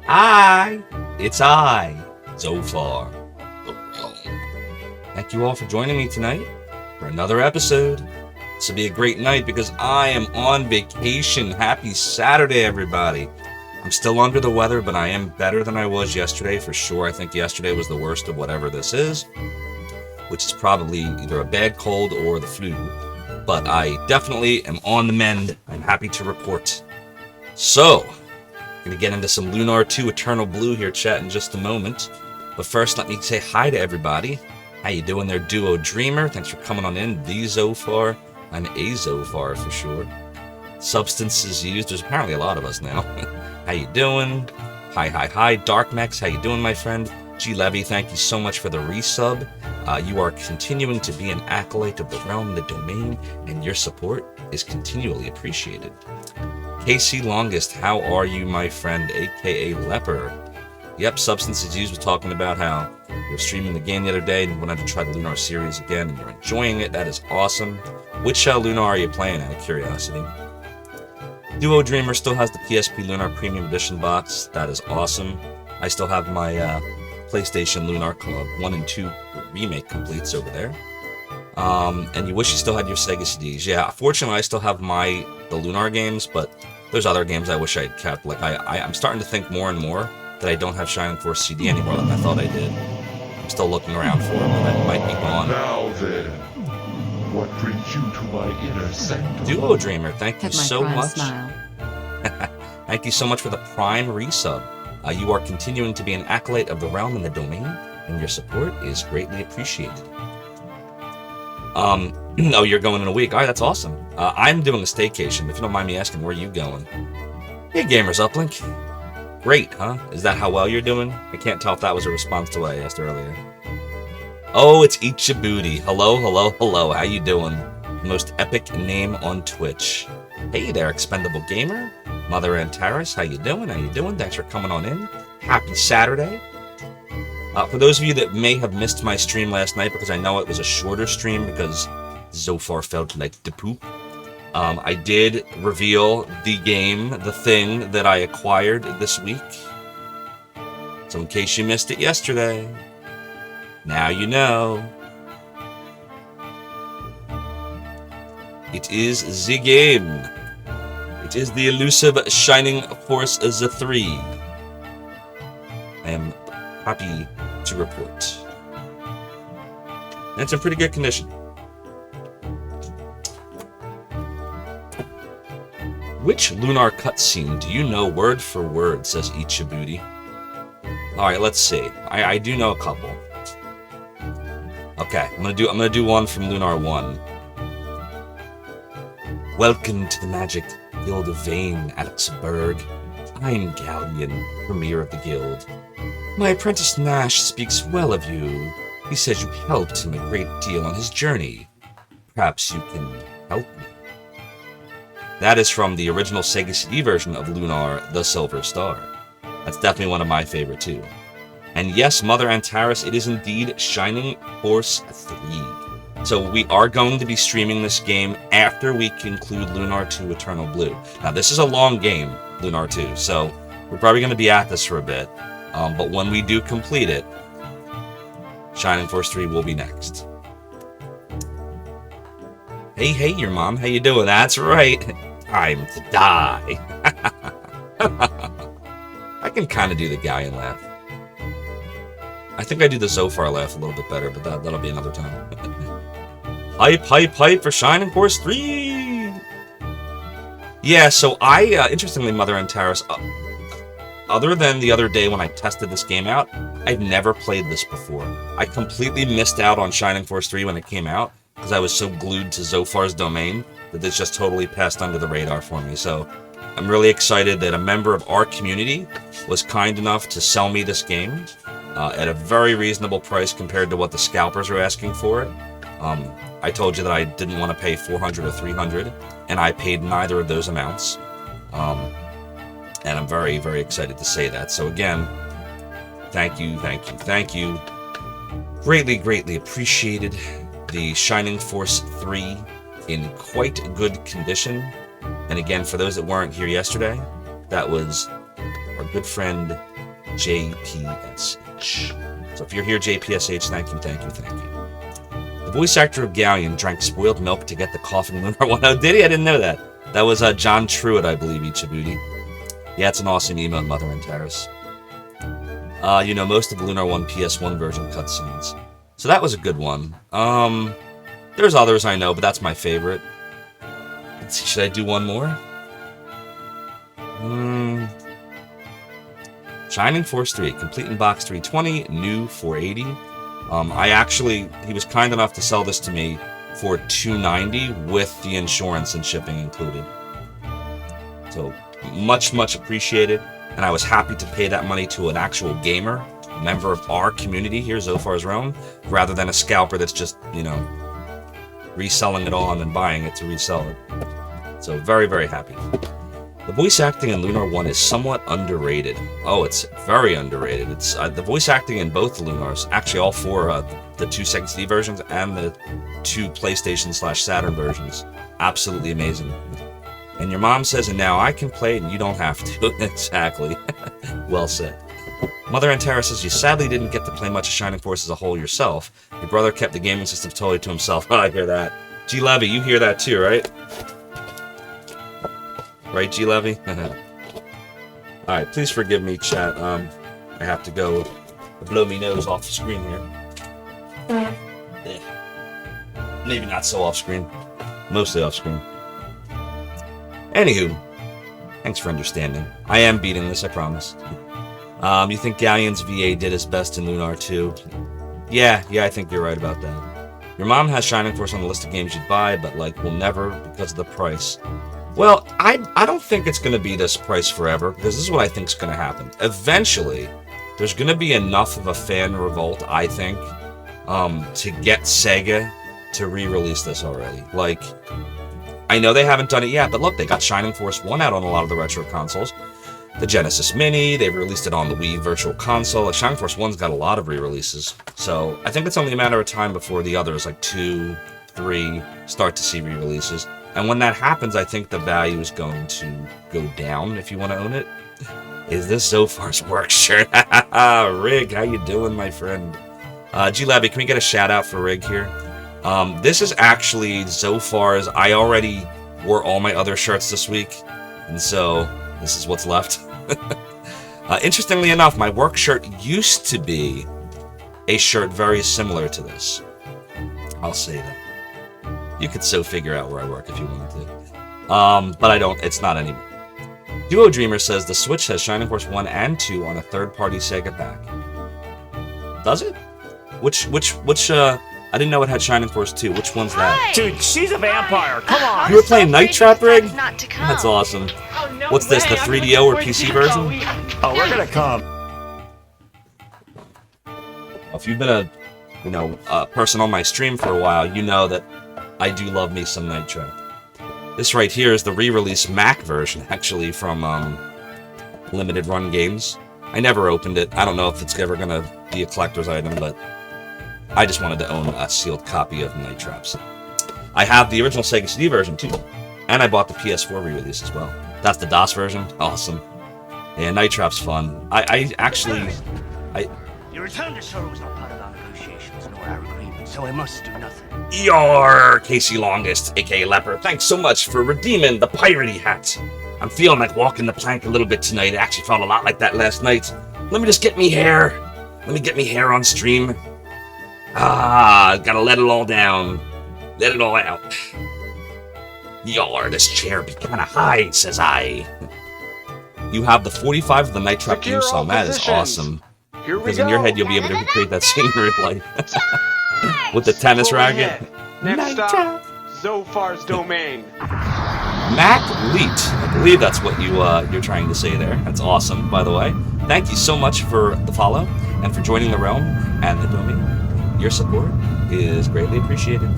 Hi, it's I, Zophar. Thank you all for joining me tonight for another episode. This will be a great night because I am on vacation. Happy Saturday, everybody. I'm still under the weather, but I am better than I was yesterday for sure. I think yesterday was the worst of whatever this is, which is probably either a bad cold or the flu. But I definitely am on the mend. I'm happy to report. So, gonna get into some Lunar 2 Eternal Blue here, chat, in just a moment. But first, let me say hi to everybody. How you doing there, Duo Dreamer? Thanks for coming on in. The Zophar. I'm a Zophar for sure. Substances used. There's apparently a lot of us now. How you doing? Hi. Darkmex, how you doing, my friend? G Levy, thank you so much for the resub. You are continuing to be an acolyte of the realm, the domain, and your support is continually appreciated. KC Longest, how are you, my friend, aka Leper? Yep, Substances Used was talking about how you were streaming the game the other day and wanted to try the Lunar series again, and you're enjoying it. That is awesome. Which Lunar are you playing, out of curiosity? Duo Dreamer still has the PSP Lunar Premium Edition box. That is awesome. I still have my PlayStation Lunar 1 and 2 remake completes over there. And you wish you still had your Sega CDs. Yeah, fortunately I still have the Lunar games, but there's other games I wish I had kept. Like I'm starting to think more and more that I don't have Shining Force CD anymore like I thought I did. I'm still looking around for it, but that might be gone. Now then, what brings you to my inner sanctum? Duo Dreamer, thank you so much. Smile. Thank you so much for the Prime resub. You are continuing to be an acolyte of the realm and the domain, and your support is greatly appreciated. Oh, you're going in a week. All right, that's awesome. I'm doing a staycation. If you don't mind me asking, where are you going? Hey, Gamers Uplink. Great, huh? Is that how well you're doing? I can't tell if that was a response to what I asked earlier. Oh, it's Eat Your Booty. Hello. How you doing? Most epic name on Twitch. Hey there, Expendable Gamer. Mother Antares, how you doing? Thanks for coming on in. Happy Saturday. For those of you that may have missed my stream last night, because I know it was a shorter stream because Zophar felt like the poop, I did reveal the game, the thing that I acquired this week. So in case you missed it yesterday, now you know. It is the game. It is the elusive Shining Force the 3. I am happy to report. And it's in pretty good condition. Which Lunar cutscene do you know word for word, says Ichibuti? Alright, let's see. I do know a couple. Okay, I'm gonna do one from Lunar 1. Welcome to the Magic Guild of Vane, Alex Berg. I'm Galleon, Premier of the Guild. My apprentice Nash speaks well of you. He says you helped him a great deal on his journey. Perhaps you can help me. That is from the original Sega CD version of Lunar, The Silver Star. That's definitely one of my favorite too. And yes, Mother Antares, it is indeed Shining Force 3. So we are going to be streaming this game after we conclude Lunar 2 Eternal Blue. Now this is a long game, Lunar 2, so we're probably going to be at this for a bit. But when we do complete it, Shining Force 3 will be next. Hey, your mom, how you doing? That's right. Time to die. I can kind of do the Galleon laugh. I think I do the Zophar laugh a little bit better, but that'll be another time. Hype for Shining Force 3! Yeah, so interestingly, Mother Antares, other than the other day when I tested this game out, I've never played this before. I completely missed out on Shining Force 3 when it came out, because I was so glued to Zophar's domain that this just totally passed under the radar for me. So I'm really excited that a member of our community was kind enough to sell me this game at a very reasonable price compared to what the scalpers are asking for it. I told you that I didn't want to pay $400 or $300, and I paid neither of those amounts. And I'm very, very excited to say that. So again, thank you. Greatly appreciated. The Shining Force 3 in quite good condition. And again, for those that weren't here yesterday, that was our good friend JPSH. So if you're here, JPSH, thank you, thank you, thank you. The voice actor of Galleon drank spoiled milk to get the coughing Lunar one. Oh, did he? I didn't know that. That was John Truitt, I believe, Ichibuti. Yeah, it's an awesome email, Mother and Terrace. You know, most of the Lunar 1 PS1 version cutscenes. So that was a good one. There's others I know, but that's my favorite. Let's see, should I do one more? Shining Force 3, complete in box 320, new 480. He was kind enough to sell this to me for $290 with the insurance and shipping included. So much, much appreciated. And I was happy to pay that money to an actual gamer, a member of our community here, Zophar's Realm, rather than a scalper that's just, you know, reselling it all and then buying it to resell it. So very, very happy. The voice acting in Lunar 1 is somewhat underrated. Oh, it's very underrated. It's the voice acting in both the Lunars, actually all four, the two Sega CD versions and the two PlayStation/Saturn versions, absolutely amazing. And your mom says, and now I can play it and you don't have to. Exactly. Well said. Mother Antara says, you sadly didn't get to play much of Shining Force as a whole yourself. Your brother kept the gaming system totally to himself. Oh, I hear that. G. Levy, you hear that too, right? Right, G. Levy? Alright, please forgive me, chat. I have to go blow me nose off the screen here. Maybe not so off screen. Mostly off screen. Anywho, thanks for understanding. I am beating this, I promise. You think Galleon's VA did his best in Lunar 2? Yeah, I think you're right about that. Your mom has Shining Force on the list of games you'd buy, but, like, will never because of the price. Well, I don't think it's going to be this price forever, because this is what I think is going to happen. Eventually, there's going to be enough of a fan revolt, I think, to get Sega to re-release this already. Like, I know they haven't done it yet, but look, they got Shining Force 1 out on a lot of the retro consoles. The Genesis Mini, they've released it on the Wii Virtual Console. Like, Shining Force 1's got a lot of re-releases. So, I think it's only a matter of time before the others, like 2, 3, start to see re-releases. And when that happens, I think the value is going to go down if you want to own it. Is this Zophar's work shirt? Rig, how you doing, my friend? G Labby, can we get a shout out for Rig here? This is actually Zophar's. I already wore all my other shirts this week, and so this is what's left. Interestingly enough, my work shirt used to be a shirt very similar to this. I'll say that. You could so figure out where I work if you wanted to. But I don't, it's not anymore. Duo Dreamer says the Switch has Shining Force 1 and 2 on a third-party Sega pack. Does it? Which, I didn't know it had Shining Force 2. Which one's that? Dude, she's a vampire, come on! You were playing Night Trap, Rig? Not to come. That's awesome. Oh, no What's this, the 3DO or PC version? Oh, we're gonna come. If you've been a person on my stream for a while, you know that I do love me some Night Trap. This right here is the re-release Mac version, actually, from Limited Run Games. I never opened it. I don't know if it's ever going to be a collector's item, but I just wanted to own a sealed copy of Night Traps. I have the original Sega CD version, too. And I bought the PS4 re-release as well. That's the DOS version. Awesome. Yeah, Night Trap's fun. Your return to shore was not part of our negotiations nor our agreement, so I must do nothing. Yar, Casey Longest, aka Leper, thanks so much for redeeming the piratey hat. I'm feeling like walking the plank a little bit tonight. It actually felt a lot like that last night. Let me just get me hair. Let me get me hair on stream. Gotta let it all down. Let it all out. Yar, this chair be kinda high, says I. You have the 45 of the Night Trap theme song. That is awesome. Because in your head, you'll be able to recreate that scene in real life. With the tennis racket. Next stop, Zophar's domain. Mac Leet. I believe that's what you're trying to say there. That's awesome, by the way. Thank you so much for the follow and for joining the realm and the domain. Your support is greatly appreciated.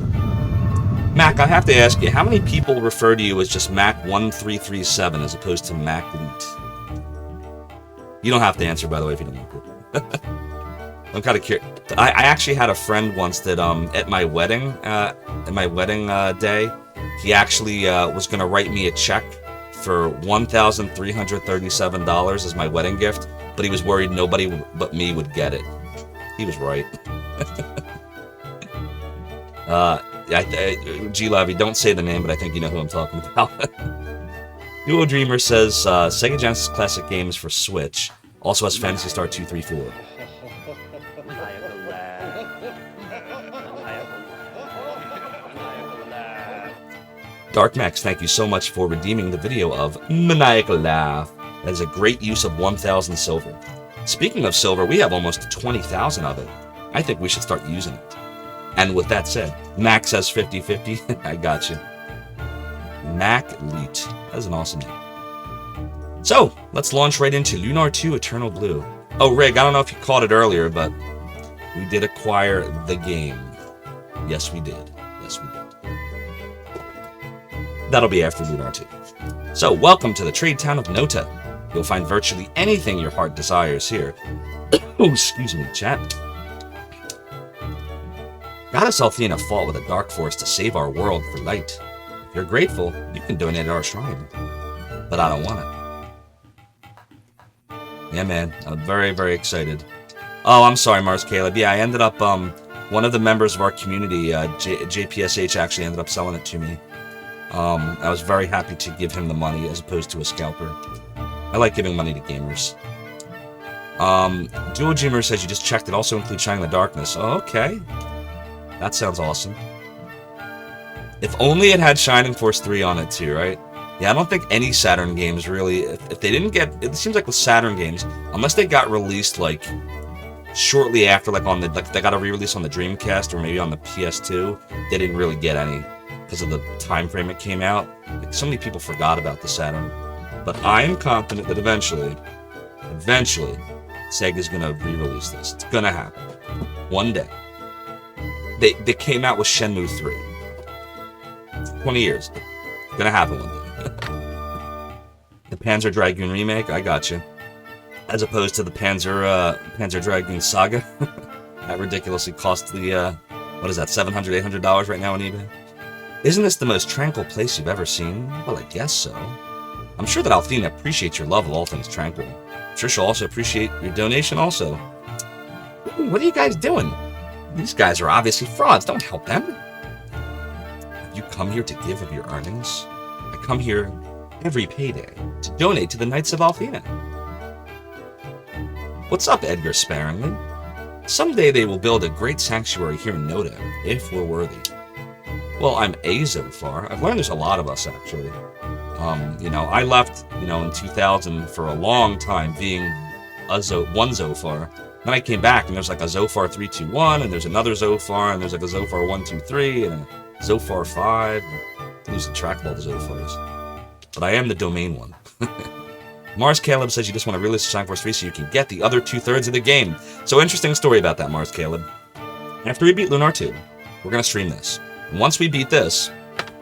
Mac, I have to ask you, how many people refer to you as just Mac1337 as opposed to Mac Leet? You don't have to answer, by the way, if you don't want to. I'm kind of curious. I actually had a friend once that at my wedding day, he actually was going to write me a check for $1,337 as my wedding gift, but he was worried nobody but me would get it. He was right. G-Lobby, don't say the name, but I think you know who I'm talking about. Duo Dreamer says Sega Genesis Classic games for Switch. Also has Phantasy Star 2, 3, 4. Dark Max, thank you so much for redeeming the video of Maniacal Laugh. That is a great use of 1,000 silver. Speaking of silver, we have almost 20,000 of it. I think we should start using it. And with that said, Max says 50-50. I got you. Mac Leet. That's an awesome name. So, let's launch right into Lunar 2 Eternal Blue. Oh, Rig, I don't know if you caught it earlier, but we did acquire the game. Yes, we did. Yes, we did. That'll be after Lunar 2. So, welcome to the trade town of Nota. You'll find virtually anything your heart desires here. Oh, excuse me, chat. Goddess Althena fought with a dark force to save our world for light. If you're grateful, you can donate at our shrine. But I don't want it. Yeah, man. I'm very, very excited. Oh, I'm sorry, Mars Caleb. Yeah, I ended up, one of the members of our community, JPSH, actually ended up selling it to me. I was very happy to give him the money as opposed to a scalper. I like giving money to gamers. Duo Dreamer says you just checked it also includes Shining in the Darkness. Oh, okay. That sounds awesome. If only it had Shining Force 3 on it too, right? Yeah, I don't think any Saturn games really... If they didn't get... It seems like with Saturn games, unless they got released, like, shortly after, like, on the... Like, they got a re-release on the Dreamcast or maybe on the PS2, they didn't really get any because of the time frame it came out. Like, so many people forgot about the Saturn. But I am confident that eventually, Sega's gonna re-release this. It's gonna happen. One day. They came out with Shenmue 3. 20 years. It's gonna happen one day. The Panzer Dragoon remake, I got you. As opposed to the Panzer Dragoon Saga. That ridiculously costly, what is that, $700, $800 right now on eBay? Isn't this the most tranquil place you've ever seen? Well, I guess so. I'm sure that Althena appreciates your love of all things tranquil. I'm sure she'll also appreciate your donation also. Ooh, what are you guys doing? These guys are obviously frauds. Don't help them. Have you come here to give of your earnings? I come here every payday to donate to the Knights of Althena. What's up, Edgar Sparingly? Someday they will build a great sanctuary here in Noda, if we're worthy. Well, I'm a Zophar. I've learned there's a lot of us, actually. You know, I left, you know, in 2000 for a long time being one Zophar. Then I came back and there's like a Zophar 321, and there's another Zophar, and there's like a Zophar 123, and a Zophar 5. I'm losing track of all the Zophars. But I am the domain one. Mars Caleb says you just want to release Shining Force 3 so you can get the other 2/3 of the game. So interesting story about that, Mars Caleb. After we beat Lunar 2, we're going to stream this. And once we beat this,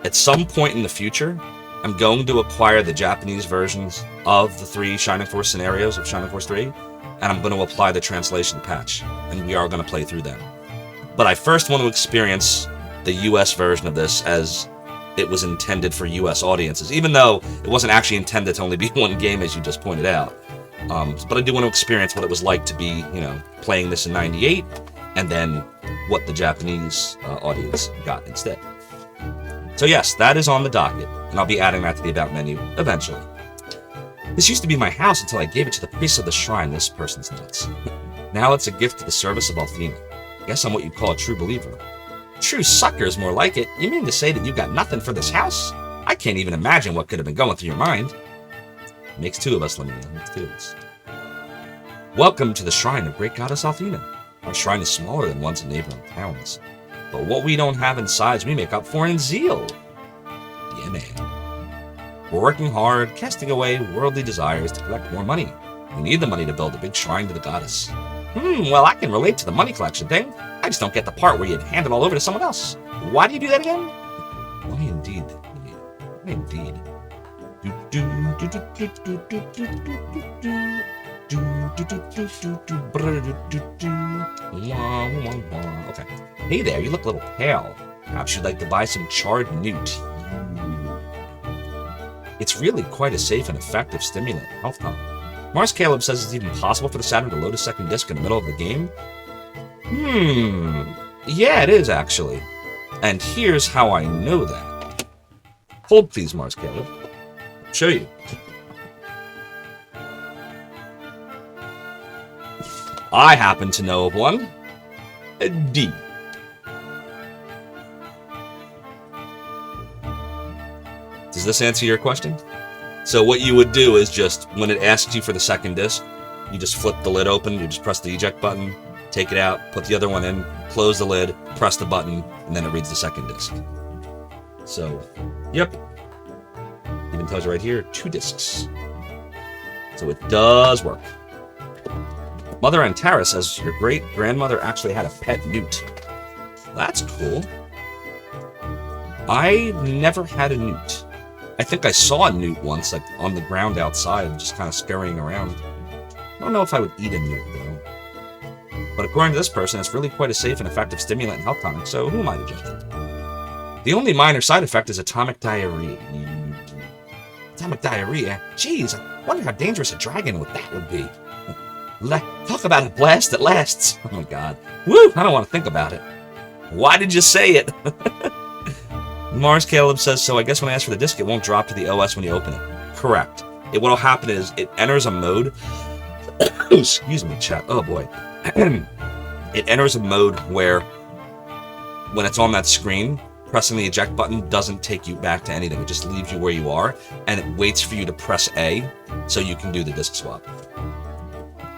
at some point in the future, I'm going to acquire the Japanese versions of the 3 Shining Force scenarios of Shining Force 3, and I'm going to apply the translation patch, and we are going to play through them. But I first want to experience the US version of this as it was intended for US audiences, even though it wasn't actually intended to only be one game, as you just pointed out. But I do want to experience what it was like to be, you know, playing this in '98, and then what the Japanese audience got instead. So yes, that is on the docket, and I'll be adding that to the About menu eventually. This used to be my house until I gave it to the priest of the shrine. This person's nuts. Now it's a gift to the service of Althena. Guess I'm what you'd call a true believer. True sucker is more like it. You mean to say that you got nothing for this house? I can't even imagine what could have been going through your mind. Makes 2 of us, Lamina. Makes 2 of us. Welcome to the shrine of Great Goddess Althena. Our shrine is smaller than ones in neighboring towns. But what we don't have in size, we make up for in zeal. Yeah, man. We're working hard, casting away worldly desires to collect more money. We need the money to build a big shrine to the goddess. Well, I can relate to the money collection thing. I just don't get the part where you'd hand it all over to someone else. Why do you do that again? Why indeed? Why indeed? Okay. Hey there, you look a little pale. Perhaps you'd like to buy some charred newt. It's really quite a safe and effective stimulant health tonic. Mars Caleb says it's even possible for the Saturn to load a second disc in the middle of the game. Yeah, it is actually. And here's how I know that. Hold please, Mars Caleb. I'll show you. I happen to know of one. A D. Does this answer your question? So what you would do is just, when it asks you for the second disc, you just flip the lid open, you just press the eject button, take it out, put the other one in, close the lid, press the button, and then it reads the second disc. So, yep. Even tells you right here, 2 discs. So it does work. Mother Antara says your great-grandmother actually had a pet newt. That's cool. I never had a newt. I think I saw a newt once, like on the ground outside, just kind of scurrying around. I don't know if I would eat a newt, though. But according to this person, it's really quite a safe and effective stimulant and health tonic, so who am I to judge? The only minor side effect is atomic diarrhea. Atomic diarrhea? Jeez, I wonder how dangerous a dragon that would be. Talk about a blast that lasts. Oh my god. Woo! I don't want to think about it. Why did you say it? Mars Caleb says, so I guess when I ask for the disc, it won't drop to the OS when you open it. Correct. What'll happen is it enters a mode. Excuse me, chat. Oh boy. It enters a mode where when it's on that screen, pressing the eject button doesn't take you back to anything. It just leaves you where you are, and it waits for you to press A so you can do the disc swap.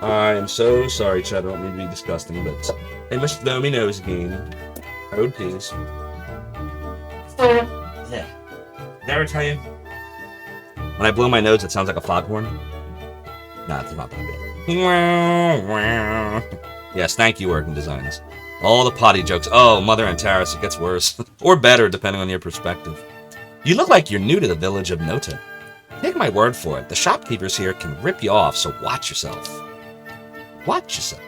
I am so sorry, chat. I don't mean to be disgusting, but I must blow me nose again. Oh, please. Yeah. Did I ever tell you? When I blow my nose, it sounds like a foghorn. Nah, it's not that bad. Yes, thank you, Working Designs. All the potty jokes. Oh, Mother Antares, it gets worse. Or better, depending on your perspective. You look like you're new to the village of Nota. Take my word for it, the shopkeepers here can rip you off, so watch yourself. Watch yourself.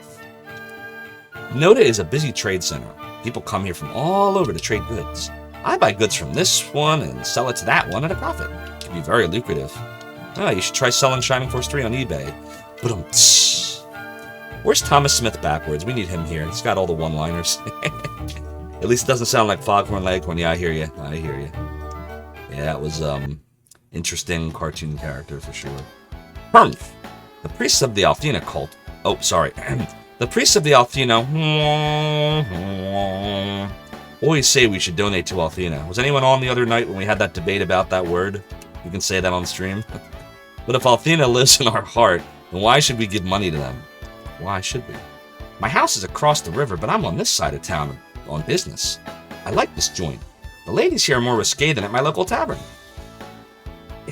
Nota is a busy trade center. People come here from all over to trade goods. I buy goods from this one and sell it to that one at a profit. It can be very lucrative. Oh, you should try selling Shining Force 3 on eBay. Where's Thomas Smith backwards? We need him here. He's got all the one-liners. At least it doesn't sound like Foghorn Leghorn. Yeah, I hear you. I hear you. Yeah, that was interesting cartoon character for sure. Hermth. The priests of the Althena cult. Oh, sorry. The priests of the Althena always say we should donate to Althena. Was anyone on the other night when we had that debate about that word? You can say that on stream. But if Althena lives in our heart, then why should we give money to them? Why should we? My house is across the river, but I'm on this side of town on business. I like this joint. The ladies here are more risque than at my local tavern.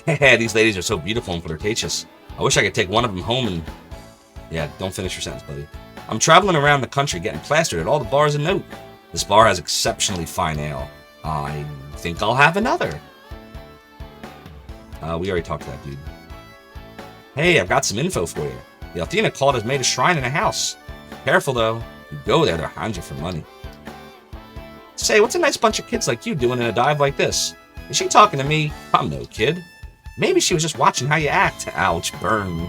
These ladies are so beautiful and flirtatious. I wish I could take one of them home and... Yeah, don't finish your sentence, buddy. I'm traveling around the country getting plastered at all the bars in Note. This bar has exceptionally fine ale. I think I'll have another. We already talked to that dude. Hey, I've got some info for you. The Althena cult has made a shrine in a house. Careful, though. If you go there, they'll hound you for money. Say, what's a nice bunch of kids like you doing in a dive like this? Is she talking to me? I'm no kid. Maybe she was just watching how you act. Ouch, burn.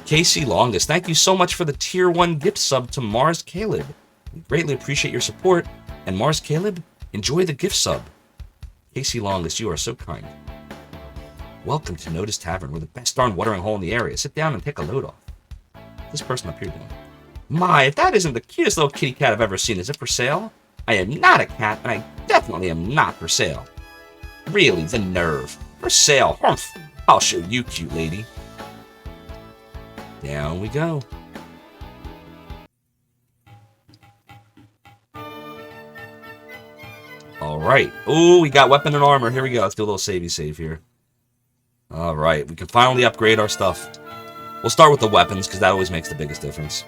KC Longest, thank you so much for the Tier 1 gift sub to Mars Caleb. We greatly appreciate your support. And Mars Caleb, enjoy the gift sub. KC Longest, you are so kind. Welcome to Notice Tavern. We're the best darn watering hole in the area. Sit down and take a load off. This person up here doing. My, if that isn't the cutest little kitty cat I've ever seen, is it for sale? I am not a cat, and I definitely am not for sale. Really, the nerve. For sale. Humph. I'll show you, cute lady. Down we go. Alright. Ooh, we got weapon and armor. Here we go. Let's do a little savey save here. Alright, we can finally upgrade our stuff. We'll start with the weapons, because that always makes the biggest difference.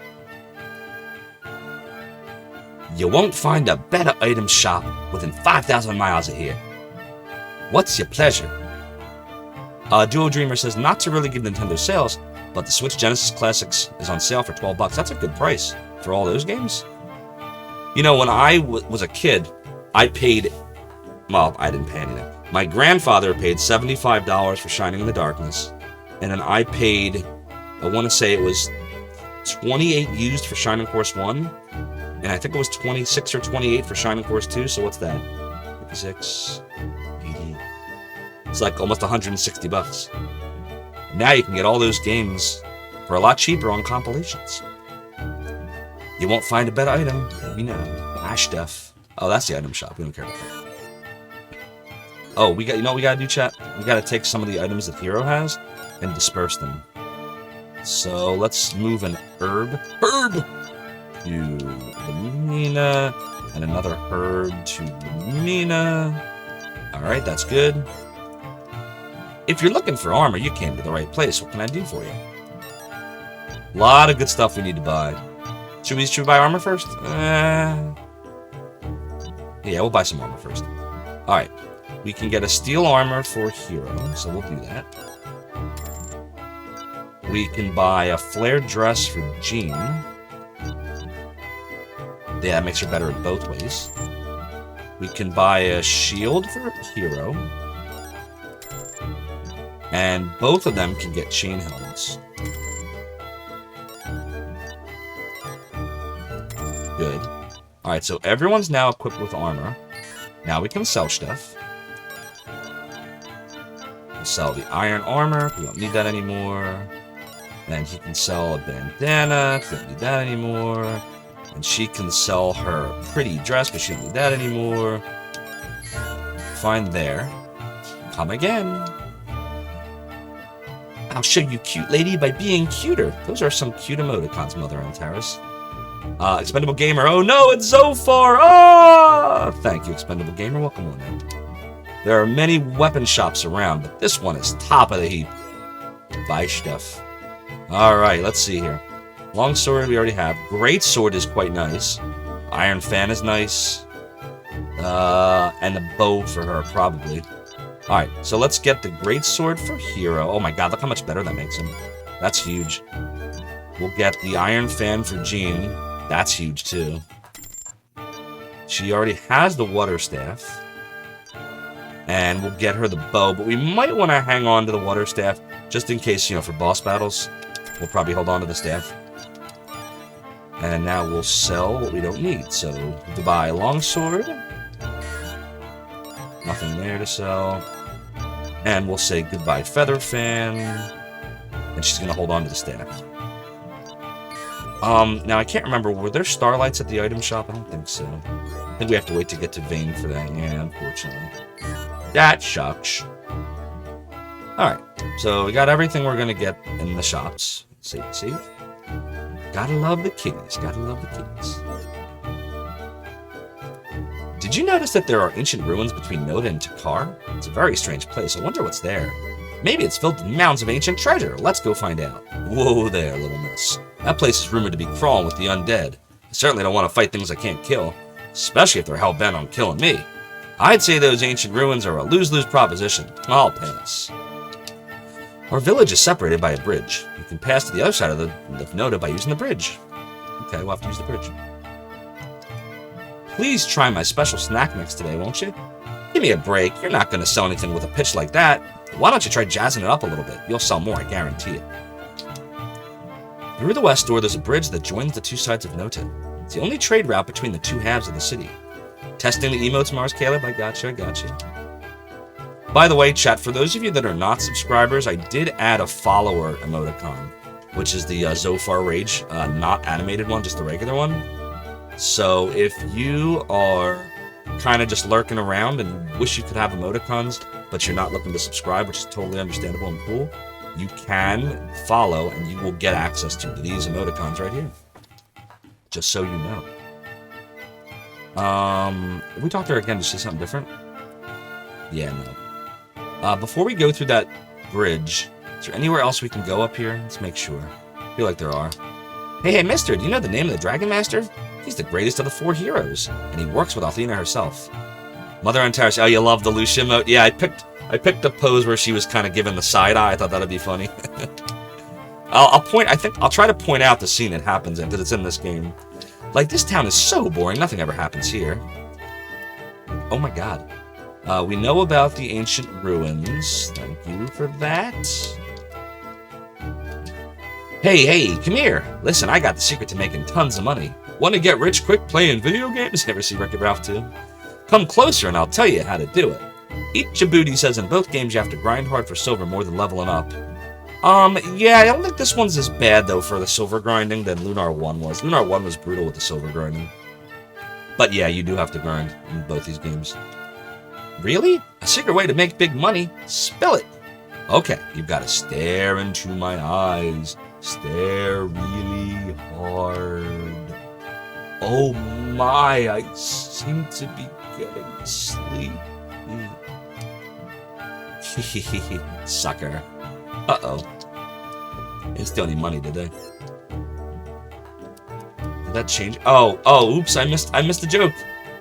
You won't find a better item shop within 5,000 miles of here. What's your pleasure? Duo Dreamer says not to really give Nintendo sales, but the Switch Genesis Classics is on sale for $12. That's a good price for all those games. You know, when I was a kid, I paid Well, I didn't pay anything. My grandfather paid $75 for Shining in the Darkness, and then I paid, I want to say it was 28 used for Shining Force 1, and I think it was 26 or 28 for Shining Force 2, so what's that? 56, 80. It's like almost 160 bucks. Now you can get all those games for a lot cheaper on compilations. You won't find a better item, you know. Buy stuff. Oh, that's the item shop. We don't care about that. Oh, you know what we gotta do, chat? We gotta take some of the items that Hero has and disperse them. So let's move an herb to Lumina, and another herb to Lumina. Alright, that's good. If you're looking for armor, you came to the right place. What can I do for you? A lot of good stuff we need to buy. Should we buy armor first? Yeah, we'll buy some armor first. Alright. We can get a steel armor for Hero, so we'll do that. We can buy a flared dress for Jean. Yeah, that makes her better in both ways. We can buy a shield for Hero. And both of them can get chain helmets. Good. Alright, so everyone's now equipped with armor. Now we can sell stuff. We'll sell the iron armor. We don't need that anymore. Then he can sell a bandana. We don't need that anymore. And she can sell her pretty dress, but she don't need that anymore. Fine there. Come again. I'll show you cute lady by being cuter. Those are some cute emoticons, Mother and Terrace. Expendable Gamer. Oh no, it's Zophar! Oh! Thank you, Expendable Gamer. Welcome on in. There are many weapon shops around, but this one is top of the heap. Buy stuff. Alright, let's see here. Long sword we already have. Great sword is quite nice. Iron fan is nice. And the bow for her, probably. Alright, so let's get the great sword for Hero. Oh my god, look how much better that makes him. That's huge. We'll get the iron fan for Jean. That's huge too. She already has the water staff. And we'll get her the bow, but we might want to hang on to the water staff just in case, you know, for boss battles. We'll probably hold on to the staff. And now we'll sell what we don't need. So, to buy a longsword. Nothing there to sell. And we'll say goodbye feather fan. And she's going to hold on to the staff. Now I can't remember, were there starlights at the item shop? I don't think so. I think we have to wait to get to Vane for that. Yeah, unfortunately. That sucks. Alright, so we got everything we're gonna get in the shops. Save. Gotta love the kitties, gotta love the kitties. Did you notice that there are ancient ruins between Noda and Takar? It's a very strange place. I wonder what's there. Maybe it's filled with mounds of ancient treasure. Let's go find out. Whoa there, little miss. That place is rumored to be crawling with the undead. I certainly don't want to fight things I can't kill, especially if they're hell-bent on killing me. I'd say those ancient ruins are a lose-lose proposition. I'll pass. Our village is separated by a bridge. You can pass to the other side of Noda by using the bridge. Okay, we'll have to use the bridge. Please try my special snack mix today, won't you? Give me a break. You're not going to sell anything with a pitch like that. Why don't you try jazzing it up a little bit? You'll sell more, I guarantee it. Through the west door, there's a bridge that joins the two sides of Nota. It's the only trade route between the two halves of the city. Testing the emotes, Mars Caleb? I gotcha. By the way, chat, for those of you that are not subscribers, I did add a follower emoticon, which is the Zophar Rage, not animated one, just the regular one. So if you are kind of just lurking around and wish you could have emoticons, but you're not looking to subscribe, which is totally understandable and cool, you can follow and you will get access to these emoticons right here. Just so you know. If we talk to her again, does she say something different? Yeah, no. Before we go through that bridge, is there anywhere else we can go up here? Let's make sure. I feel like there are. Hey, mister, do you know the name of the Dragon Master? He's the greatest of the 4 heroes, and he works with Athena herself. Mother and Terrace, oh, you love the Lucia emote? Yeah, I picked a pose where she was kind of giving the side eye. I thought that'd be funny. I'll try to point out the scene it happens in, because it's in this game. Like, this town is so boring. Nothing ever happens here. Oh my god. We know about the ancient ruins. Thank you for that. Hey, come here. Listen, I got the secret to making tons of money. Want to get rich quick playing video games? Ever see Wreck-It Ralph 2? Come closer and I'll tell you how to do it. Eat your booty says in both games you have to grind hard for silver more than leveling up. Yeah, I don't think this one's as bad, though, for the silver grinding than Lunar 1 was. Lunar 1 was brutal with the silver grinding. But yeah, you do have to grind in both these games. Really? A secret way to make big money? Spill it! Okay, you've got to stare into my eyes. Stare really hard. Oh my, I seem to be getting sleepy. Sucker. Uh-oh. Didn't steal any money, did they? Did that change? Oh, oops, I missed the joke.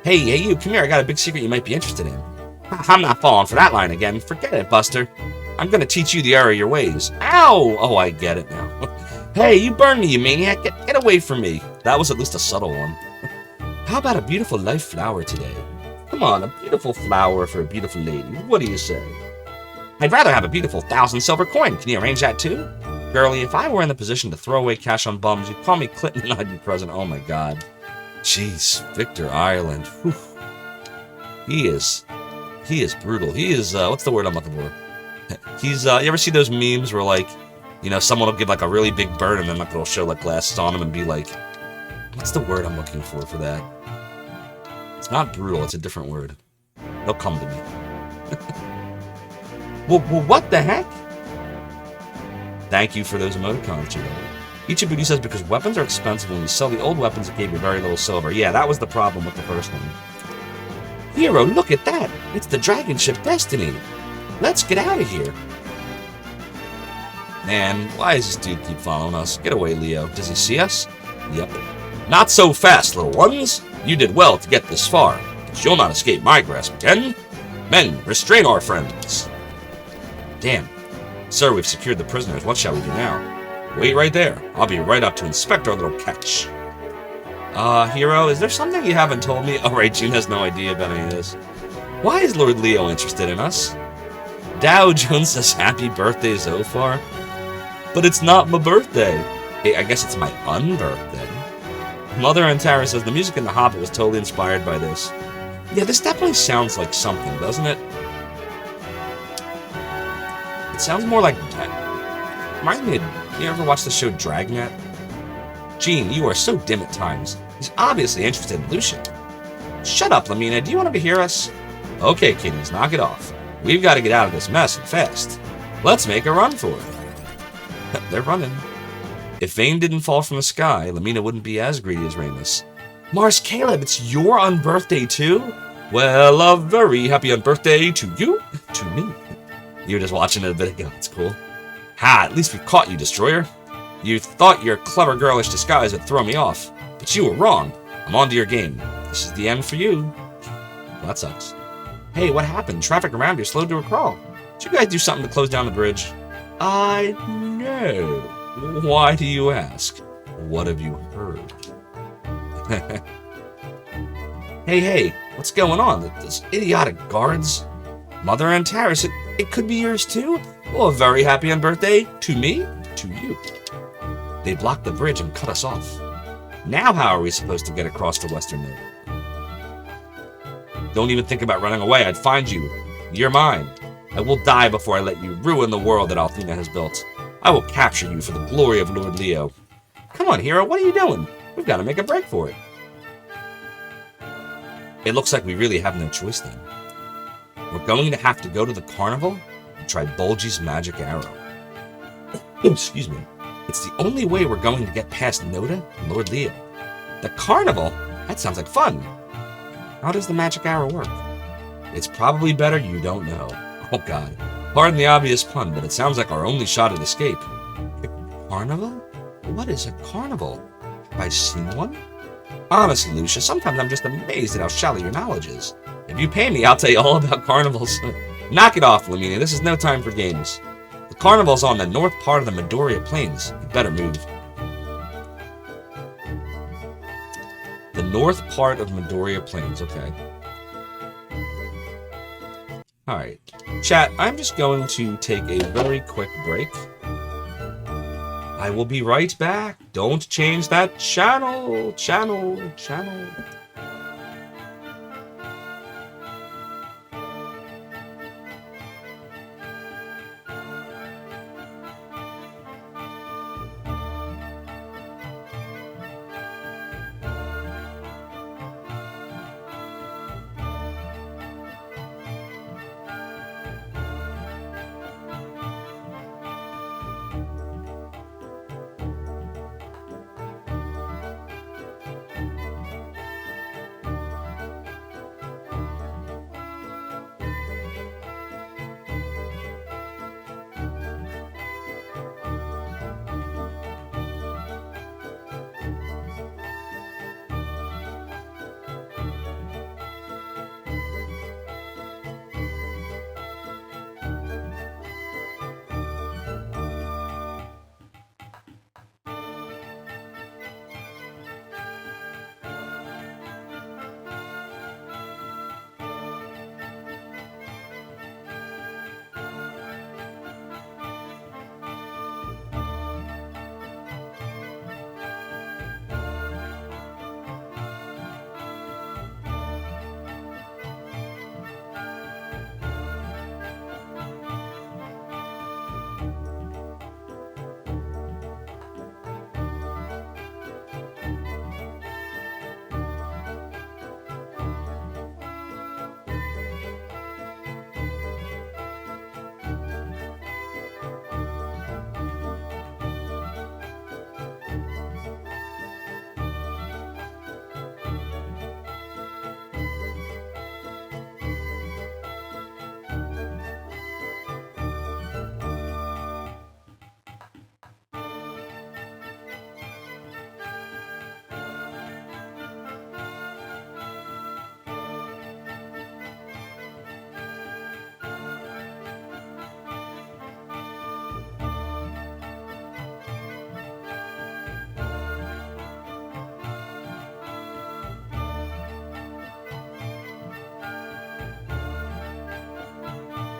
Hey, you, come here, I got a big secret you might be interested in. I'm not falling for that line again. Forget it, Buster. I'm gonna teach you the error of your ways. Ow! Oh, I get it now. Hey, you burned me, you maniac. Get away from me. That was at least a subtle one. How about a beautiful life flower today? Come on, a beautiful flower for a beautiful lady. What do you say? I'd rather have a beautiful 1,000 silver coin. Can you arrange that too? Girlie, if I were in the position to throw away cash on bums, you'd call me Clinton and I'd be present. Oh my god. Jeez, Victor Ireland. Whew. He is brutal. He is, what's the word I'm looking for? He's, you ever see those memes where, like, you know, someone will give, like, a really big bird and then, like, it'll show, like, glasses on him and be like, what's the word I'm looking for that? It's not brutal, it's a different word. They'll come to me. Well, what the heck? Thank you for those emoticons, Joe. Ichibuti says because weapons are expensive when you sell the old weapons it gave you very little silver. Yeah, that was the problem with the first one. Hero, look at that! It's the dragon ship Destiny! Let's get out of here! Man, why does this dude keep following us? Get away, Leo. Does he see us? Yep. Not so fast, little ones! You did well to get this far, but you'll not escape my grasp again. Men, restrain our friends! Damn. Sir, we've secured the prisoners. What shall we do now? Wait right there. I'll be right up to inspect our little catch. Hero, is there something you haven't told me? Oh, right, June has no idea about any of this. Why is Lord Leo interested in us? Dow Jones says happy birthday, Zophar. But it's not my birthday. Hey, I guess it's my unbirthday. Mother and Tara says the music in The Hobbit was totally inspired by this. Yeah, this definitely sounds like something, doesn't it? It sounds more like... Reminds me of... You ever watch the show Dragnet? Gene, you are so dim at times. He's obviously interested in Lucian. Shut up, Lamina. Do you want to hear us? Okay, kiddies, knock it off. We've got to get out of this mess and fast. Let's make a run for it. They're running. If Vane didn't fall from the sky, Lamina wouldn't be as greedy as Ramus. Mars Caleb, it's your unbirthday too? Well, a very happy unbirthday to you, to me. You were just watching it a bit ago. It's cool. Ha, at least we caught you, Destroyer. You thought your clever girlish disguise would throw me off, but you were wrong. I'm on to your game. This is the end for you. Well, that sucks. Hey, what happened? Traffic around here slowed to a crawl. Did you guys do something to close down the bridge? No. Why do you ask? What have you heard? Hey, what's going on? Those idiotic guards? Mother and Taris, it could be yours too? Well, a very happy unbirthday to me, to you. They blocked the bridge and cut us off. Now how are we supposed to get across to Western Node? Don't even think about running away. I'd find you. You're mine. I will die before I let you ruin the world that Althena has built. I will capture you for the glory of Lord Leo. Come on, hero, what are you doing? We've got to make a break for it. It looks like we really have no choice then. We're going to have to go to the carnival and try Bulgy's magic arrow. Excuse me. It's the only way we're going to get past Noda and Lord Leo. The carnival? That sounds like fun. How does the magic arrow work? It's probably better you don't know. Oh god. Pardon the obvious pun, but it sounds like our only shot at escape. The carnival? What is a carnival? Have I seen one? Honestly, Lucia, sometimes I'm just amazed at how shallow your knowledge is. If you pay me, I'll tell you all about carnivals. Knock it off, Lamina. This is no time for games. The carnival's on the north part of the Midoriya Plains. You better move. The north part of Midoriya Plains, okay. Alright. Chat, I'm just going to take a very quick break. I will be right back. Don't change that channel. Channel.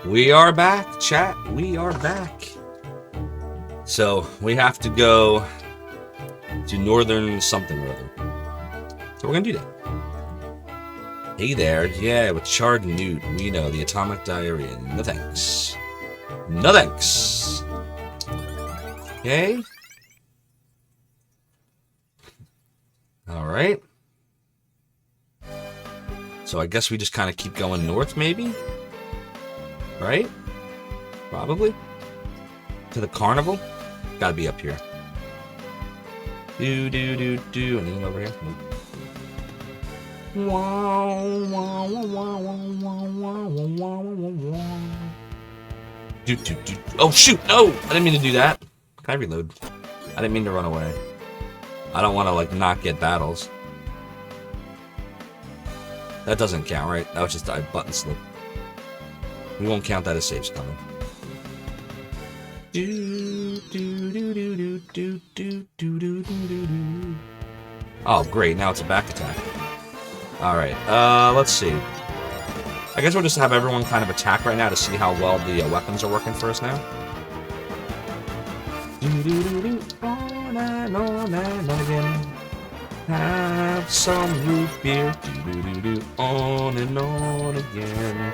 We are back, chat. We are back. So, we have to go to northern something or other. So we're gonna do that. Hey there, yeah, with Chard Newt, we know the atomic diarrhea. No thanks. No thanks. Okay. Alright. So I guess we just kind of keep going north, maybe? Right? Probably. To the carnival? Gotta be up here. Anything over here? Oh shoot! No! I didn't mean to do that. Can I reload? I didn't mean to run away. I don't want to like not get battles. That doesn't count, right? That was just a button slip. We won't count that as saves coming. Oh, great. Now it's a back attack. Alright, let's see. I guess we'll just have everyone kind of attack right now to see how well the weapons are working for us now. On and on again. Have some root beer. On and on again.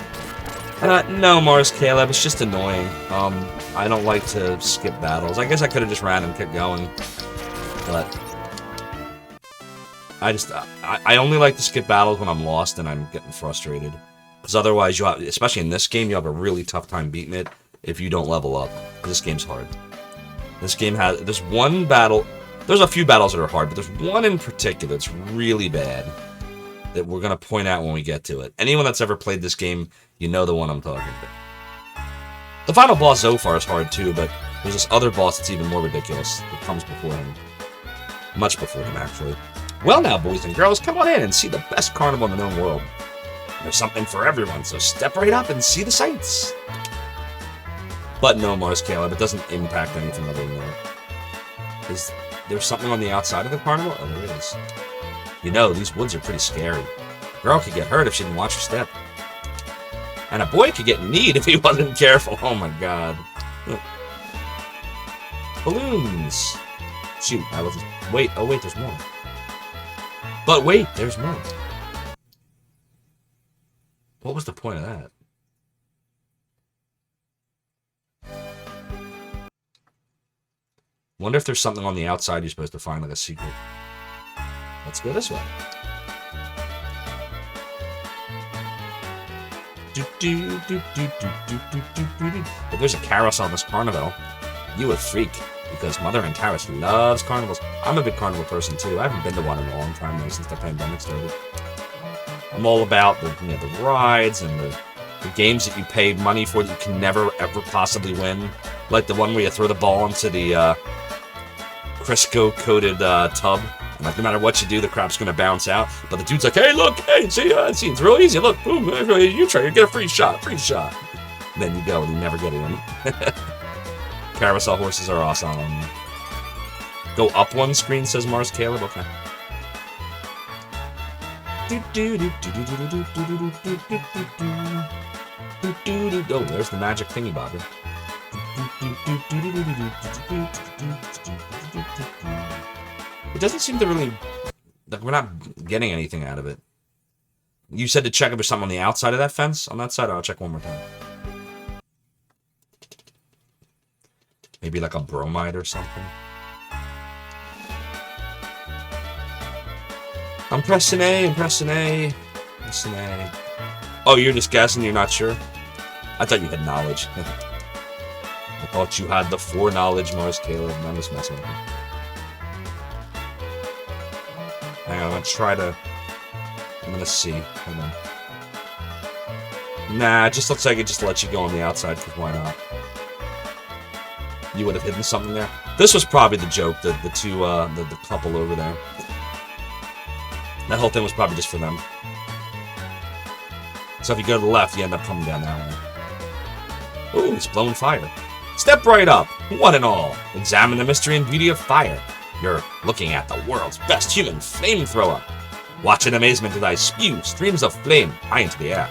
No, Mars Caleb, it's just annoying. I don't like to skip battles. I guess I could have just ran and kept going, but I only like to skip battles when I'm lost and I'm getting frustrated. Because otherwise, you have, especially in this game, you have a really tough time beating it if you don't level up. This game's hard. This game has, there's one battle, there's a few battles that are hard, but there's one in particular that's really bad that we're going to point out when we get to it. Anyone that's ever played this game, you know the one I'm talking about. The final boss, Zophar, is hard too, but there's this other boss that's even more ridiculous that comes before him. Much before him, actually. Well now, boys and girls, come on in and see the best carnival in the known world. There's something for everyone, so step right up and see the sights. But no, Mars Caleb, it doesn't impact anything other than that. Is there something on the outside of the carnival? Oh, there is. You know, these woods are pretty scary. A girl could get hurt if she didn't watch her step. And a boy could get kneed if he wasn't careful. Oh my god. Balloons. Shoot, I was... Wait, oh wait, there's more. But wait, there's more. What was the point of that? Wonder if there's something on the outside you're supposed to find, like a secret. Let's go this way. If there's a carousel in this carnival, you would freak, because Mother and Taris loves carnivals. I'm a big carnival person too. I haven't been to one in a long time though, since the pandemic started. I'm all about the rides and the games that you pay money for that you can never ever possibly win, like the one where you throw the ball into the Crisco coated tub. And like no matter what you do, the crap's gonna bounce out. But the dude's like, hey, look, hey, see, it's real easy. Look, boom, you try, you get a free shot. And then you go and you never get it in. Carousel horses are awesome. Go up one screen, says Mars Caleb. Okay. Oh, there's the magic thingy bobber. It doesn't seem to really... Like, we're not getting anything out of it. You said to check if there's something on the outside of that fence? On that side? I'll check one more time. Maybe like a bromide or something? I'm pressing A, pressing A. Oh, you're just guessing, you're not sure? I thought you had knowledge. I thought you had the foreknowledge, Mars Caleb, and I'm just messing with you. Hang on, I'm gonna see. Hold on. Nah, it just looks like it just lets you go on the outside, because why not? You would have hidden something there. This was probably the joke, the couple over there. That whole thing was probably just for them. So if you go to the left, you end up coming down that way. Ooh, it's blowing fire. Step right up, one and all. Examine the mystery and beauty of fire. You're looking at the world's best human flamethrower. Watch in amazement as I spew streams of flame high into the air.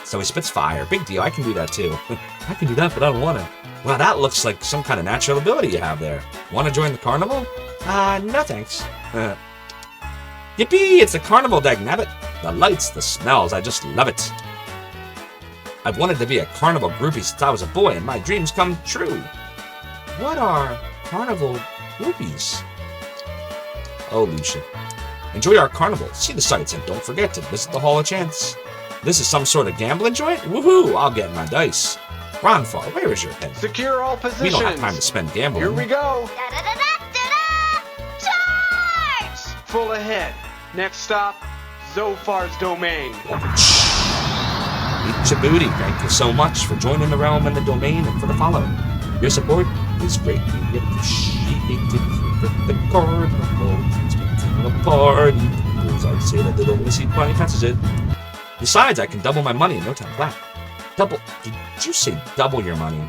So he spits fire. Big deal, I can do that too. I can do that, but I don't want to. Wow, that looks like some kind of natural ability you have there. Want to join the carnival? No thanks. Yippee, it's a carnival, dagnabbit. The lights, the smells, I just love it. I've wanted to be a carnival groupie since I was a boy, and my dreams come true. What are carnival groupies? Oh, Lucia. Enjoy our carnival, see the sights, and don't forget to visit the Hall of Chance. This is some sort of gambling joint? Woohoo, I'll get my dice. Ronfar, where is your head? Secure all positions. We don't have time to spend gambling. Here we go. Da-da-da-da-da-da! Charge! Full ahead. Next stop, Zophar's domain. Eat your booty. Thank you so much for joining the realm and the domain and for the follow. Your support is greatly appreciated. The carnival is making a party. I'd say that they'd only see plenty fences it. Besides, I can double my money in no time flat. Double? Did you say double your money?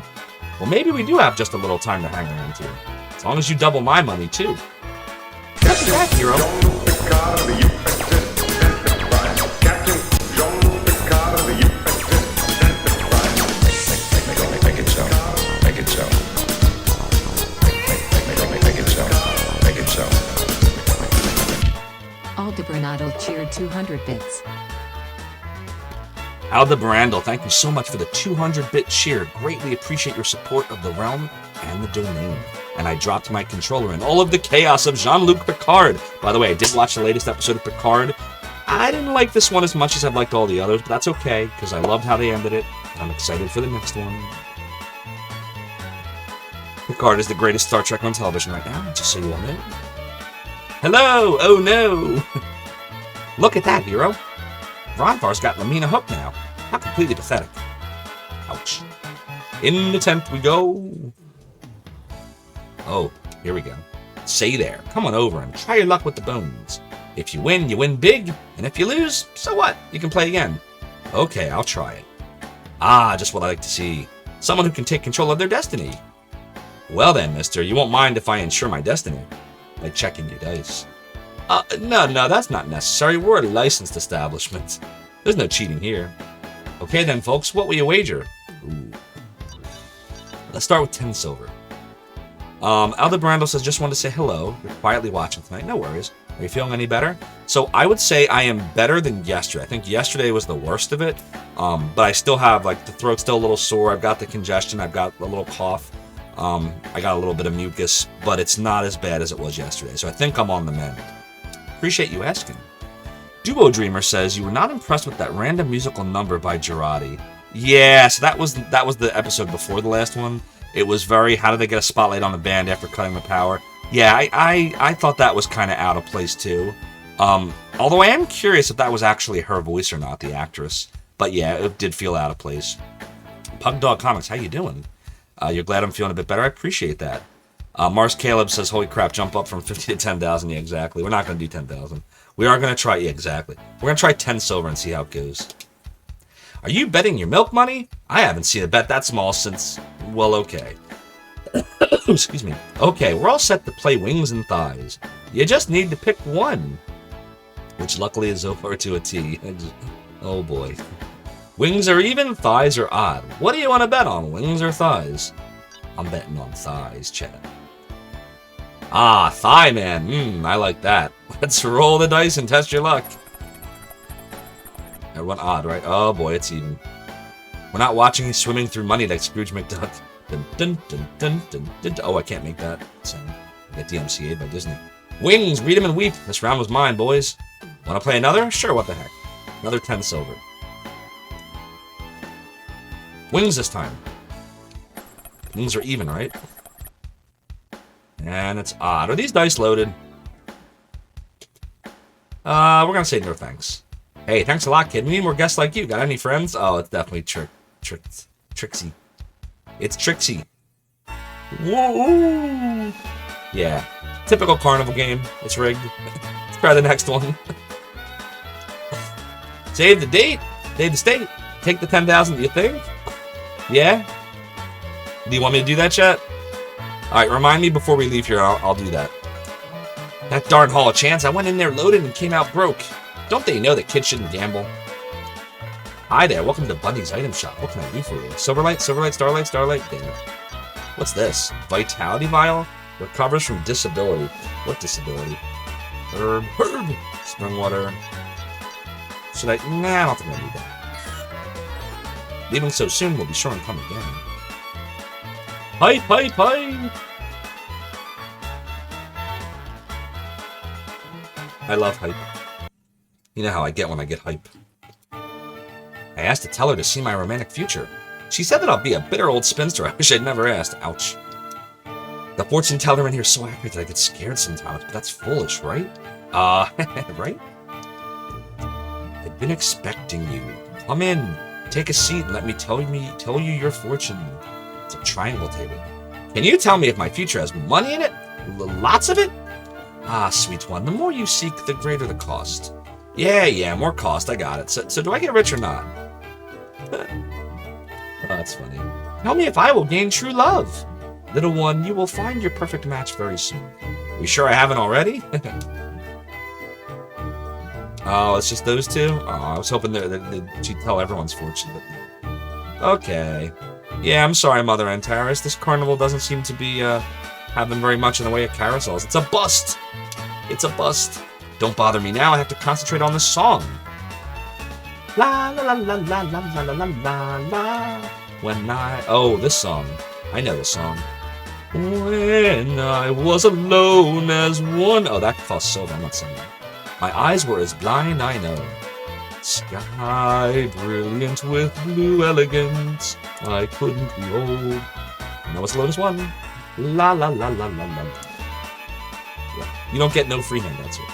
Well, maybe we do have just a little time to hang around too. As long as you double my money too. Look at that, hero. Make it so. Make it so. Make it so. Aldebaranado cheered 200 bits. Aldebarandal, thank you so much for the 200-bit cheer. Greatly appreciate your support of the realm and the domain. And I dropped my controller in all of the chaos of Jean-Luc Picard. By the way, I did watch the latest episode of Picard. I didn't like this one as much as I've liked all the others, but that's okay, because I loved how they ended it. And I'm excited for the next one. Picard is the greatest Star Trek on television right now, just so you all know. Hello! Oh no! Look at that, hero. Ronfar's got Lamina hooked now. How completely pathetic. Ouch. In the tent we go. Oh, here we go. Say there. Come on over and try your luck with the bones. If you win big. And if you lose, so what? You can play again. Okay, I'll try it. Ah, just what I like to see. Someone who can take control of their destiny. Well then, mister, you won't mind if I ensure my destiny by checking your dice. No, that's not necessary. We're a licensed establishment. There's no cheating here. Okay then, folks, what will you wager? Ooh. Let's start with 10 silver. Aldebrando says, just wanted to say hello. You're quietly watching tonight. No worries. Are you feeling any better? So I would say I am better than yesterday. I think yesterday was the worst of it. But I still have, like, the throat's still a little sore. I've got the congestion. I've got a little cough. I got a little bit of mucus, but it's not as bad as it was yesterday. So I think I'm on the mend. Appreciate you asking. Duo Dreamer says, you were not impressed with that random musical number by Girardi. Yeah, so that was the episode before the last one. It was very, how did they get a spotlight on the band after cutting the power? Yeah, I thought that was kind of out of place too. Although I am curious if that was actually her voice or not, the actress. But yeah, it did feel out of place. Pug Dog Comics, how you doing? You're glad I'm feeling a bit better? I appreciate that. Mars Caleb says, holy crap, jump up from 50 to 10,000. Yeah, exactly. We're not going to do 10,000. We are going to try, yeah, exactly. We're going to try 10 silver and see how it goes. Are you betting your milk money? I haven't seen a bet that small since, well, okay. Excuse me. Okay, we're all set to play Wings and Thighs. You just need to pick one. Which luckily is Zophar to a T. Oh boy. Wings are even, thighs are odd. What do you want to bet on, wings or thighs? I'm betting on thighs, Chad. Ah, thigh man. I like that. Let's roll the dice and test your luck. Everyone odd, right? Oh boy, it's even. We're not watching you swimming through money like Scrooge McDuck. Dun, dun, dun, dun, dun, dun. Oh, I can't make that sound. Get DMCA'd by Disney. Wings, read 'em and weep. This round was mine, boys. Want to play another? Sure, what the heck. Another 10 silver. Wings this time. Wings are even, right? And it's odd. Are these dice loaded? We're gonna say no thanks. Hey, thanks a lot, kid. We need more guests like you. Got any friends? Oh, it's definitely Trixie. It's Trixie. Whoa! Yeah. Typical carnival game. It's rigged. Let's try the next one. Save the date. Save the state. Take the 10,000, do you think? Yeah? Do you want me to do that, chat? Alright, remind me before we leave here. I'll do that. That darn Hall of Chance. I went in there loaded and came out broke. Don't they know that kids shouldn't gamble? Hi there, welcome to Bundy's Item Shop. What can I do for you? Silverlight, Starlight. Damn it. What's this? Vitality Vial? Recovers from disability. What disability? Herb. Spring water. Should I? Nah, I don't think I need that. Leaving so soon, we'll be sure and come again. Hype! I love hype. You know how I get when I get hype. I asked to tell her to see my romantic future. She said that I'll be a bitter old spinster. I wish I'd never asked. Ouch. The fortune teller in here is so accurate that I get scared sometimes, but that's foolish, right? Right? I've been expecting you. Come in. Take a seat and let me tell you your fortune. It's a triangle table. Can you tell me if my future has money in it? Lots of it? Ah, sweet one, the more you seek, the greater the cost. Yeah, more cost, I got it. So do I get rich or not? Oh, that's funny. Tell me if I will gain true love. Little one, you will find your perfect match very soon. Are you sure I haven't already? Oh, it's just those two? Oh, I was hoping that she'd tell everyone's fortune. But... Okay. Yeah, I'm sorry, Mother Antares. This carnival doesn't seem to be having very much in the way of carousels. It's a bust! It's a bust. Don't bother me now. I have to concentrate on this song. La la la la la la la la la la. When I... Oh, this song. I know this song. When I was alone as one... Oh, that costs silver. I'm not saying that. My eyes were as blind, I know. Sky brilliant with blue elegance. I couldn't behold. I know it's Lotus 1. La la la la la la. Yeah, you don't get no free handouts here.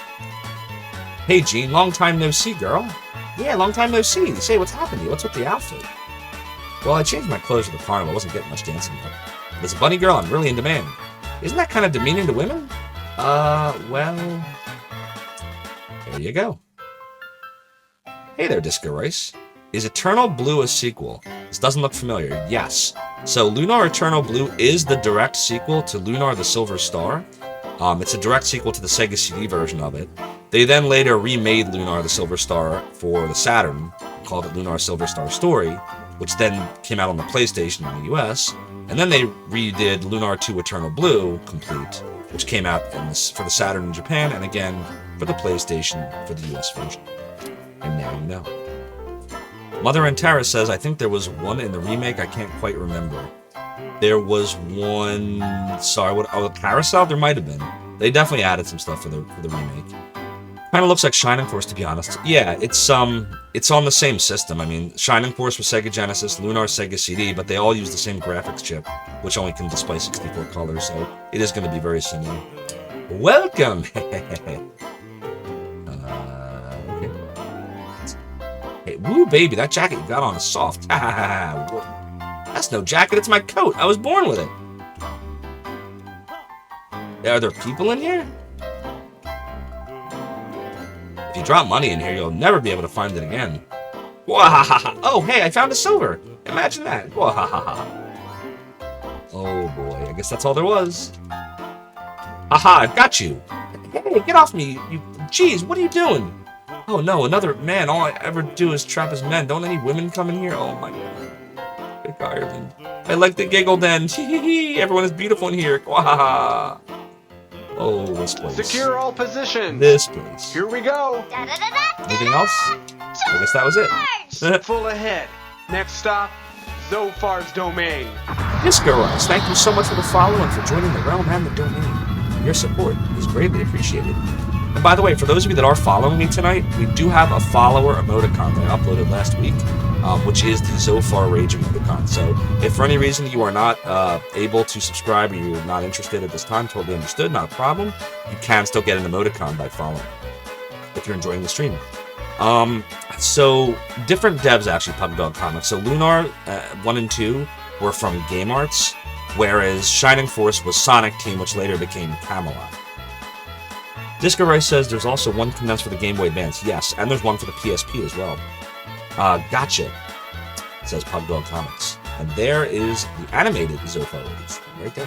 Hey, Jean, long time no see, girl. Yeah, long time no see. Say, what's happened to you? What's with the outfit? Well, I changed my clothes for the carnival. I wasn't getting much dancing yet. But as a bunny girl, I'm really in demand. Isn't that kind of demeaning to women? Well... There you go. Hey there, Disco Rice. Is Eternal Blue a sequel? This doesn't look familiar. Yes. So Lunar Eternal Blue is the direct sequel to Lunar the Silver Star. It's a direct sequel to the Sega CD version of it. They then later remade Lunar the Silver Star for the Saturn, called it Lunar Silver Star Story, which then came out on the PlayStation in the US. And then they redid Lunar 2 Eternal Blue Complete, which came out for the Saturn in Japan, and again for the PlayStation for the US version. And now you know. Mother and Tara says, I think there was one in the remake, I can't quite remember. There was one, Carousel? There might have been. They definitely added some stuff for the remake. Kind of looks like Shining Force, to be honest. Yeah, it's on the same system. I mean, Shining Force was Sega Genesis, Lunar Sega CD, but they all use the same graphics chip, which only can display 64 colors, so it is going to be very similar. Welcome! Okay. Hey, woo, baby, that jacket you got on is soft. That's no jacket, it's my coat. I was born with it. Are there people in here? If you drop money in here, you'll never be able to find it again. Wahahaha. Oh, hey, I found a silver. Imagine that. Wahahaha. Oh, boy. I guess that's all there was. Aha, I've got you. Hey, get off me. Jeez, what are you doing? Oh, no, another man. All I ever do is trap as men. Don't any women come in here? Oh, my God. Big Ireland. I like the giggle den. Everyone is beautiful in here. Wahaha. Oh, this place. Secure all positions. This place. Here we go. Anything else? I guess that was it. Full ahead. Next stop, Zophar's domain. Disco-Rise, thank you so much for the follow and for joining the realm and the domain. Your support is greatly appreciated. And by the way, for those of you that are following me tonight, we do have a follower emoticon that I uploaded last week, which is the Zophar Rage emoticon. So if for any reason you are not able to subscribe or you're not interested at this time, totally understood, not a problem. You can still get an emoticon by following if you're enjoying the stream. So different devs actually Puppy Dog Comics. So Lunar 1 and 2 were from Game Arts, whereas Shining Force was Sonic Team, which later became Camelot. Disco Rice says there's also one condensed for the Game Boy Advance. Yes, and there's one for the PSP as well. Gotcha, says Pug Dog Comics. And there is the animated Zophar release, right there.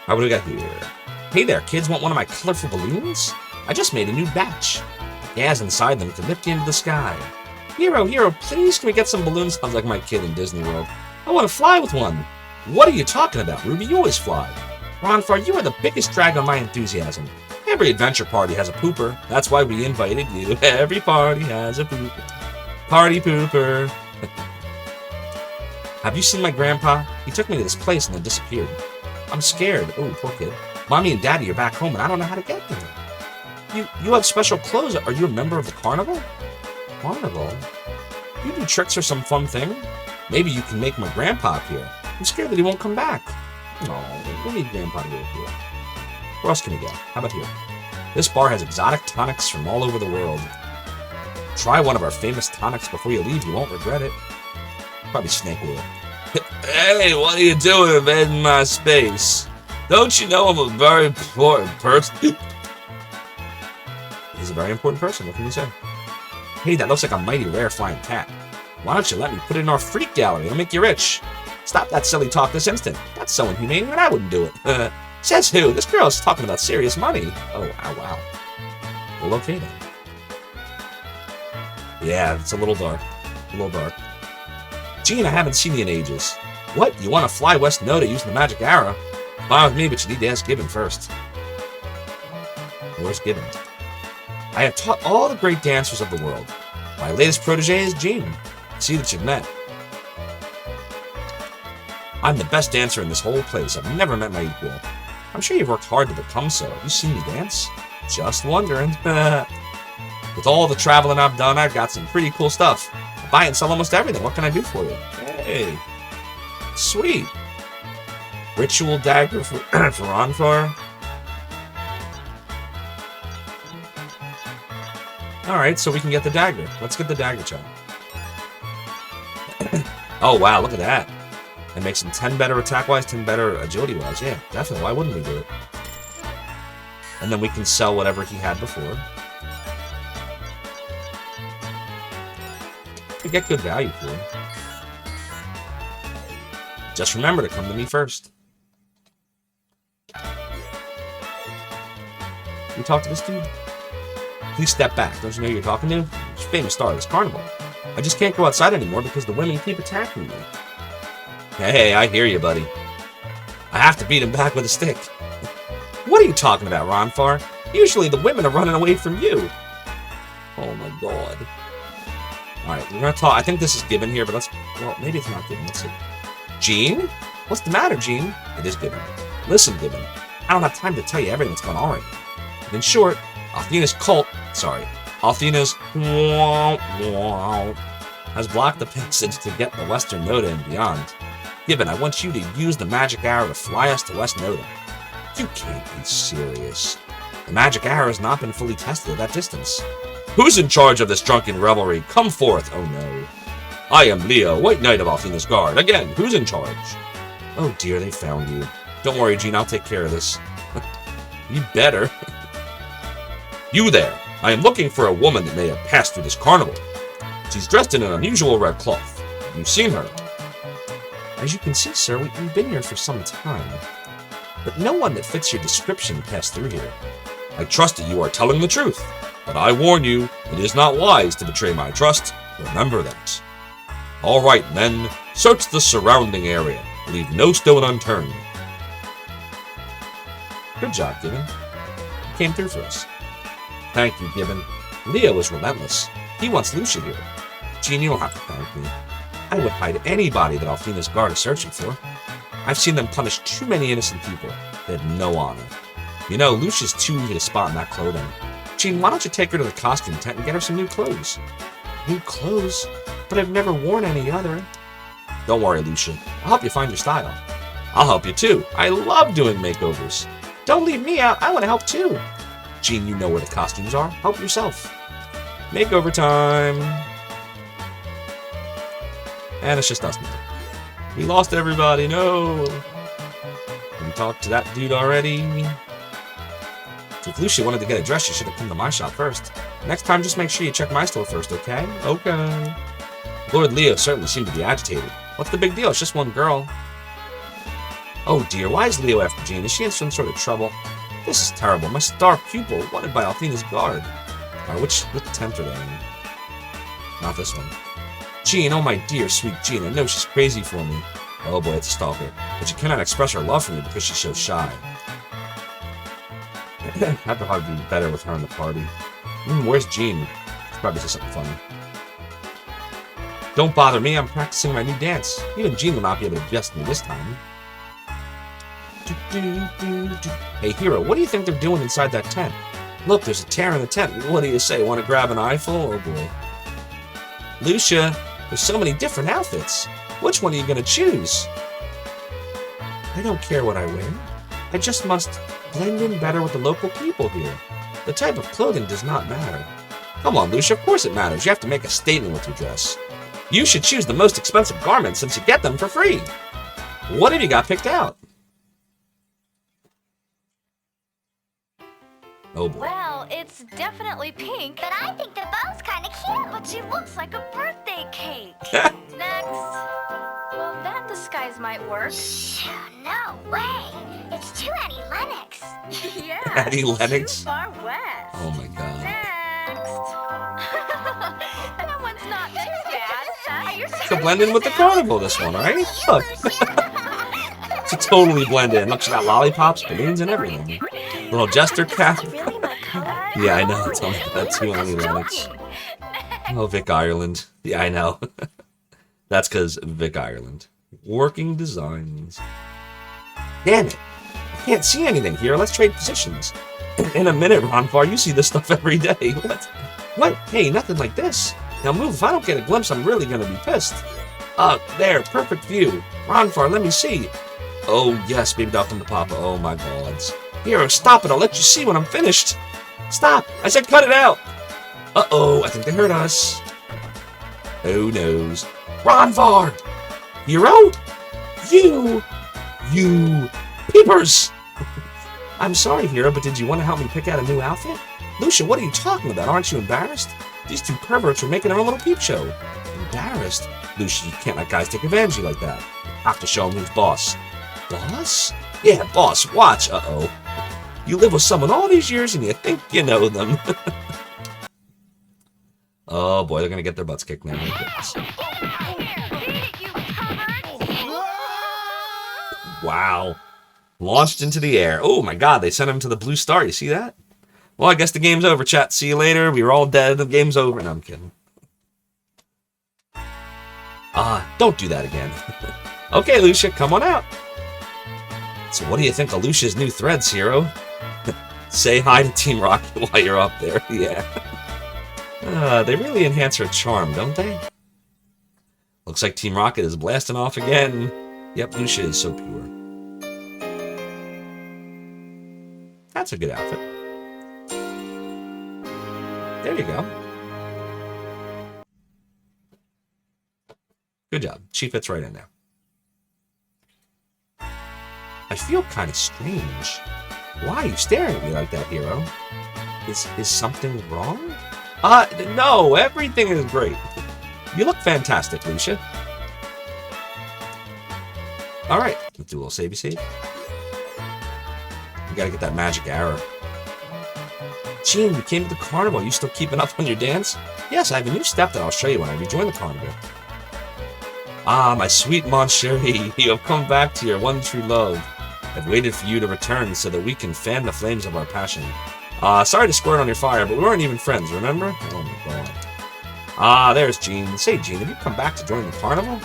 What do we got here? Hey there, kids, want one of my colorful balloons? I just made a new batch. Gas inside them to lift you into the sky. Hero, please can we get some balloons? Sounds like my kid in Disney World. I want to fly with one. What are you talking about, Ruby? You always fly. Ronfar, you are the biggest drag on my enthusiasm. Every adventure party has a pooper. That's why we invited you. Every party has a pooper. Party pooper. Have you seen my grandpa? He took me to this place and then disappeared. I'm scared. Oh, poor kid. Mommy and Daddy are back home and I don't know how to get there. You have special clothes. Are you a member of the carnival? Carnival? You do tricks or some fun thing? Maybe you can make my grandpa appear. I'm scared that he won't come back. No, we need grandpa to go here. Where else can we go? How about here? This bar has exotic tonics from all over the world. Try one of our famous tonics before you leave. You won't regret it. Probably snake oil. Hey, what are you doing invading my space? Don't you know I'm a very important person? He's a very important person. What can you say? Hey, that looks like a mighty rare flying cat. Why don't you let me put it in our freak gallery? It'll make you rich. Stop that silly talk this instant. That's so inhumane, and I wouldn't do it. Says who? This girl is talking about serious money. Oh, wow. Well, okay then. Yeah, it's a little dark. Gene, I haven't seen you in ages. What? You want to fly West Noda using the magic arrow? Fine with me, but you need to ask Gibbon first. Where's Gibbon? I have taught all the great dancers of the world. My latest protege is Gene. See that you've met. I'm the best dancer in this whole place. I've never met my equal. I'm sure you've worked hard to become so. Have you seen me dance? Just wondering. With all the traveling I've done, I've got some pretty cool stuff. I buy and sell almost everything. What can I do for you? Hey. Sweet. Ritual dagger for Ronfar. Alright, so we can get the dagger. Let's get the dagger, Chad. Oh, wow, look at that. It makes him 10 better attack-wise, 10 better agility-wise. Yeah, definitely. Why wouldn't we do it? And then we can sell whatever he had before. We get good value for him. Just remember to come to me first. You talk to this dude? Please step back. Don't you know who you're talking to? It's a famous star of this carnival. I just can't go outside anymore because the women keep attacking me. Hey, I hear you, buddy. I have to beat him back with a stick. What are you talking about, Ronfar? Usually the women are running away from you. Oh my god. Alright, we're gonna talk. I think this is Gibbon here, but well, maybe it's not Gibbon. Let's see. Gene? What's the matter, Gene? It is Gibbon. Listen, Gibbon. I don't have time to tell you everything that's going on right now. In short, Althena's has blocked the passage to get the Western Noda and beyond. Gibbon, I want you to use the magic arrow to fly us to West Noda. You can't be serious. The magic arrow has not been fully tested at that distance. Who's in charge of this drunken revelry? Come forth, oh no. I am Leo, White Knight of Althena's Guard. Again, who's in charge? Oh dear, they found you. Don't worry, Gene, I'll take care of this. You better. You there. I am looking for a woman that may have passed through this carnival. She's dressed in an unusual red cloth. Have you seen her? As you can see, sir, we've been here for some time. But no one that fits your description passed through here. I trust that you are telling the truth. But I warn you, it is not wise to betray my trust. Remember that. All right, men. Search the surrounding area. Leave no stone unturned. Good job, Gibbon. You came through for us. Thank you, Gibbon. Leo is relentless. He wants Lucia here. Gene, you don't have to thank me. I would hide anybody that Althena's Guard is searching for. I've seen them punish too many innocent people. They have no honor. You know, Lucia's too easy to spot in that clothing. Gene, why don't you take her to the costume tent and get her some new clothes? New clothes? But I've never worn any other. Don't worry, Lucia. I'll help you find your style. I'll help you too. I love doing makeovers. Don't leave me out. I want to help too. Gene, you know where the costumes are. Help yourself. Makeover time. And it's just us now. We lost everybody. No. Can we talk to that dude already? If Lucia wanted to get a dress, she should have come to my shop first. Next time, just make sure you check my store first, okay? Okay. Lord Leo certainly seemed to be agitated. What's the big deal? It's just one girl. Oh dear, why is Leo after Jean? Is she in some sort of trouble? This is terrible. My star pupil, wanted by Althena's Guard. Alright, which tent are they in? Not this one. Jean, oh my dear, sweet Jean, I know she's crazy for me. Oh boy, it's a stalker. But she cannot express her love for me because she's so shy. I'd probably be better with her in the party. Where's Jean? She probably says something funny. Don't bother me, I'm practicing my new dance. Even Jean will not be able to guess me this time. Hey, Hero, what do you think they're doing inside that tent? Look, there's a tear in the tent. What do you say? Want to grab an eyeful? Oh boy. Lucia, there's so many different outfits. Which one are you going to choose? I don't care what I wear. I just must blend in better with the local people here. The type of clothing does not matter. Come on, Lucia, of course it matters. You have to make a statement with your dress. You should choose the most expensive garments since you get them for free. What have you got picked out? Oh boy. Well, it's definitely pink. But I think the bow's kind of cute. But she looks like a birthday cake. Next. Well, that disguise might work. No way. It's too Annie Lennox. Yeah. Annie Lennox? Too far west. Oh my god. Next. That one's not too bad. You're To blend in with the carnival, this one, right? Look. To totally blend in. Look, she got lollipops, balloons, and everything. Little jester cap. Yeah, I know. Tell me that too, Annie Lennox. Oh, Vic Ireland. Yeah, I know. That's because Vic Ireland. Working designs. Damn it. I can't see anything here. Let's trade positions. In a minute, Ronfar. You see this stuff every day. What? What? Hey, nothing like this. Now move. If I don't get a glimpse, I'm really going to be pissed. There. Perfect view. Ronfar, let me see. Oh, yes, baby doll, come to Papa. Oh, my gods. Here, stop it. I'll let you see when I'm finished. Stop. I said cut it out. Uh-oh. I think they heard us. Oh, noes. Ronfar! Hero? You peepers! I'm sorry, Hero, but did you want to help me pick out a new outfit? Lucia, what are you talking about? Aren't you embarrassed? These two perverts are making their own little peep show. Embarrassed? Lucia, you can't let guys take advantage of you like that. Have to show them who's boss. Boss? Yeah, boss. Watch. Uh-oh. You live with someone all these years and you think you know them. Oh boy, they're gonna get their butts kicked now. Wow. Launched into the air. Oh my god, they sent him to the blue star. You see that? Well, I guess the game's over, chat. See you later. We were all dead. The game's over. No, I'm kidding. Don't do that again. Okay, Lucia, come on out. So what do you think of Lucia's new threads, hero? Say hi to Team Rocket while you're up there. Yeah. They really enhance her charm, don't they? Looks like Team Rocket is blasting off again. Yep, Lucia is so pure. That's a good outfit. There you go. Good job. She fits right in there. I feel kind of strange. Why are you staring at me like that, hero? Is something wrong? No, everything is great. You look fantastic, Lucia. Alright, let's do a little savey save. We gotta get that magic arrow. Gene, you came to the carnival. You still keeping up on your dance? Yes, I have a new step that I'll show you when I rejoin the carnival. Ah, my sweet Mon Chéri, you have come back to your one true love. I've waited for you to return so that we can fan the flames of our passion. Sorry to squirt on your fire, but we weren't even friends, remember? Oh my god. There's Jean. Say, Jean, have you come back to join the carnival?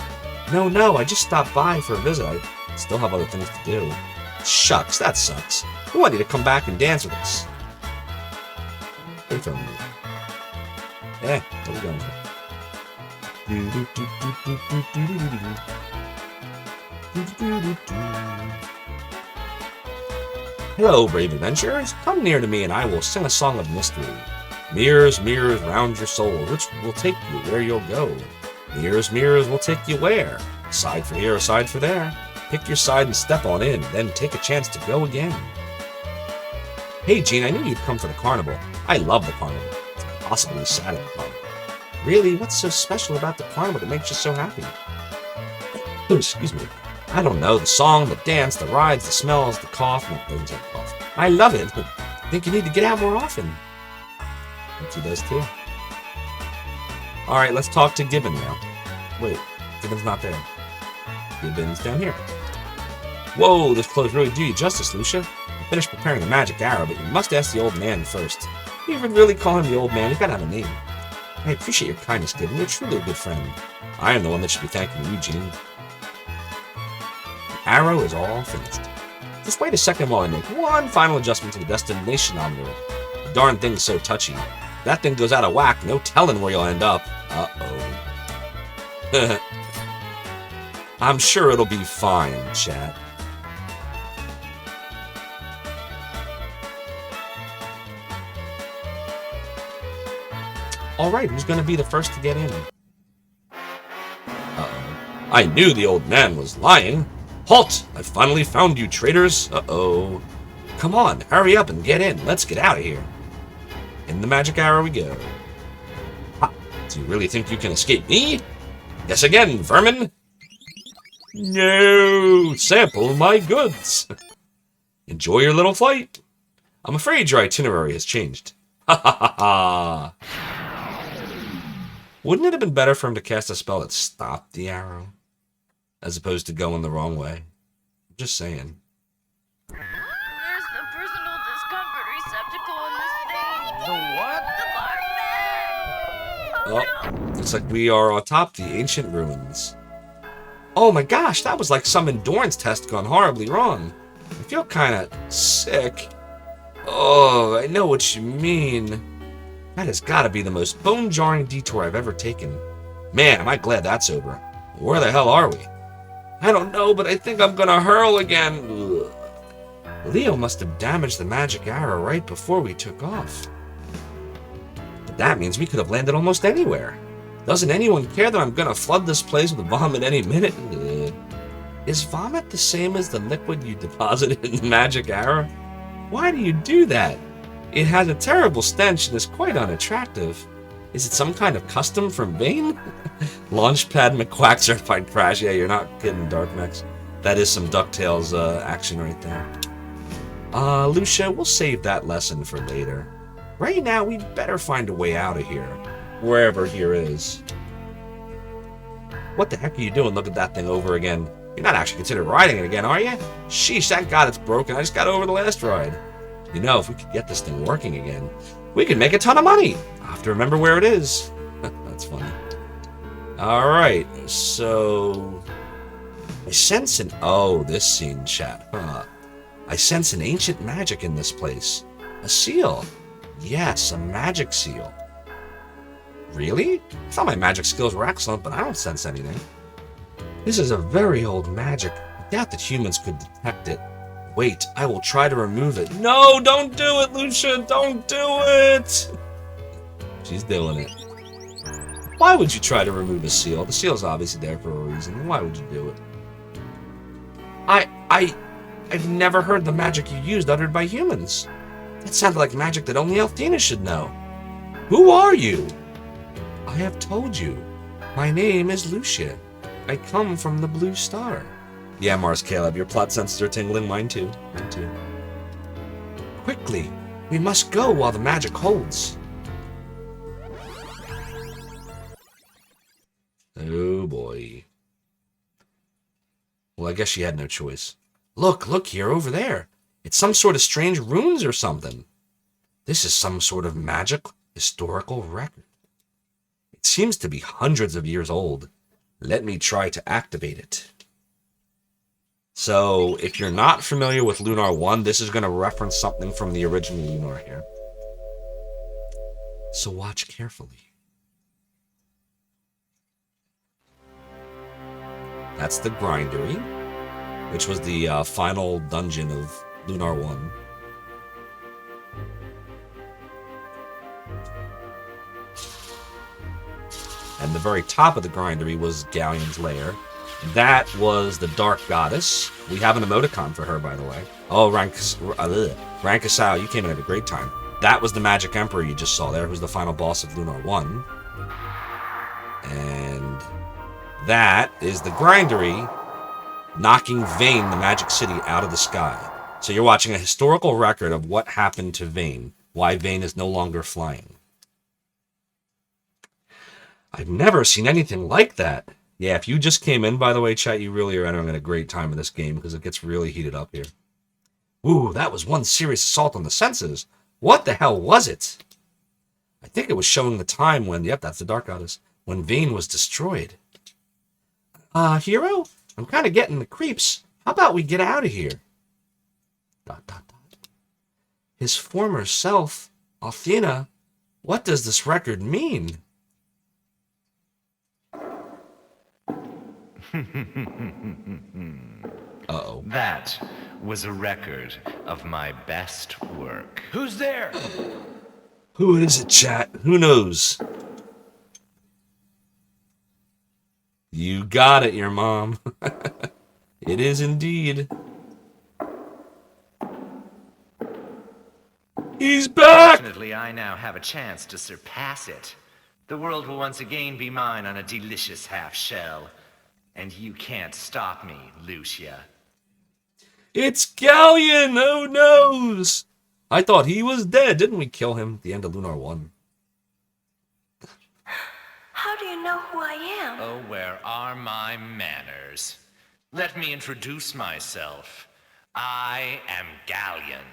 No, I just stopped by for a visit. I still have other things to do. Shucks, that sucks. We want you to come back and dance with us. Wait for a minute. Where are we going? Hello, brave adventurers. Come near to me and I will sing a song of mystery. Mirrors, mirrors round your soul, which will take you where you'll go. Mirrors, mirrors will take you where? A side for here, a side for there. Pick your side and step on in, then take a chance to go again. Hey, Jean, I knew you'd come for the carnival. I love the carnival. It's impossibly sad at the carnival. Really? What's so special about the carnival that makes you so happy? Excuse me. I don't know. The song, the dance, the rides, the smells, the cough. No, doesn't take cough. I love it. I think you need to get out more often. I think he does too. Alright, let's talk to Gibbon now. Wait, Gibbon's not there. Gibbon's down here. Whoa, this clothes really do you justice, Lucia. I finished preparing the magic arrow, but you must ask the old man first. You even really call him the old man? He's gotta have a name. I appreciate your kindness, Gibbon. You're truly a good friend. I am the one that should be thanking you, Jean. The arrow is all finished. Just wait a second while I make one final adjustment to the destination monitor. The darn thing's so touchy. If that thing goes out of whack, no telling where you'll end up. Uh-oh. I'm sure it'll be fine, chat. Alright, who's gonna be the first to get in? Uh-oh. I knew the old man was lying. Halt! I finally found you, traitors. Uh-oh. Come on, hurry up and get in. Let's get out of here. In the magic arrow we go. Ha! Do you really think you can escape me? Guess again, vermin. No! Sample my goods. Enjoy your little flight. I'm afraid your itinerary has changed. Ha ha ha ha! Wouldn't it have been better for him to cast a spell that stopped the arrow? As opposed to going the wrong way? I'm just saying. There's the personal discomfort receptacle in this thing. The what? The larvae! Oh, looks like we are atop the ancient ruins. Oh my gosh, that was like some endurance test gone horribly wrong. I feel kind of sick. Oh, I know what you mean. That has got to be the most bone-jarring detour I've ever taken. Man, am I glad that's over. Where the hell are we? I don't know, but I think I'm gonna hurl again. Ugh. Leo must have damaged the magic arrow right before we took off. But that means we could have landed almost anywhere. Doesn't anyone care that I'm gonna flood this place with vomit any minute? Ugh. Is vomit the same as the liquid you deposited in the magic arrow? Why do you do that? It has a terrible stench and is quite unattractive. Is it some kind of custom from Bane? Launchpad McQuack certified crash. Yeah, you're not kidding, Dark Max. That is some DuckTales action right there. Lucia, we'll save that lesson for later. Right now, we'd better find a way out of here. wherever here is. What the heck are you doing? Look at that thing over again. You're not actually considering riding it again, are you? Sheesh, thank God it's broken. I just got over the last ride. You know, if we could get this thing working again, we could make a ton of money. I have to remember where it is. That's funny. Alright, so... I sense an... Oh, this scene, chat. Huh. I sense an ancient magic in this place. A seal. Yes, a magic seal. Really? I thought my magic skills were excellent, but I don't sense anything. This is a very old magic. I doubt that humans could detect it. Wait, I will try to remove it. No, don't do it, Lucia! Don't do it! She's doing it. Why would you try to remove a seal? The seal's obviously there for a reason. Why would you do it? I've never heard the magic you used uttered by humans. That sounded like magic that only Althena should know. Who are you? I have told you. My name is Lucia. I come from the Blue Star. Yeah, Mars Caleb, your plot senses are tingling. Mine too. Mine too. Quickly, we must go while the magic holds. Oh boy. Well, I guess she had no choice. Look here, over there. It's some sort of strange runes or something. This is some sort of magic historical record. It seems to be hundreds of years old. Let me try to activate it. So, if you're not familiar with Lunar 1, this is going to reference something from the original Lunar here. So watch carefully. That's the Grindery, which was the final dungeon of Lunar 1. And the very top of the Grindery was Galleon's lair. That was the Dark Goddess. We have an emoticon for her, by the way. Oh, Rankasao, you came in at a great time. That was the Magic Emperor you just saw there, who's the final boss of Lunar 1. And that is the Grindery knocking Vane, the Magic City, out of the sky. So you're watching a historical record of what happened to Vane, why Vane is no longer flying. I've never seen anything like that. Yeah, if you just came in, by the way, chat, you really are entering a great time in this game because it gets really heated up here. Ooh, that was one serious assault on the senses. What the hell was it? I think it was showing the time when, yep, that's the Dark Goddess, when Vane was destroyed. Hero? I'm kind of getting the creeps. How about we get out of here? ... His former self, Althena, what does this record mean? Uh-oh. That was a record of my best work. Who's there? Who is it, chat? Who knows? You got it, your mom. It is indeed. He's back! Fortunately, I now have a chance to surpass it. The world will once again be mine on a delicious half-shell. And you can't stop me, Lucia. It's Galleon! Oh noes! I thought he was dead. Didn't we kill him at the end of Lunar 1? How do you know who I am? Oh, where are my manners? Let me introduce myself. I am Galleon.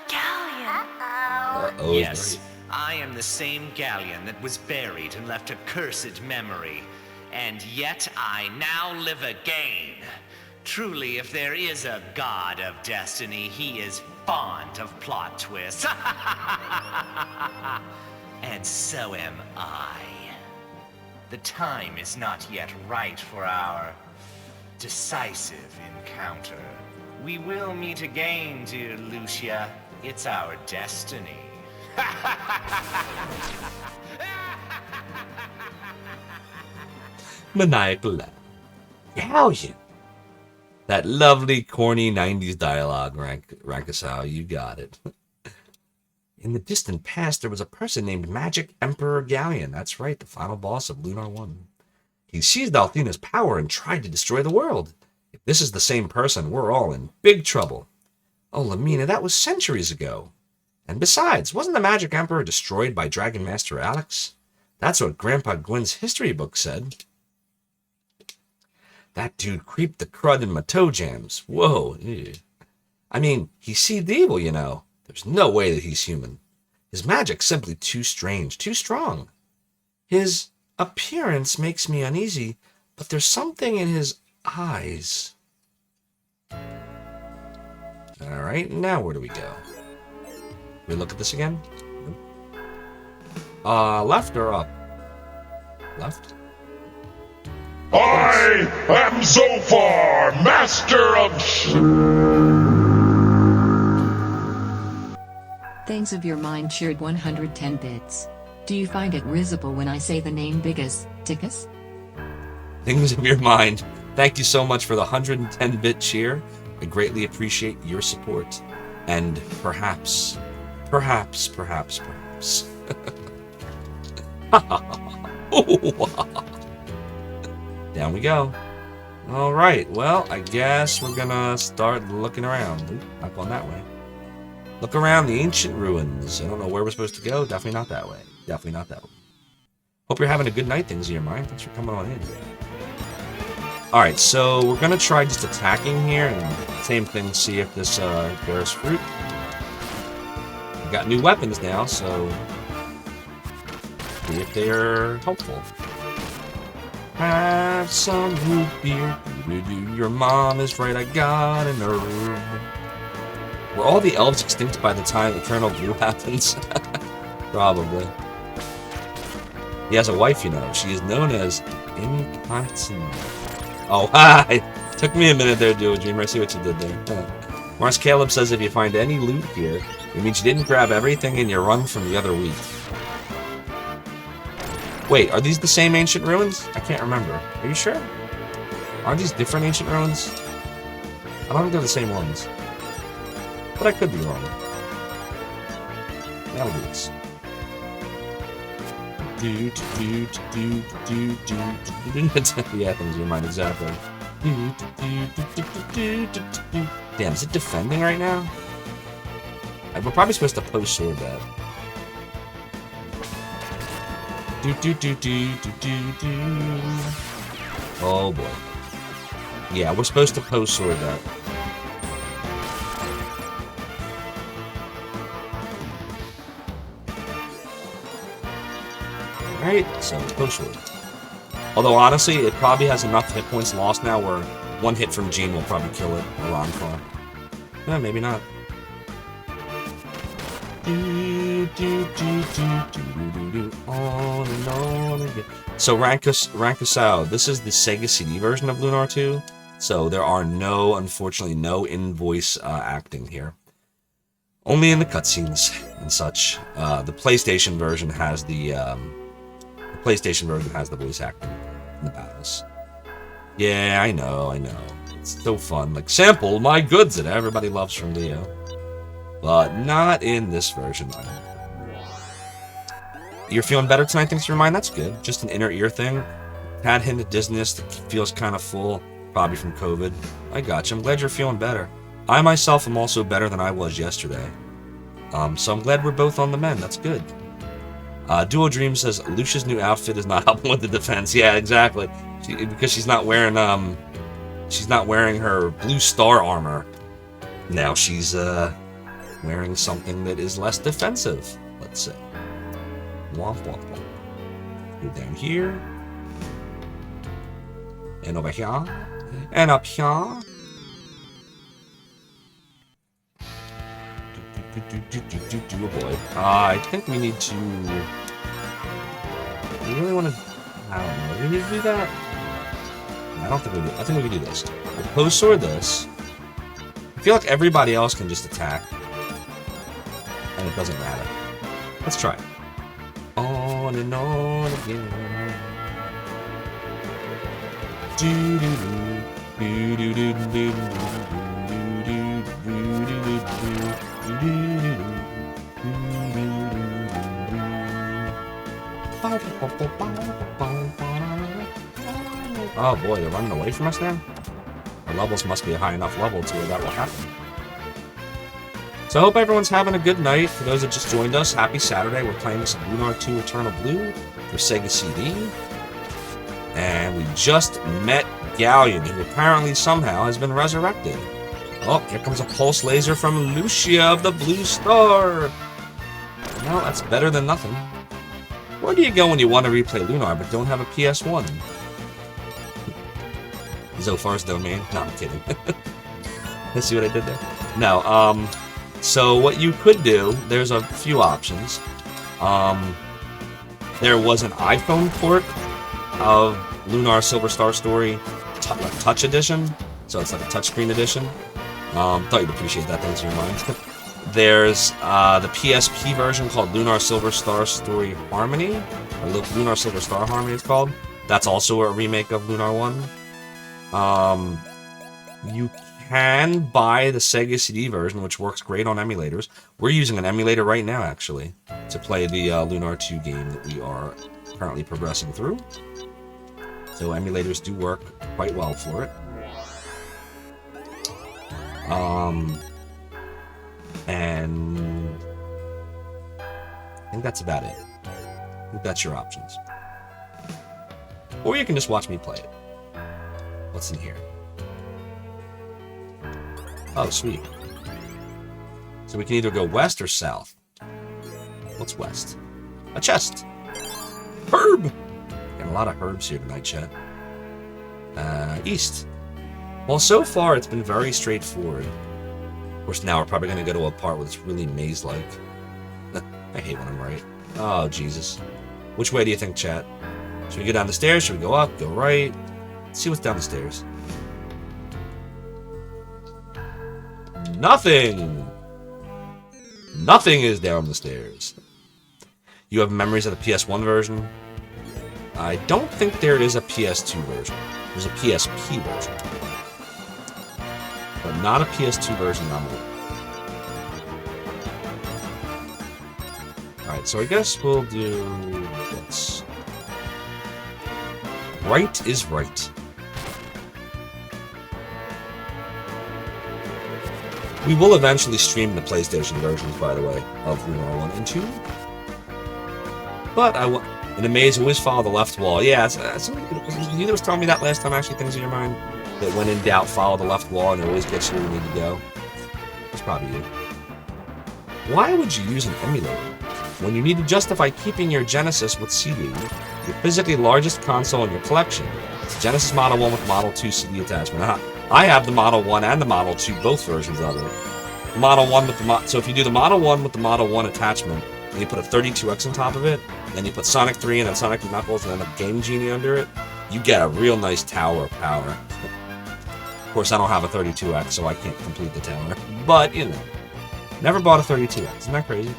Galleon. Uh-oh. Yes, I am the same Galleon that was buried and left a cursed memory. And yet I now live again. Truly, if there is a god of destiny, he is fond of plot twists. And so am I. The time is not yet right for our decisive encounter. We will meet again, dear Lucia. It's our destiny. Maniacal laugh. Galleon. That lovely, corny 90s dialogue, Rankasao. You got it. In the distant past, there was a person named Magic Emperor Galleon. That's right, the final boss of Lunar 1. He seized Althena's power and tried to destroy the world. If this is the same person, we're all in big trouble. Oh, Lamina, that was centuries ago. And besides, wasn't the Magic Emperor destroyed by Dragon Master Alex? That's what Grandpa Gwen's history book said. That dude creeped the crud in my toe jams. Whoa. Ew. I mean, he seemed evil, you know. There's no way that he's human. His magic's simply too strange, too strong. His appearance makes me uneasy, but there's something in his eyes. Alright, now where do we go? We look at this again? Left or up? Left? I am Zophar, master of... Things of your mind cheered 110 bits. Do you find it risible when I say the name Biggest Tickus? Things of your mind. Thank you so much for the 110-bit cheer. I greatly appreciate your support. And perhaps. Down we go. Alright, well, I guess we're gonna start looking around. Oop, not going that way. Look around the ancient ruins. I don't know where we're supposed to go. Definitely not that way. Definitely not that way. Hope you're having a good night, Things of your mind. Thanks for coming on in. Alright, so we're gonna try just attacking here, and same thing, see if this bears fruit. We've got new weapons now, so see if they're helpful. Have some root beer. Your mom is right, I got a nerve. Were all the elves extinct by the time Eternal Blue happens? Probably. He has a wife, you know. She is known as Incontinent. Oh, hi! Took me a minute there, Duo Dreamer. I see what you did there. Mars Caleb says if you find any loot here, it means you didn't grab everything in your run from the other week. Wait, are these the same ancient ruins? I can't remember. Are you sure? Are these different ancient ruins? I don't think they're the same ones. But I could be wrong. That'll do this. Yeah, Things of your mind, exactly. Damn, is it defending right now? We're probably supposed to post sword that. Oh boy. Yeah, we're supposed to post sword that. Right, so post sword. Although honestly, it probably has enough hit points lost now where one hit from Jean will probably kill it or Ronfar. Eh, maybe not. On and on again. So Rankusao, this is the Sega CD version of Lunar 2. So there are unfortunately, no in-voice acting here. Only in the cutscenes and such. The PlayStation version has the voice acting in the battles. Yeah, I know. It's so fun. Like, sample my goods that everybody loves from Leo. But not in this version. You're feeling better tonight, Thanks for your mind? That's good. Just an inner ear thing. Had hint of dizziness that feels kind of full, probably from COVID. I gotcha. I'm glad you're feeling better. I myself am also better than I was yesterday. So I'm glad we're both on the mend. That's good. Duo Dream says Lucia's new outfit is not helping with the defense. Yeah, exactly. Because she's not wearing her blue star armor. Now she's wearing something that is less defensive, let's say. Womp womp womp. Go down here. And over here. And up here. Oh boy. I think we need to... We really want to... I don't know. Do we need to do that? I don't think we do. I think we can do this. We'll post sword this. I feel like everybody else can just attack. And it doesn't matter. Let's try it. On and on again. Oh boy, they're running away from us now? The levels must be a high enough level to where that will happen. So I hope everyone's having a good night. For those that just joined us, happy Saturday. We're playing some Lunar 2 Eternal Blue. for Sega CD. And we just met Galleon, who apparently somehow has been resurrected. Oh, here comes a pulse laser from Lucia of the Blue Star. Well, that's better than nothing. Where do you go when you want to replay Lunar but don't have a PS1? Zophar's domain? No, I'm kidding. Let's see what I did there. No, so what you could do, there's a few options. There was an iPhone port of Lunar Silver Star Story Touch Edition, so it's like a touchscreen edition. Thought you'd appreciate that, thanks to your mind. There's the PSP version called Lunar Silver Star Story Harmony, or Lunar Silver Star Harmony it's called. That's also a remake of Lunar 1. You can buy the Sega CD version, which works great on emulators. We're using an emulator right now, actually, to play the Lunar 2 game that we are currently progressing through. So emulators do work quite well for it. And I think that's about it. I think that's your options. Or you can just watch me play it. What's in here? Oh, sweet. So we can either go west or south. What's west? A chest! Herb! Got a lot of herbs here tonight, chat. East. Well, so far it's been very straightforward. Of course, now we're probably going to go to a part where it's really maze-like. I hate when I'm right. Oh, Jesus. Which way do you think, chat? Should we go down the stairs? Should we go up? Go right? Let's see what's down the stairs. Nothing! Nothing is down the stairs. You have memories of the PS1 version? I don't think there is a PS2 version. There's a PSP version. But not a PS2 version I'm aware. Alright, so I guess we'll do this. Right is right. We will eventually stream the PlayStation versions, by the way, of Lunar 1 and 2. But in a maze, always follow the left wall. Yeah, you was telling me that last time, actually, things in your mind. That when in doubt, follow the left wall and it always gets you where you need to go. It's probably you. Why would you use an emulator when you need to justify keeping your Genesis with CD, your physically largest console in your collection? It's Genesis Model 1 with Model 2 CD attachment. I have the Model 1 and the Model 2, both versions of it. Model 1 with the so if you do the Model 1 with the Model 1 attachment, and you put a 32X on top of it, then you put Sonic 3 and then Sonic Knuckles and then a Game Genie under it, you get a real nice tower of power. Of course, I don't have a 32X, so I can't complete the tower. But, you know, never bought a 32X. Isn't that crazy?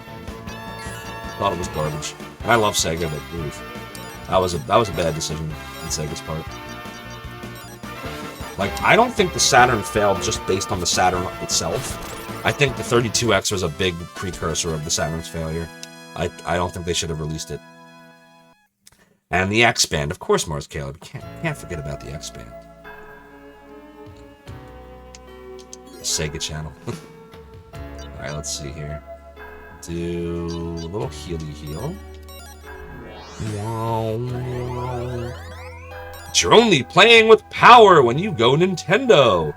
Thought it was garbage. And I love Sega, but oof. That was a bad decision on Sega's part. Like, I don't think the Saturn failed just based on the Saturn itself. I think the 32X was a big precursor of the Saturn's failure. I don't think they should have released it. And the X-Band, of course, Mars Caleb. Can't forget about the X-Band. Sega channel. Alright, let's see here. Do a little healy heal. But you're only playing with power when you go Nintendo.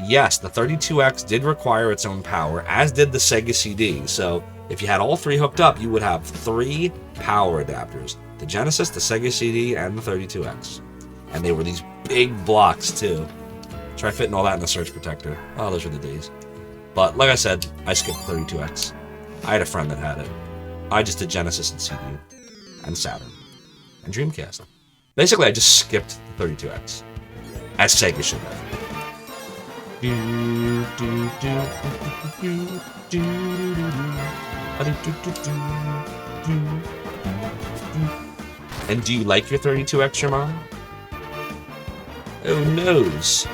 Yes, the 32X did require its own power, as did the Sega CD. So if you had all three hooked up, you would have 3 power adapters. The Genesis, the Sega CD, and the 32X. And they were these big blocks, too. Try fitting all that in the surge protector. Oh, those were the days. But like I said, I skipped the 32X. I had a friend that had it. I just did Genesis and CD. And Saturn. And Dreamcast. Basically, I just skipped the 32X. As Sega should have. And do you like your 32X, your mom? Oh, noes.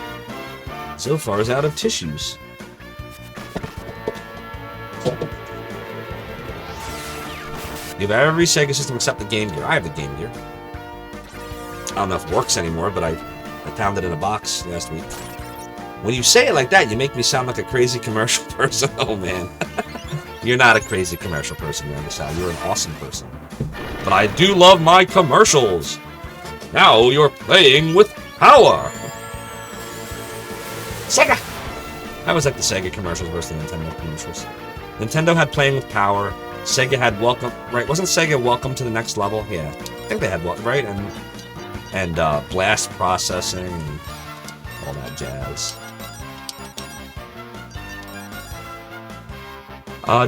Zophar is out of tissues. You have every Sega system except the Game Gear. I have the Game Gear. I don't know if it works anymore, but I found it in a box last week. When you say it like that, you make me sound like a crazy commercial person. Oh, man. You're not a crazy commercial person, Randy Sal. You're an awesome person. But I do love my commercials. Now you're playing with power. Sega! That was like the Sega commercials versus the Nintendo commercials. Nintendo had playing with power. Sega had welcome, right? Wasn't Sega welcome to the next level? Yeah, I think they had right, and blast processing and all that jazz.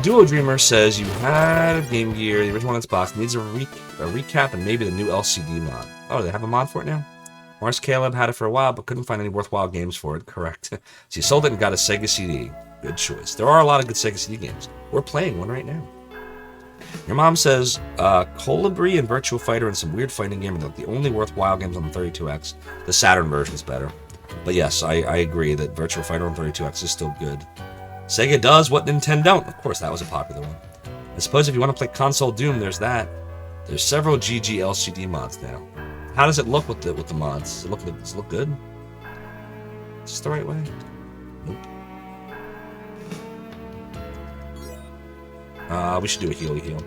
Duo Dreamer says you had a Game Gear, the original on Xbox, needs a recap and maybe the new LCD mod. Oh, they have a mod for it now? Mars Caleb had it for a while, but couldn't find any worthwhile games for it. Correct. So he sold it and got a Sega CD. Good choice. There are a lot of good Sega CD games. We're playing one right now. Your mom says Colibri and Virtua Fighter and some weird fighting game are the only worthwhile games on the 32X. The Saturn version is better. But yes, I agree that Virtua Fighter on 32X is still good. Sega does what Nintendo don't. Of course, that was a popular one. I suppose if you want to play console Doom, there's that. There's several GG LCD mods now. How does it look with the mods? Does it look good? Is this the right way? Nope. We should do a heal.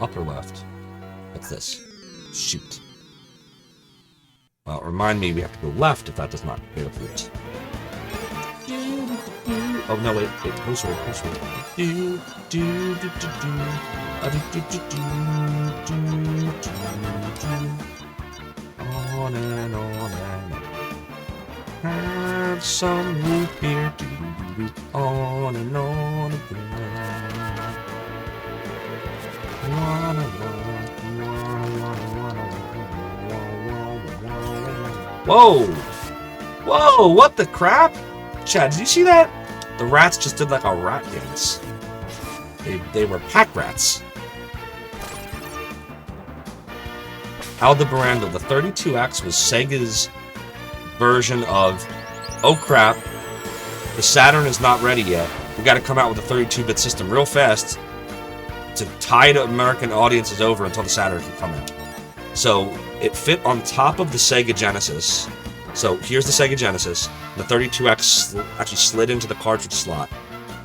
Upper left. What's this? Shoot. Well, remind me we have to go left if that does not clear the route. Oh no, wait, closer. On and on. Have some root beer. On and on again. Whoa! Whoa, what the crap? Chad, did you see that? The rats just did like a rat dance. They were pack rats. Aldebarando, the 32X was Sega's version of, oh crap, the Saturn is not ready yet. We gotta come out with a 32-bit system real fast to tide American audiences over until the Saturn can come out. So it fit on top of the Sega Genesis. So here's the Sega Genesis. The 32X actually slid into the cartridge slot,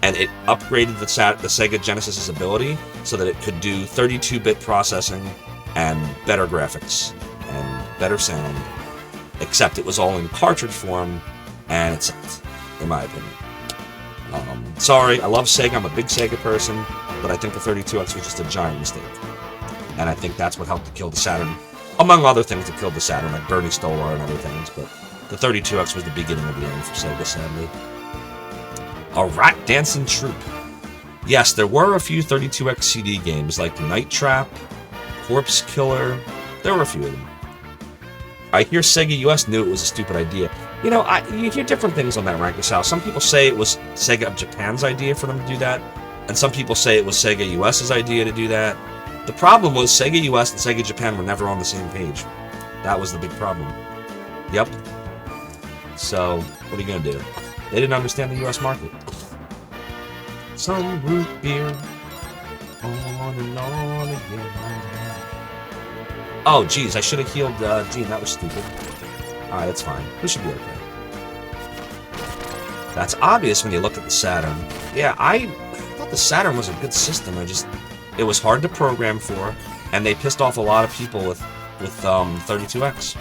and it upgraded the Sega Genesis's ability so that it could do 32-bit processing and better graphics and better sound. Except it was all in cartridge form, and it sucked, in my opinion. Sorry, I love Sega. I'm a big Sega person, but I think the 32X was just a giant mistake. And I think that's what helped to kill the Saturn. Among other things that killed the Saturn, like Bernie Stolar and other things, but the 32X was the beginning of the end for Sega, sadly. A rat dancing troop. Yes, there were a few 32X CD games, like Night Trap, Corpse Killer. There were a few of them. I hear Sega US knew it was a stupid idea. You know, you hear different things on that ranking scale. Some people say it was Sega of Japan's idea for them to do that, and some people say it was Sega US's idea to do that. The problem was Sega US and Sega Japan were never on the same page. That was the big problem. Yep. So, what are you gonna do? They didn't understand the US market. Some root beer. On and on again. Oh, geez, I should have healed Gene. That was stupid. Alright, that's fine. We should be okay. That's obvious when you look at the Saturn. Yeah, I thought the Saturn was a good system. It was hard to program for, and they pissed off a lot of people with 32X.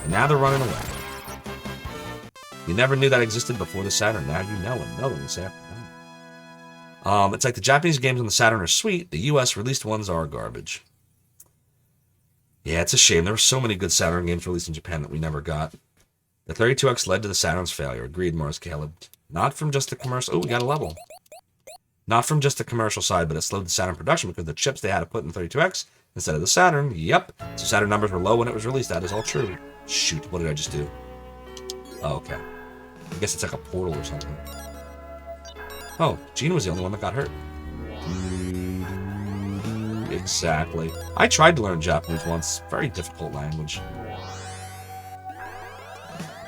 And now they're running away. You never knew that existed before the Saturn. Now you know it. No one's after that. It's like the Japanese games on the Saturn are sweet. The US released ones are garbage. Yeah, it's a shame. There were so many good Saturn games released in Japan that we never got. The 32X led to the Saturn's failure. Agreed, Morris Caleb. Not from just the commercial... Oh, we got a level. Not from just the commercial side, but it slowed the Saturn production because the chips they had to put in the 32X instead of the Saturn. Yep. So Saturn numbers were low when it was released. That is all true. Shoot, what did I just do? Oh, okay. I guess it's like a portal or something. Oh, Gene was the only one that got hurt. Exactly. I tried to learn Japanese once. Very difficult language.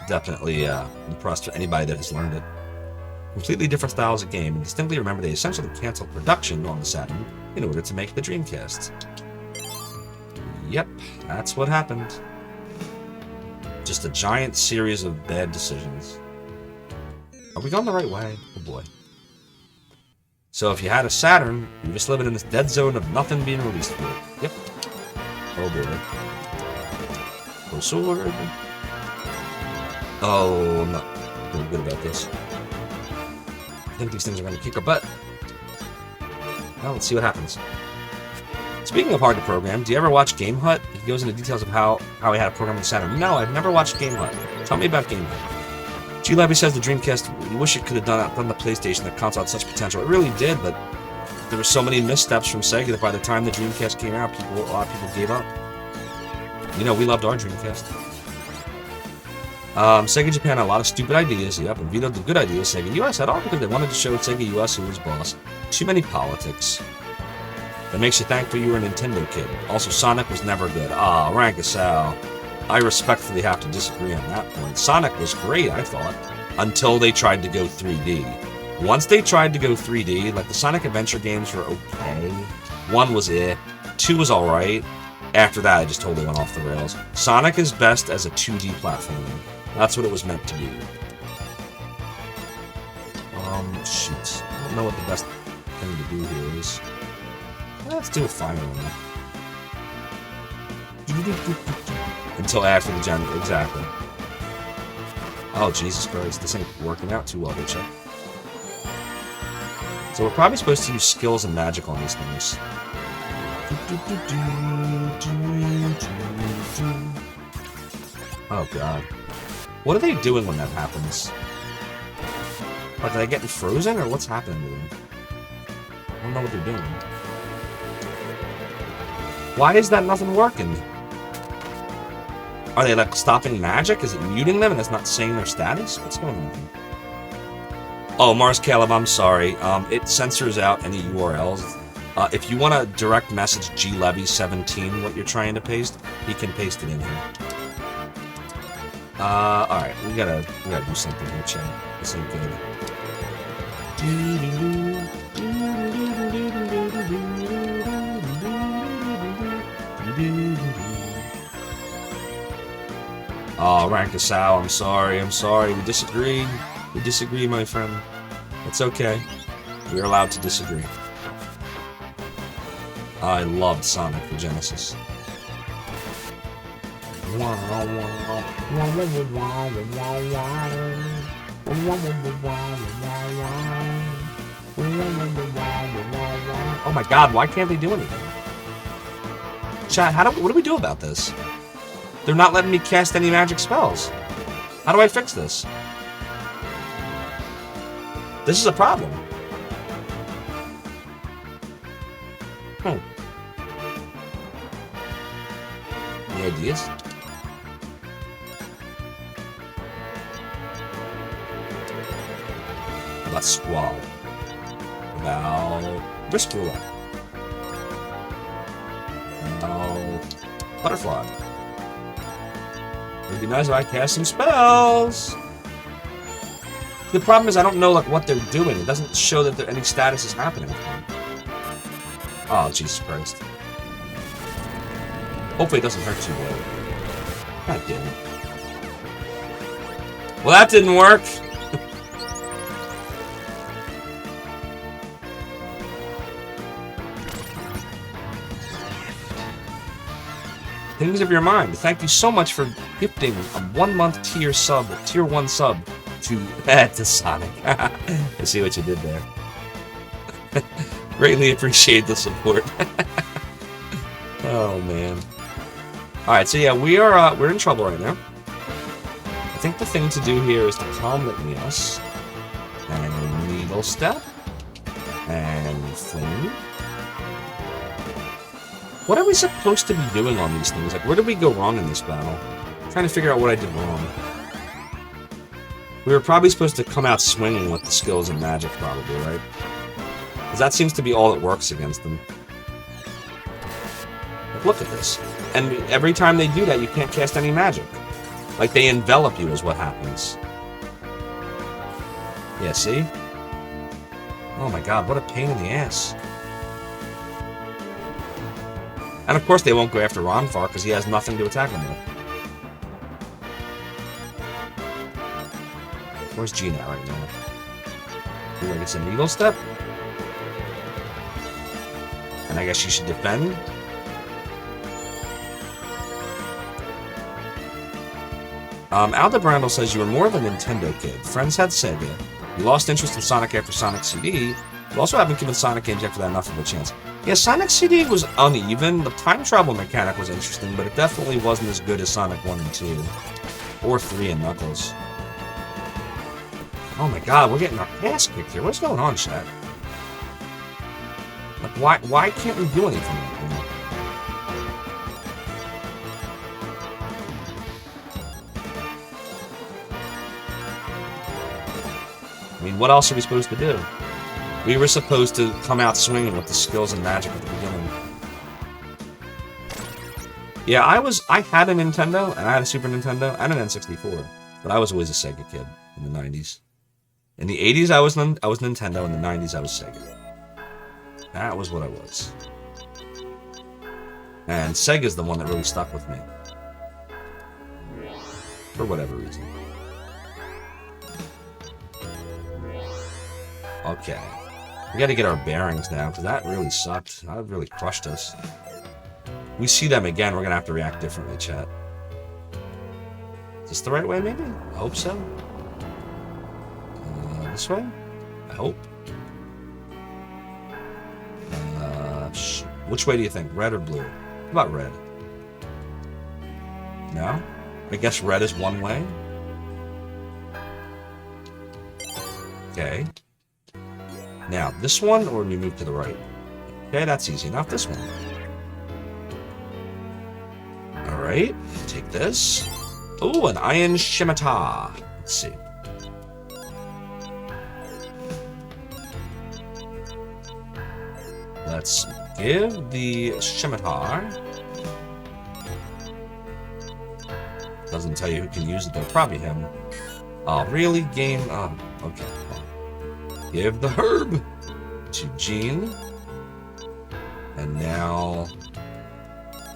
Definitely impressed with anybody that has learned it. Completely different styles of game, and distinctly remember they essentially canceled production on the Saturn in order to make the Dreamcast. Yep, that's what happened. Just a giant series of bad decisions. Are we going the right way? Oh boy. So if you had a Saturn, you're just living in this dead zone of nothing being released for it. Yep. Oh boy. Pro sword. Oh, I'm not feeling good about this. I think these things are going to kick our butt. Well, let's see what happens. Speaking of hard to program, do you ever watch Game Hut? He goes into details of how he had a program on the Saturn. No, I've never watched Game Hut. Tell me about Game Hut. G. Levy says the Dreamcast, you wish it could have done the PlayStation. The console had such potential. It really did, but there were so many missteps from Sega that by the time the Dreamcast came out, a lot of people gave up. You know, we loved our Dreamcast. Sega Japan had a lot of stupid ideas, yep, and vetoed the good ideas Sega US had, all because they wanted to show Sega US who was boss. Too many politics. That makes you thankful you were a Nintendo kid. Also, Sonic was never good. Ah, Rankasal. I respectfully have to disagree on that point. Sonic was great, I thought, until they tried to go 3D. Once they tried to go 3D, like the Sonic Adventure games were okay. 1 was 2 was alright. After that, I just totally went off the rails. Sonic is best as a 2D platformer. That's what it was meant to be. Shoot. I don't know what the best thing to do here is. Let's do a fire one. Until after the gen. Exactly. Oh, Jesus Christ. This ain't working out too well, bitch. So we're probably supposed to use skills and magic on these things. Oh, God. What are they doing when that happens? Like, are they getting frozen, or what's happening to them? I don't know what they're doing. Why is that nothing working? Are they, like, stopping magic? Is it muting them and it's not saying their status? What's going on? Oh, Mars Caleb, I'm sorry. It censors out any URLs. If you want to direct message glevy17 what you're trying to paste, he can paste it in here. Alright, we gotta do something here, chat. This ain't good. Oh, Rankasal, I'm sorry. We disagree, my friend. It's okay. We're allowed to disagree. I loved Sonic for Genesis. Oh my God, why can't they do anything? Chat, what do we do about this? They're not letting me cast any magic spells. How do I fix this? This is a problem. Any ideas? About Squall. About Risk Roulette. About Butterfly. It'd be nice if I cast some spells. The problem is I don't know like what they're doing. It doesn't show that any status is happening. Oh, Jesus Christ. Hopefully it doesn't hurt too well. God damn it. Well, that didn't work. Things of your mind. Thank you so much for gifting a 1-month tier 1 sub to Sonic. I see what you did there. Greatly appreciate the support. Oh man. All right, so yeah, we're in trouble right now. I think the thing to do here is to calm Litanios and Needle Step and Flame. What are we supposed to be doing on these things? Like, where did we go wrong in this battle? I'm trying to figure out what I did wrong. We were probably supposed to come out swinging with the skills and magic, probably, right? Because that seems to be all that works against them. Like, look at this. And every time they do that, you can't cast any magic. Like, they envelop you is what happens. Yeah, see? Oh my God, what a pain in the ass. And of course they won't go after Ronfar because he has nothing to attack him with. Where's Gina right now? Feel like it's an eagle step? And I guess she should defend? Aldebrandel says you were more of a Nintendo kid. Friends had Sega. You lost interest in Sonic after Sonic CD. You also haven't given Sonic games after that enough of a chance. Yeah, Sonic CD was uneven. The time travel mechanic was interesting, but it definitely wasn't as good as Sonic 1 and 2. Or 3 and Knuckles. Oh my god, we're getting our ass kicked here. What's going on, chat? Like, why can't we do anything right now? I mean, what else are we supposed to do? We were supposed to come out swinging with the skills and magic at the beginning. Yeah, I had a Nintendo, and I had a Super Nintendo, and an N64. But I was always a Sega kid in the 90s. In the 80s, I was Nintendo. In the 90s, I was Sega. That was what I was. And Sega's the one that really stuck with me. For whatever reason. Okay. We gotta get our bearings now, because that really sucked. That really crushed us. We see them again, we're gonna have to react differently, chat. Is this the right way, maybe? I hope so. This way? I hope. Which way do you think? Red or blue? How about red? No? I guess red is one way. Okay. Now, this one, or we move to the right? Okay, that's easy enough. This one. Alright, take this. Ooh, an iron scimitar. Let's see. Let's give the scimitar. Doesn't tell you who can use it, though. Probably him. Oh, really? Game? Oh, okay. Give the herb to Jean. And now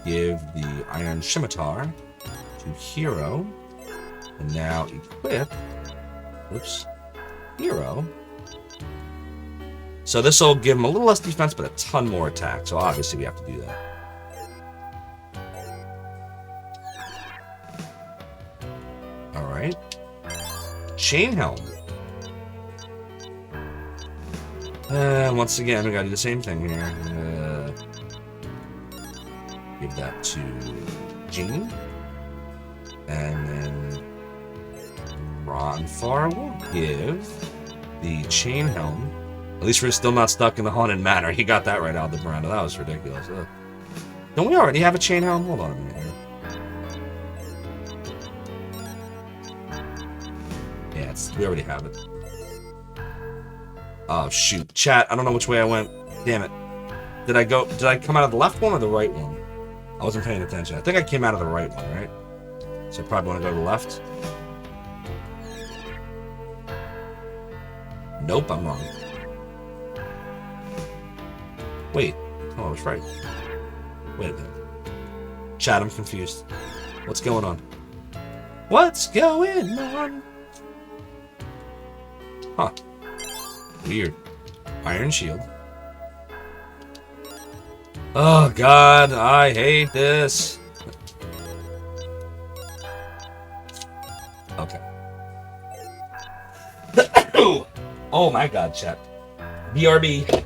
give the iron scimitar to Hero. And now equip. Oops. Hero. So this will give him a little less defense, but a ton more attack. So obviously we have to do that. Alright. Chain helm. Once again, we gotta do the same thing here. Give that to Jean. And then Ronfar will give the chain helm. At least we're still not stuck in the Haunted Manor. He got that right out of the veranda. That was ridiculous. Ugh. Don't we already have a chain helm? Hold on a minute here. Yeah, we already have it. Oh, shoot. Chat, I don't know which way I went. Damn it. Did I come out of the left one or the right one? I wasn't paying attention. I think I came out of the right one, right? So I probably want to go to the left. Nope, I'm wrong. Wait. Oh, I was right. Wait a minute. Chat, I'm confused. What's going on? What's going on? Huh. Weird. Iron shield. Oh, God. I hate this. Okay. Oh, my God, chat. BRB.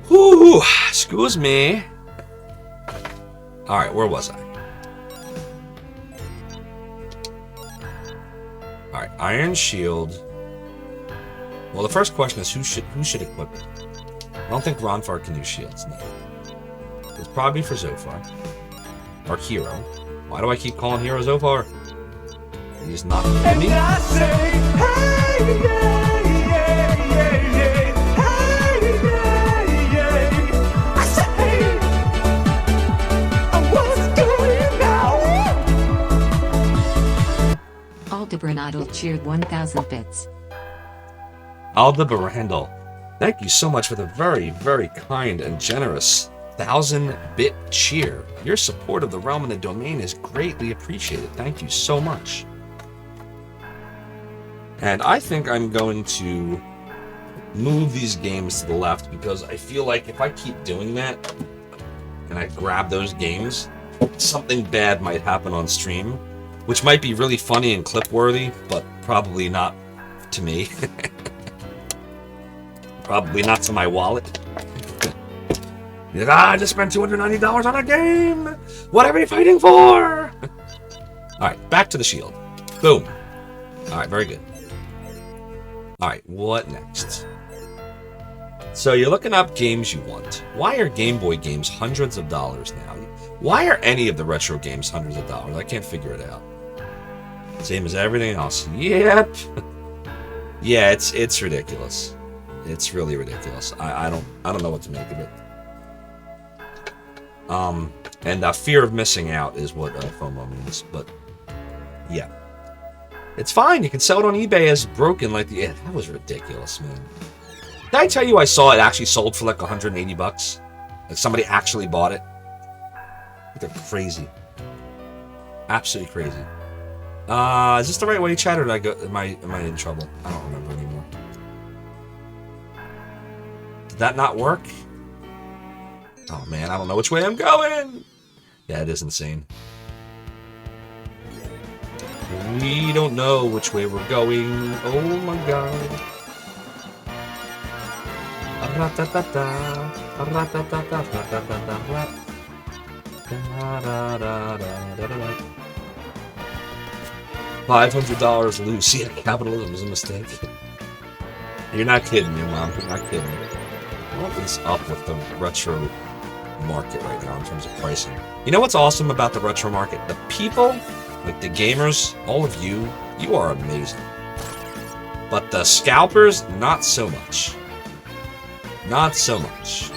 Whew, excuse me. Alright, where was I? Alright, Iron Shield. Well, the first question is who should equip it? I don't think Ronfar can use shields, no. It's probably for Zophar. Or Hero. Why do I keep calling Hero Zophar? He's not enemy. And I say, hey! Aldebranadel cheered 1,000 bits. Aldebarandel, thank you so much for the very, very kind and generous 1,000-bit cheer. Your support of the realm and the domain is greatly appreciated. Thank you so much. And I think I'm going to move these games to the left because I feel like if I keep doing that and I grab those games, something bad might happen on stream, which might be really funny and clip-worthy, but probably not to me. Probably not to my wallet. You're like, I just spent $290 on a game! What are we fighting for? Alright, back to the shield. Boom. Alright, very good. Alright, what next? So you're looking up games you want. Why are Game Boy games hundreds of dollars now? Why are any of the retro games hundreds of dollars? I can't figure it out. Same as everything else. Yep. Yeah, it's ridiculous. It's really ridiculous. I don't know what to make of it. And fear of missing out is what FOMO means. But yeah, it's fine. You can sell it on eBay as broken. Like that was ridiculous, man. Did I tell you I saw it actually sold for like $180? Like somebody actually bought it. They're crazy. Absolutely crazy. Is this the right way, chat, or did I go? Am I in trouble? I don't remember anymore. Did that not work? Oh man, I don't know which way I'm going. Yeah, it is insane. We don't know which way we're going. Oh my god. $500 loose. Yeah, capitalism is a mistake. You're not kidding me, Mom. You're not kidding. What is up with the retro market right now in terms of pricing? You know what's awesome about the retro market? The people, like the gamers, all of you are amazing. But the scalpers, not so much. Not so much.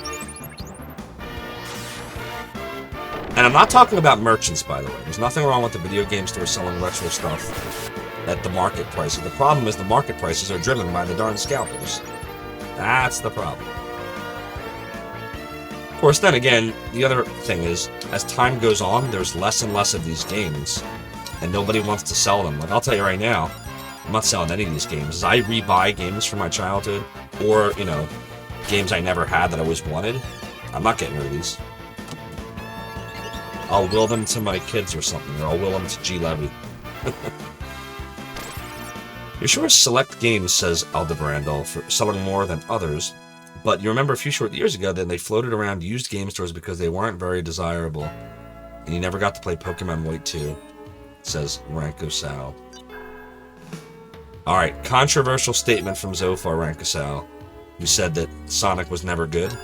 And I'm not talking about merchants, by the way. There's nothing wrong with the video game store selling retro stuff at the market prices. The problem is the market prices are driven by the darn scalpers. That's the problem. Of course, then again, the other thing is, as time goes on, there's less and less of these games, and nobody wants to sell them. Like, I'll tell you right now, I'm not selling any of these games. As I rebuy games from my childhood, or, you know, games I never had that I always wanted, I'm not getting rid of these. I'll will them to my kids or something, or I'll will them to G. Levy. You're sure select games, says Aldebarandel, for selling more than others, but you remember a few short years ago that they floated around used game stores because they weren't very desirable, and you never got to play Pokemon White 2, says Rankosao. Alright, controversial statement from Zophar Rankosao, who said that Sonic was never good.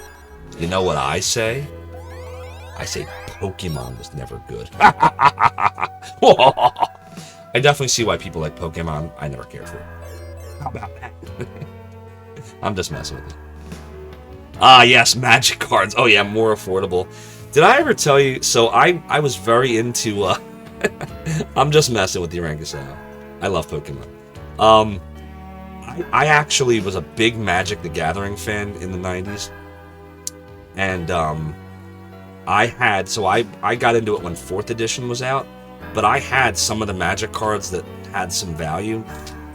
You know what I say? I say Pokemon was never good. I definitely see why people like Pokemon. I never cared for it. How about that? I'm just messing with you. Ah, yes, magic cards. Oh, yeah, more affordable. Did I ever tell you? So I was very into... I'm just messing with you, Rankosao. I love Pokemon. I actually was a big Magic the Gathering fan in the 90s. And, I got into it when 4th edition was out, but I had some of the Magic cards that had some value.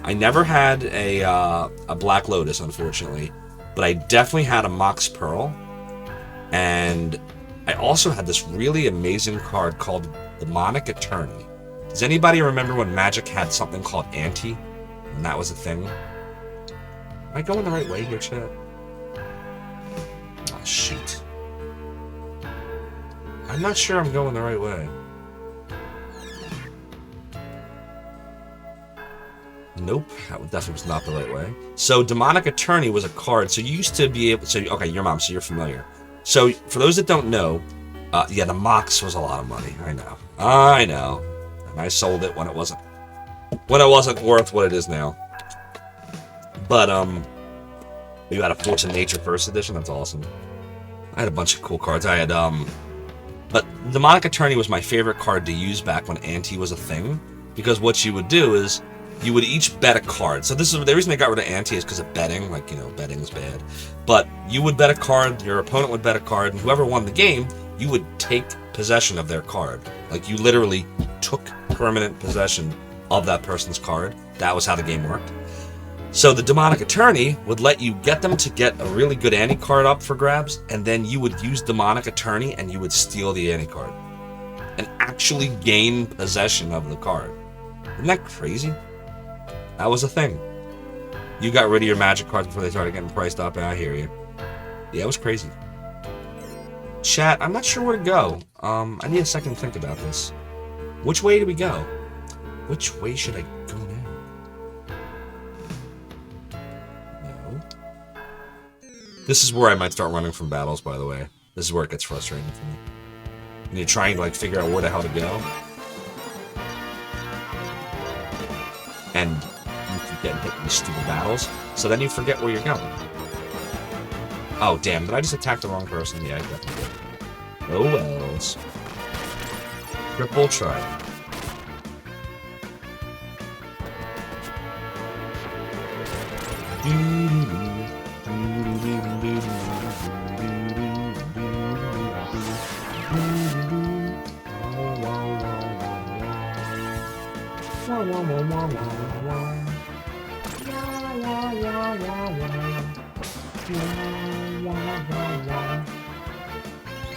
I never had a Black Lotus, unfortunately, but I definitely had a Mox Pearl, and I also had this really amazing card called Demonic Attorney. Does anybody remember when Magic had something called Ante, and that was a thing? Am I going the right way here, chat? Oh, shoot. I'm not sure I'm going the right way. Nope, that definitely was not the right way. So, Demonic Attorney was a card, so you used to be able... So, okay, your mom, so you're familiar. So, for those that don't know, yeah, the Mox was a lot of money. I know. I know. And I sold it when it wasn't worth what it is now. But you had a Force of Nature First Edition. That's awesome. I had a bunch of cool cards. I had but Demonic Attorney was my favorite card to use back when Ante was a thing, because what you would do is you would each bet a card. So this is the reason they got rid of Ante, is because of betting. Like, you know, betting is bad. But you would bet a card, your opponent would bet a card, and whoever won the game, you would take possession of their card. Like, you literally took permanent possession of that person's card. That was how the game worked. So the Demonic Attorney would let you get them to get a really good Ante card up for grabs, and then you would use Demonic Attorney and you would steal the Ante card and actually gain possession of the card. Isn't that crazy? That was a thing. You got rid of your magic cards before they started getting priced up. I hear you. Yeah, it was crazy. Chat, I'm not sure where to go. I need a second to think about this. Which way do we go? Which way should I go now? No. This is where I might start running from battles, by the way. This is where it gets frustrating for me. And you're trying to, like, figure out where the hell to go. And you keep getting hit in these stupid battles, so then you forget where you're going. Oh, damn, did I just attack the wrong person? Yeah, I definitely did. Oh wells. Triple try.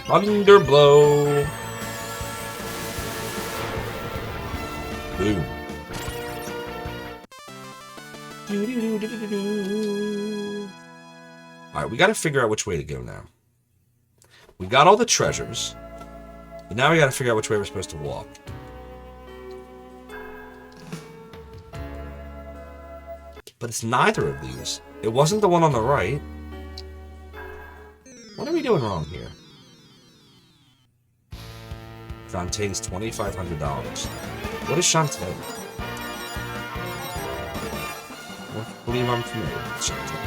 Thunderblow. Boom. Alright, we gotta figure out which way to go now. We got all the treasures, but now we gotta figure out which way we're supposed to walk. But it's neither of these. It wasn't the one on the right. What are we doing wrong here? Shantae's $2,500. What is Shantae? I believe I'm familiar with Shantae.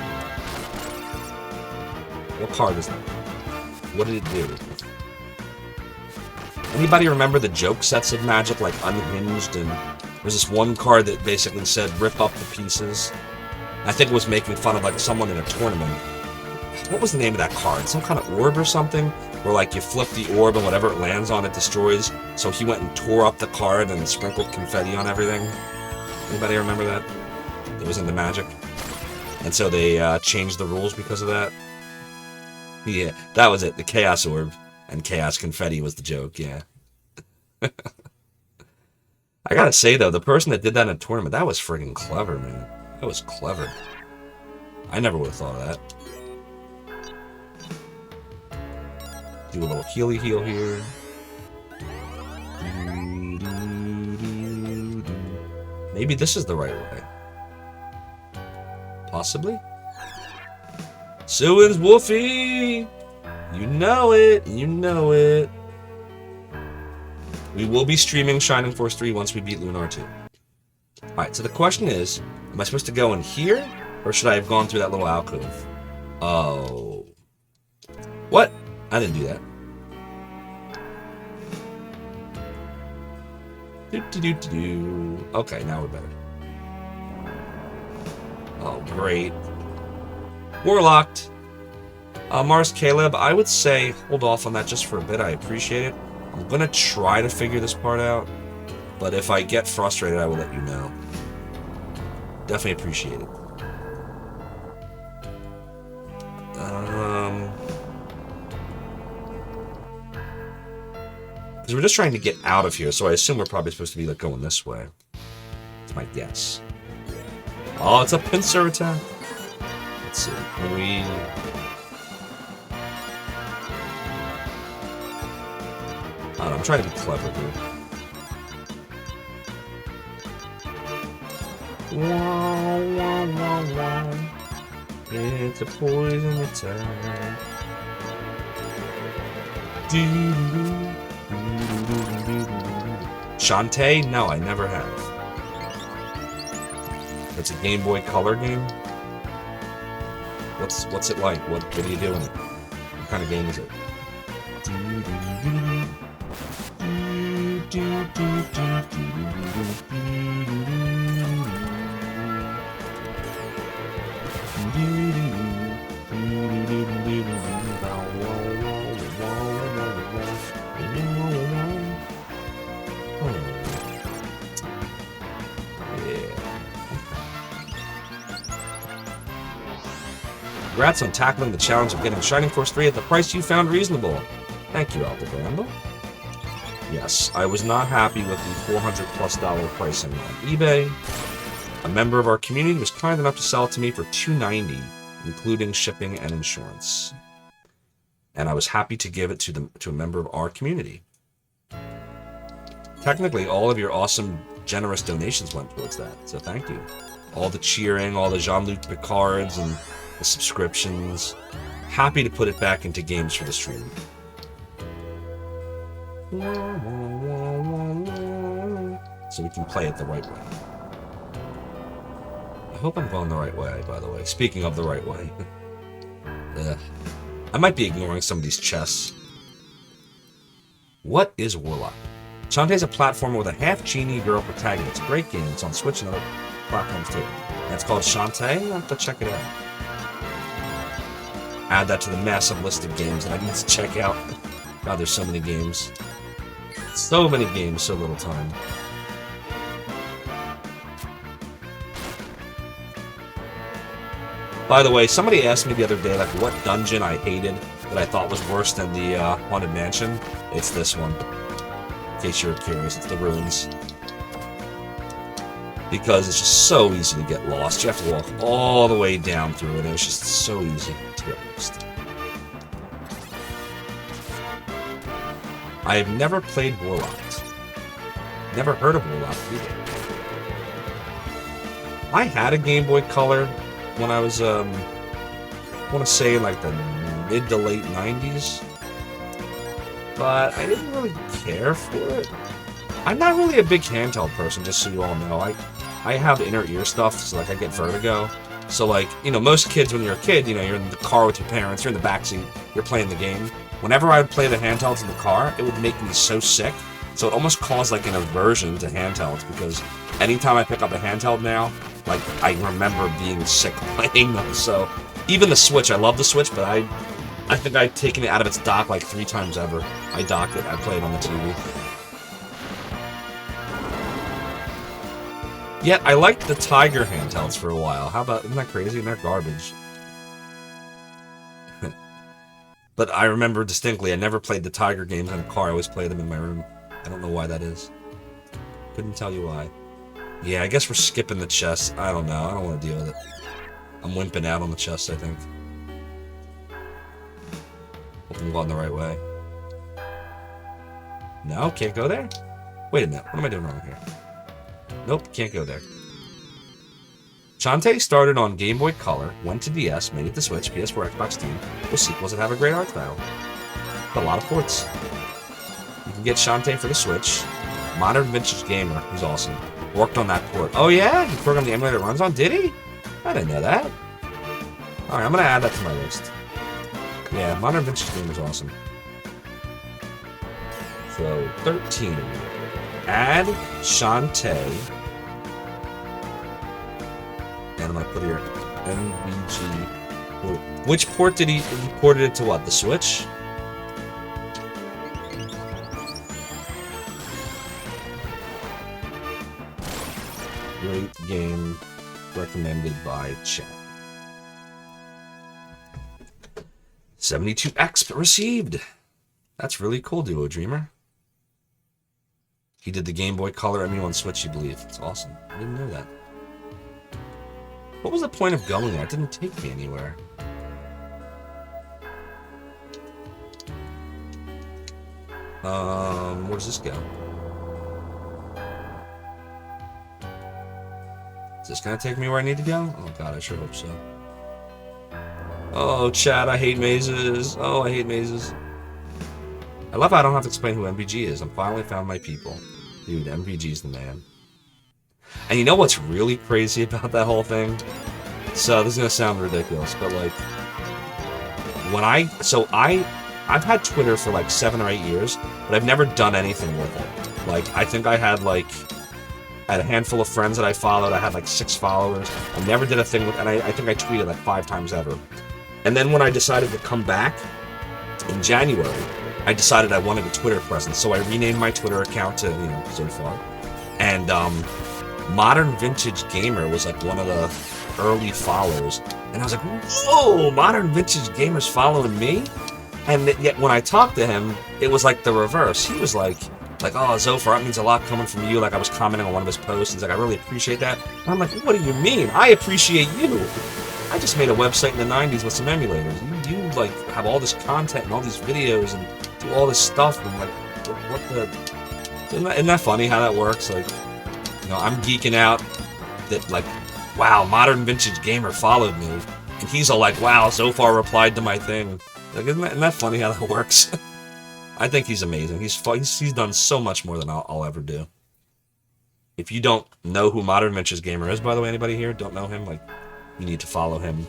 What card is that? What did it do? Anybody remember the joke sets of Magic, like Unhinged, and there's this one card that basically said rip up the pieces? I think it was making fun of like someone in a tournament. What was the name of that card? Some kind of orb or something? Where like you flip the orb and whatever it lands on it destroys. So he went and tore up the card and sprinkled confetti on everything. Anybody remember that? It was in the Magic. And so they changed the rules because of that. Yeah, that was it. The Chaos Orb and Chaos Confetti was the joke, yeah. I gotta say though, the person that did that in a tournament, that was friggin' clever, man. That was clever. I never would have thought of that. Do a little healy heal here. Maybe this is the right way. Possibly? Suin's Wolfie! You know it, you know it. We will be streaming Shining Force 3 once we beat Lunar 2. Alright, so the question is, am I supposed to go in here? Or should I have gone through that little alcove? Oh. What? I didn't do that. Do-do-do-do-do. Okay, now we're better. Oh, great. Warlocked. Mars Caleb, I would say hold off on that just for a bit. I appreciate it. I'm gonna try to figure this part out, but if I get frustrated, I will let you know. Definitely appreciate it. Because we're just trying to get out of here, so I assume we're probably supposed to be like going this way. That's my guess. Oh, it's a pincer attack. Let's see. We. I'm trying to be clever here. Wow, wow, wow, wow. It's a poison attack. Shantae? No, I never have. It's a Game Boy Color game. What's it like? What do you do in it? What kind of game is it? Congrats on tackling the challenge of getting Shining Force 3 at the price you found reasonable. Thank you, Alpha Bramble. Yes, I was not happy with the $400+ pricing on eBay. A member of our community was kind enough to sell it to me for $290, including shipping and insurance. And I was happy to give it to a member of our community. Technically, all of your awesome, generous donations went towards that, so thank you. All the cheering, all the Jean-Luc Picards, and the subscriptions. Happy to put it back into games for the stream. So we can play it the right way. I hope I'm going the right way, by the way. Speaking of the right way. I might be ignoring some of these chests. What is Warlock? Shantae's a platformer with a half-genie girl protagonist. Great game. It's on Switch and other platforms too. And it's called Shantae. I'll have to check it out. Add that to the massive list of games that I need to check out. God, there's so many games. So many games, so little time. By the way, somebody asked me the other day, like, what dungeon I hated that I thought was worse than the Haunted Mansion. It's this one. In case you're curious, it's the Ruins. Because it's just so easy to get lost. You have to walk all the way down through it, and it's just so easy to get lost. I have never played Warlock. Never heard of Warlock either. I had a Game Boy Color when I was, I want to say like the mid to late 90s. But I didn't really care for it. I'm not really a big handheld person, just so you all know. I have inner ear stuff, so like I get vertigo. So like, you know, most kids when you're a kid, you know, you're in the car with your parents, you're in the backseat, you're playing the game. Whenever I would play the handhelds in the car, it would make me so sick. So it almost caused like an aversion to handhelds, because anytime I pick up a handheld now, like I remember being sick playing them. So even the Switch, I love the Switch, but I think I've taken it out of its dock like 3 times ever. I dock it, I play it on the TV. Yet I liked the Tiger handhelds for a while. How about, isn't that crazy? And they're garbage. But I remember distinctly, I never played the Tiger games in a car. I always played them in my room. I don't know why that is. Couldn't tell you why. Yeah, I guess we're skipping the chest. I don't know. I don't want to deal with it. I'm wimping out on the chest, I think. Hope I'm going the right way. No, can't go there? Wait a minute. What am I doing wrong here? Nope, can't go there. Shantae started on Game Boy Color, went to DS, made it to Switch, PS4, Xbox, Steam, with sequels that have a great art style. A lot of ports. You can get Shantae for the Switch. Modern Vintage Gamer, he's awesome. Worked on that port. Oh yeah? He programmed the emulator it runs on? Did he? I didn't know that. Alright, I'm gonna add that to my list. Yeah, Modern Vintage Gamer's awesome. So, 13. Add Shantae. And I'm gonna put here MVG port. Which port did he ported it to? What, the Switch? Great game, recommended by chat. 72X received. That's really cool, Duo Dreamer. He did the Game Boy Color MU on Switch, you believe. It's awesome. I didn't know that. What was the point of going there? It didn't take me anywhere. Where does this go? Is this gonna take me where I need to go? Oh god, I sure hope so. Oh, chat, I hate mazes. Oh, I hate mazes. I love how I don't have to explain who MVG is. I finally found my people. Dude, MVG's the man. And you know what's really crazy about that whole thing? So this is gonna sound ridiculous, but like I've had Twitter for like 7 or 8 years, but I've never done anything with it. Like I think I had a handful of friends that I followed. I had like 6 followers. I never did a thing with, and I think I tweeted like 5 times ever. And then when I decided to come back in January, I decided I wanted a Twitter presence, so I renamed my Twitter account to Zophar. And Modern Vintage Gamer was like one of the early followers, and I was like, whoa, Modern Vintage Gamer's following me? And yet when I talked to him, it was like the reverse. He was like, oh, Zophar, that means a lot coming from you. Like I was commenting on one of his posts. He's like, I really appreciate that. And I'm like, what do you mean? I appreciate you. I just made a website in the 90s with some emulators. You like have all this content and all these videos and do all this stuff. And like, what the? Isn't that funny how that works? Like, I'm geeking out that like, wow, Modern Vintage Gamer followed me, and he's all like, wow, Zophar replied to my thing. Like, isn't that funny how that works? I think he's amazing. He's done so much more than I'll ever do. If you don't know who Modern Vintage Gamer is, by the way, anybody here don't know him, like, you need to follow him.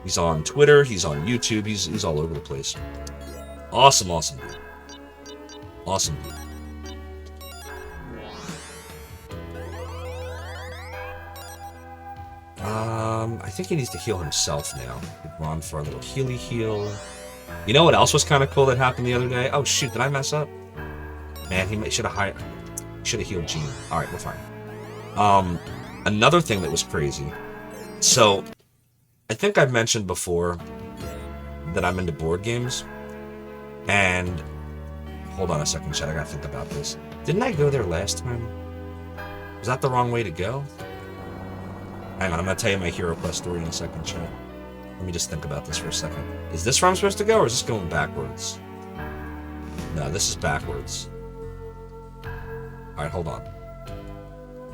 He's on Twitter, he's on YouTube, he's all over the place. Awesome dude. Awesome dude. I think he needs to heal himself now. We'll run for a little healy heal. You know what else was kind of cool that happened the other day? Oh shoot, did I mess up? Man, he should have healed Gene. Alright, we're fine. Another thing that was crazy. So, I think I've mentioned before that I'm into board games. And, hold on a second, Chad, I gotta think about this. Didn't I go there last time? Was that the wrong way to go? Hang on, I'm gonna tell you my Hero Quest story in a second, Chad. Let me just think about this for a second. Is this where I'm supposed to go, or is this going backwards? No, this is backwards. Alright, hold on.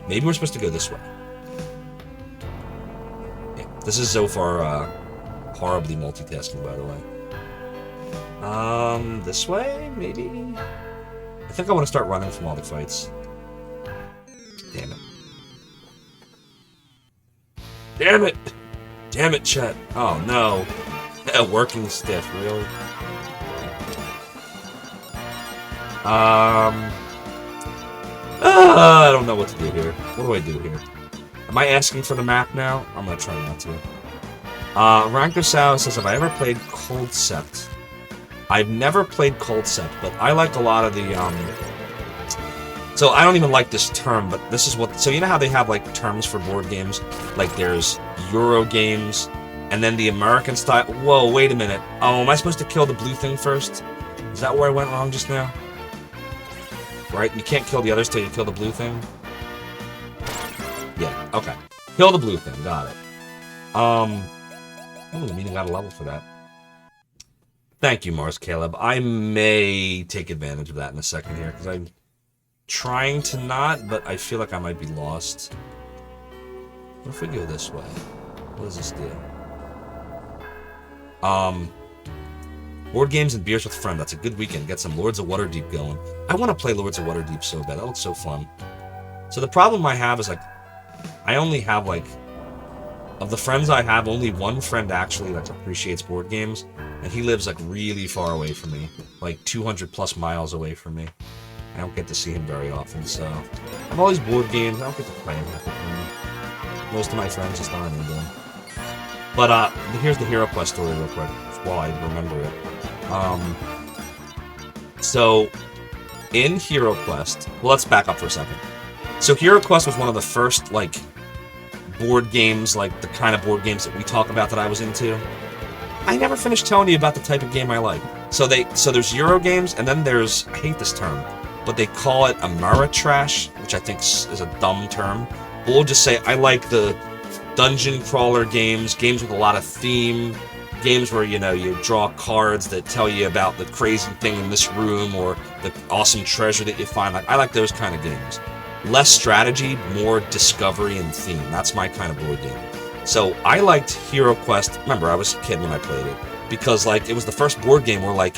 Maybe we're supposed to go this way. Yeah, this is Zophar, horribly multitasking, by the way. This way, maybe? I think I want to start running from all the fights. Damn it. Damn it! Damn it, Chet. Oh, no. Working stiff, really? I don't know what to do here. What do I do here? Am I asking for the map now? I'm gonna try not to. Rankosaw says, have I ever played Coldcept? I've never played Coldcept, but I like a lot of the, So I don't even like this term, but this is what... So you know how they have, like, terms for board games? Like, there's Euro games, and then the American style... Whoa, wait a minute. Oh, am I supposed to kill the blue thing first? Is that where I went wrong just now? Right? You can't kill the others till you kill the blue thing? Yeah, okay. Kill the blue thing, got it. I don't mean I got a level for that. Thank you, Mars Caleb. I may take advantage of that in a second here, because I'm trying to not, but I feel like I might be lost. What if we go this way? What does this do? Board games and beers with a friend. That's a good weekend. Get some Lords of Waterdeep going. I want to play Lords of Waterdeep so bad. That looks so fun. So the problem I have is, like, I only have, like, of the friends I have, only one friend actually that appreciates board games, and he lives, like, really far away from me. Like, 200 plus miles away from me. I don't get to see him very often, so... I have all these board games, I don't get to play them. Most of my friends just aren't into them. But, here's the Hero Quest story real quick, while I remember it. So, in Hero Quest... Well, let's back up for a second. So, Hero Quest was one of the first, like, board games, like, the kind of board games that we talk about that I was into. I never finished telling you about the type of game I like. So there's Euro games, and then there's... I hate this term, but they call it Ameritrash, which I think is a dumb term. But we'll just say I like the dungeon crawler games, games with a lot of theme, games where, you know, you draw cards that tell you about the crazy thing in this room or the awesome treasure that you find. Like, I like those kind of games. Less strategy, more discovery and theme. That's my kind of board game. So I liked Hero Quest. Remember, I was a kid when I played it. Because, like, it was the first board game where, like,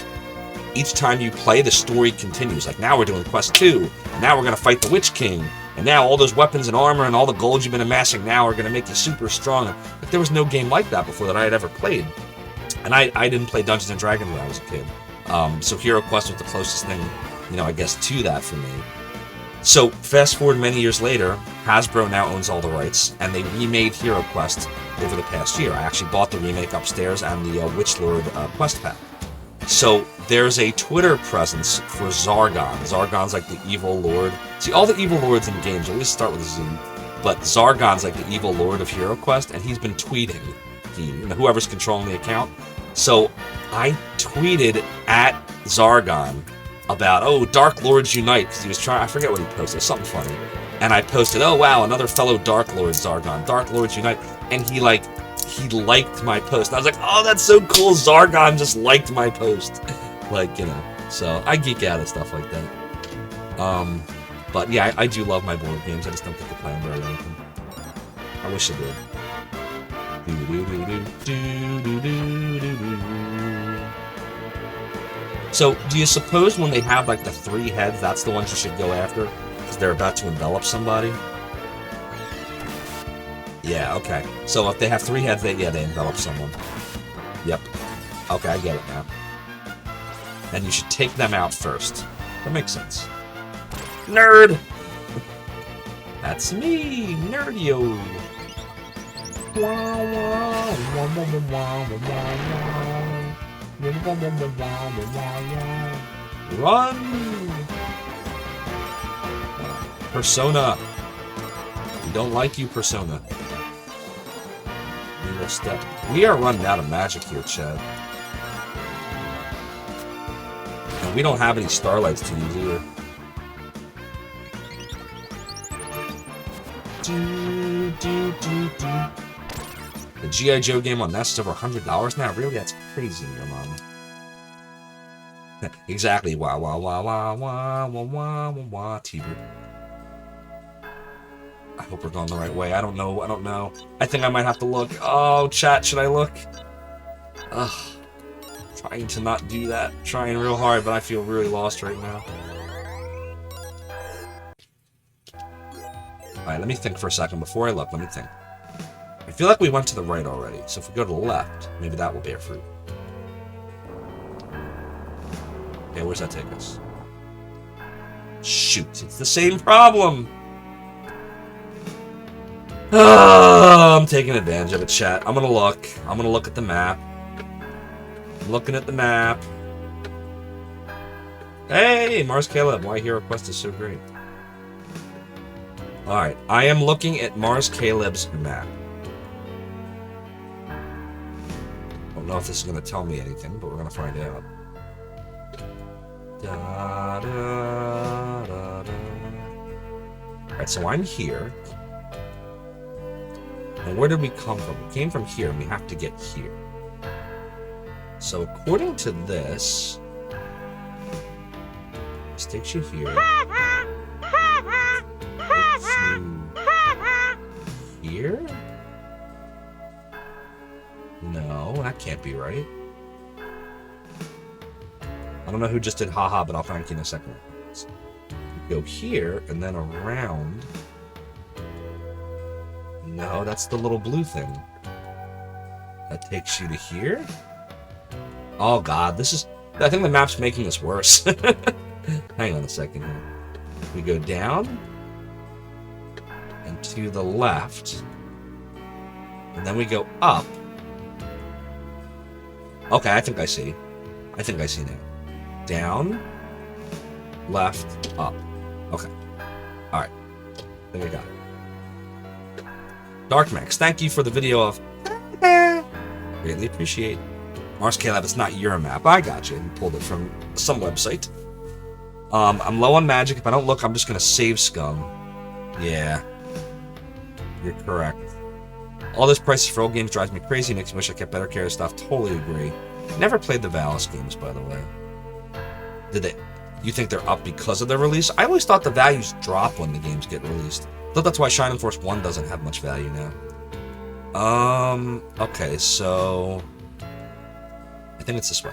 each time you play, the story continues. Like, now we're doing Quest 2. Now we're going to fight the Witch King. And now all those weapons and armor and all the gold you've been amassing now are going to make you super strong. But there was no game like that before that I had ever played. And I didn't play Dungeons & Dragons when I was a kid. So Hero Quest was the closest thing, I guess, to that for me. So fast forward many years later, Hasbro now owns all the rights, and they remade Hero Quest over the past year. I actually bought the remake upstairs and the Witch Lord quest pack. So there's a Twitter presence for Zargon. Zargon's like the evil lord. See, all the evil lords in games always start with a Z, but Zargon's like the evil lord of Hero Quest, and he's been tweeting. Whoever's controlling the account. So I tweeted at Zargon about, Dark Lords Unite, because he was trying, I forget what he posted, something funny. And I posted, oh wow, another fellow Dark Lord, Zargon, Dark Lords Unite. And he liked my post. And I was like, oh, that's so cool, Zargon just liked my post. So I geek out at stuff like that. But yeah, I do love my board games, I just don't get to play them very often. I wish I did. So, do you suppose when they have like the 3 heads, that's the ones you should go after? Because they're about to envelop somebody? Yeah, okay. So if they have 3 heads, they envelop someone. Yep. Okay, I get it now. And you should take them out first. That makes sense. Nerd! That's me, Nerdio! Run! Persona. We don't like you, Persona. Step. We are running out of magic here, Chad. And we don't have any Starlights to use either. The G.I. Joe game on NES is over $100 now? Really? That's crazy, your mom. Exactly. Wah, wah, wah, wah, wah, wah, wah, wah, wah, T-Bird. I hope we're going the right way. I don't know. I think I might have to look. Oh, chat, should I look? Ugh. Trying to not do that. Trying real hard, but I feel really lost right now. Alright, let me think for a second. Before I look, let me think. I feel like we went to the right already, so if we go to the left, maybe that will bear fruit. Okay, where's that take us? Shoot, it's the same problem! I'm taking advantage of it, chat. I'm gonna look. I'm gonna look at the map. I'm looking at the map. Hey, Mars Caleb, why Hero Quest is so great. Alright, I am looking at Mars Caleb's map. Don't know if this is gonna tell me anything, but we're gonna find out. Da, da, da, da. Alright, so I'm here. And where did we come from? We came from here, and we have to get here. So according to this takes you here. Takes you here? No, that can't be right. I don't know who just did haha, but I'll thank you in a second. You go here, and then around. No, that's the little blue thing. That takes you to here? Oh god, this is... I think the map's making this worse. Hang on a second here. We go down. And to the left. And then we go up. Okay, I think I see. I think I see now. Down. Left. Up. Okay. Alright. I think I got it. Darkmax, thank you for the video of... Greatly appreciate. Mars Caleb, it's not your map. I got you. You pulled it from some website. I'm low on magic. If I don't look, I'm just going to save scum. Yeah. You're correct. All this prices for old games drives me crazy. Makes me wish I kept better care of stuff. Totally agree. Never played the Valis games, by the way. Did they? You think they're up because of their release? I always thought the values drop when the games get released. I thought that's why Shining Force 1 doesn't have much value now. Okay, so... I think it's this way.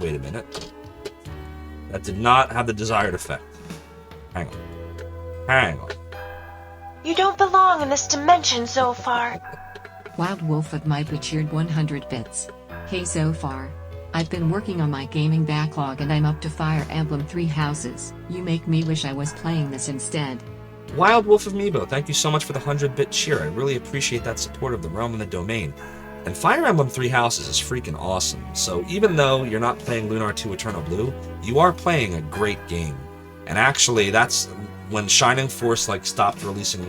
Wait a minute. That did not have the desired effect. Hang on. Hang on. You don't belong in this dimension, Zophar. Wild Wolf of my cheered 100 bits. Hey Zophar. I've been working on my gaming backlog and I'm up to Fire Emblem 3 Houses. You make me wish I was playing this instead. Wild Wolf of Meebo, thank you so much for the 100-bit cheer. I really appreciate that support of the realm and the domain. And Fire Emblem 3 Houses is freaking awesome. So even though you're not playing Lunar 2 Eternal Blue, you are playing a great game. And actually, that's when Shining Force stopped releasing,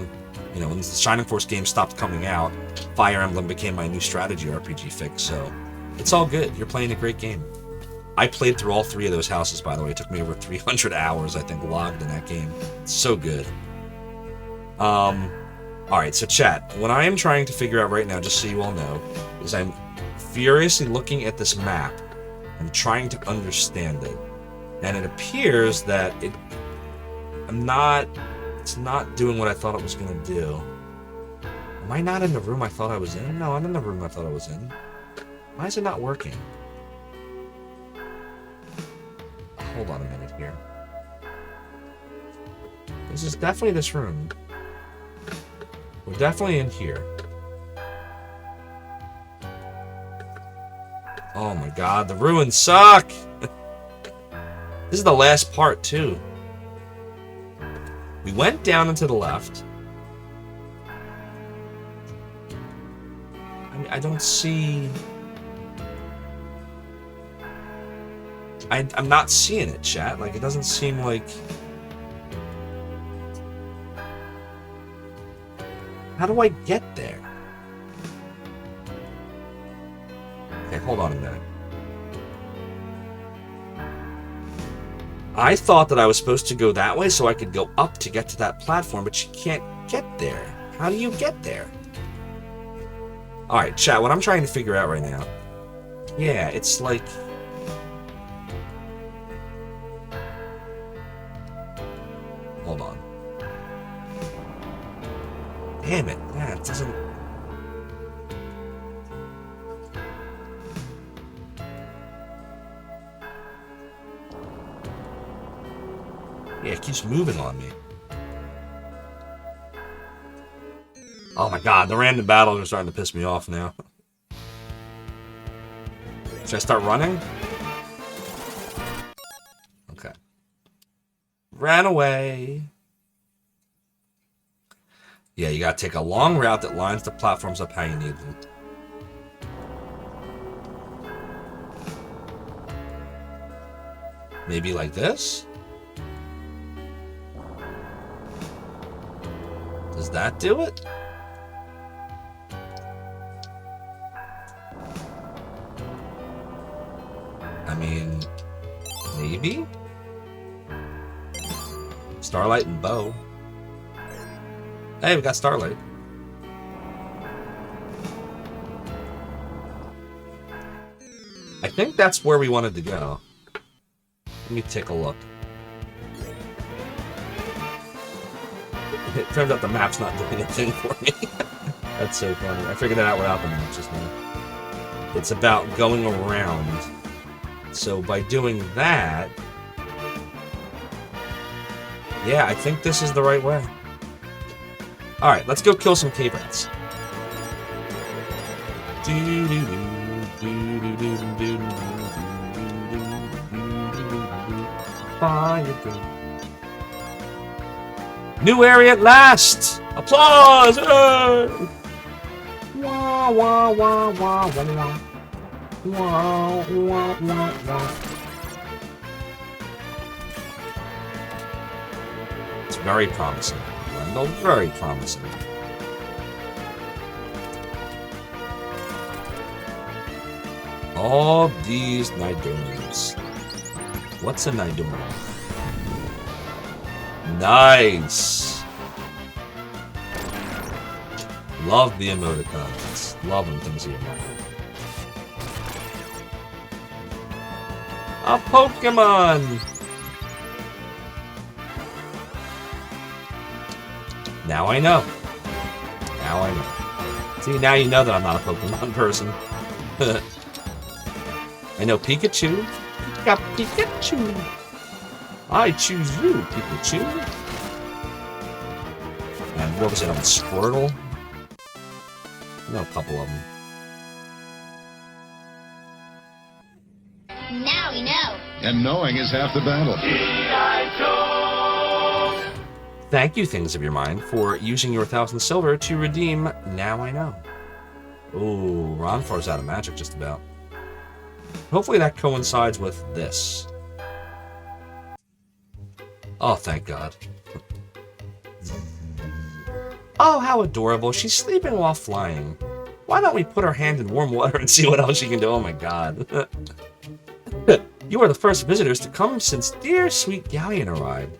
when the Shining Force game stopped coming out, Fire Emblem became my new strategy RPG fix. So it's all good. You're playing a great game. I played through all 3 of those houses, by the way. It took me over 300 hours, I think, logged in that game. It's so good. Alright, so chat, what I am trying to figure out right now, just so you all know, is I'm furiously looking at this map and trying to understand it. And it appears that it's not doing what I thought it was going to do. Am I not in the room I thought I was in? No, I'm in the room I thought I was in. Why is it not working? Hold on a minute here. This is definitely this room. We're definitely in here. Oh my god, the ruins suck! This is the last part, too. We went down and to the left. I mean, I don't see... I'm not seeing it, chat. It doesn't seem like... How do I get there? Okay, hold on a minute. I thought that I was supposed to go that way so I could go up to get to that platform, but you can't get there. How do you get there? Alright, chat, what I'm trying to figure out right now... Yeah, it's like... Hold on. Damn it. Yeah, it doesn't... Yeah, it keeps moving on me. Oh my god, the random battles are starting to piss me off now. Should I start running? Okay. Ran away. Yeah, you gotta take a long route that lines the platforms up how you need them. Maybe like this? Does that do it? I mean, maybe? Starlight and bow. Hey, we got Starlight. I think that's where we wanted to go. Let me take a look. It turns out the map's not doing anything for me. That's so funny. I figured it out without the map just now. It's about going around. So by doing that... Yeah, I think this is the right way. Alright, let's go kill some cave rats. New area at last! Applause! Wah, wah, wah, wah, wah. Wah, wah, wah, wah. It's very promising. Wendell, very promising. All these Nidorans. What's a Nidoran? Nice! Love the emoticons. Love when things are emoticons. A Pokemon! Now I know. Now I know. See, now you know that I'm not a Pokemon person. I know Pikachu. Pika Pikachu. I choose you, Pikachu. And what was it on Squirtle? No, a couple of them. Now we know. And knowing is half the battle. Thank you, Things of Your Mind, for using your 1,000 silver to redeem Now I Know. Ooh, Ronfar's out of magic just about. Hopefully that coincides with this. Oh, thank God. Oh, how adorable. She's sleeping while flying. Why don't we put her hand in warm water and see what else she can do? Oh my God. You are the first visitors to come since dear sweet Galleon arrived.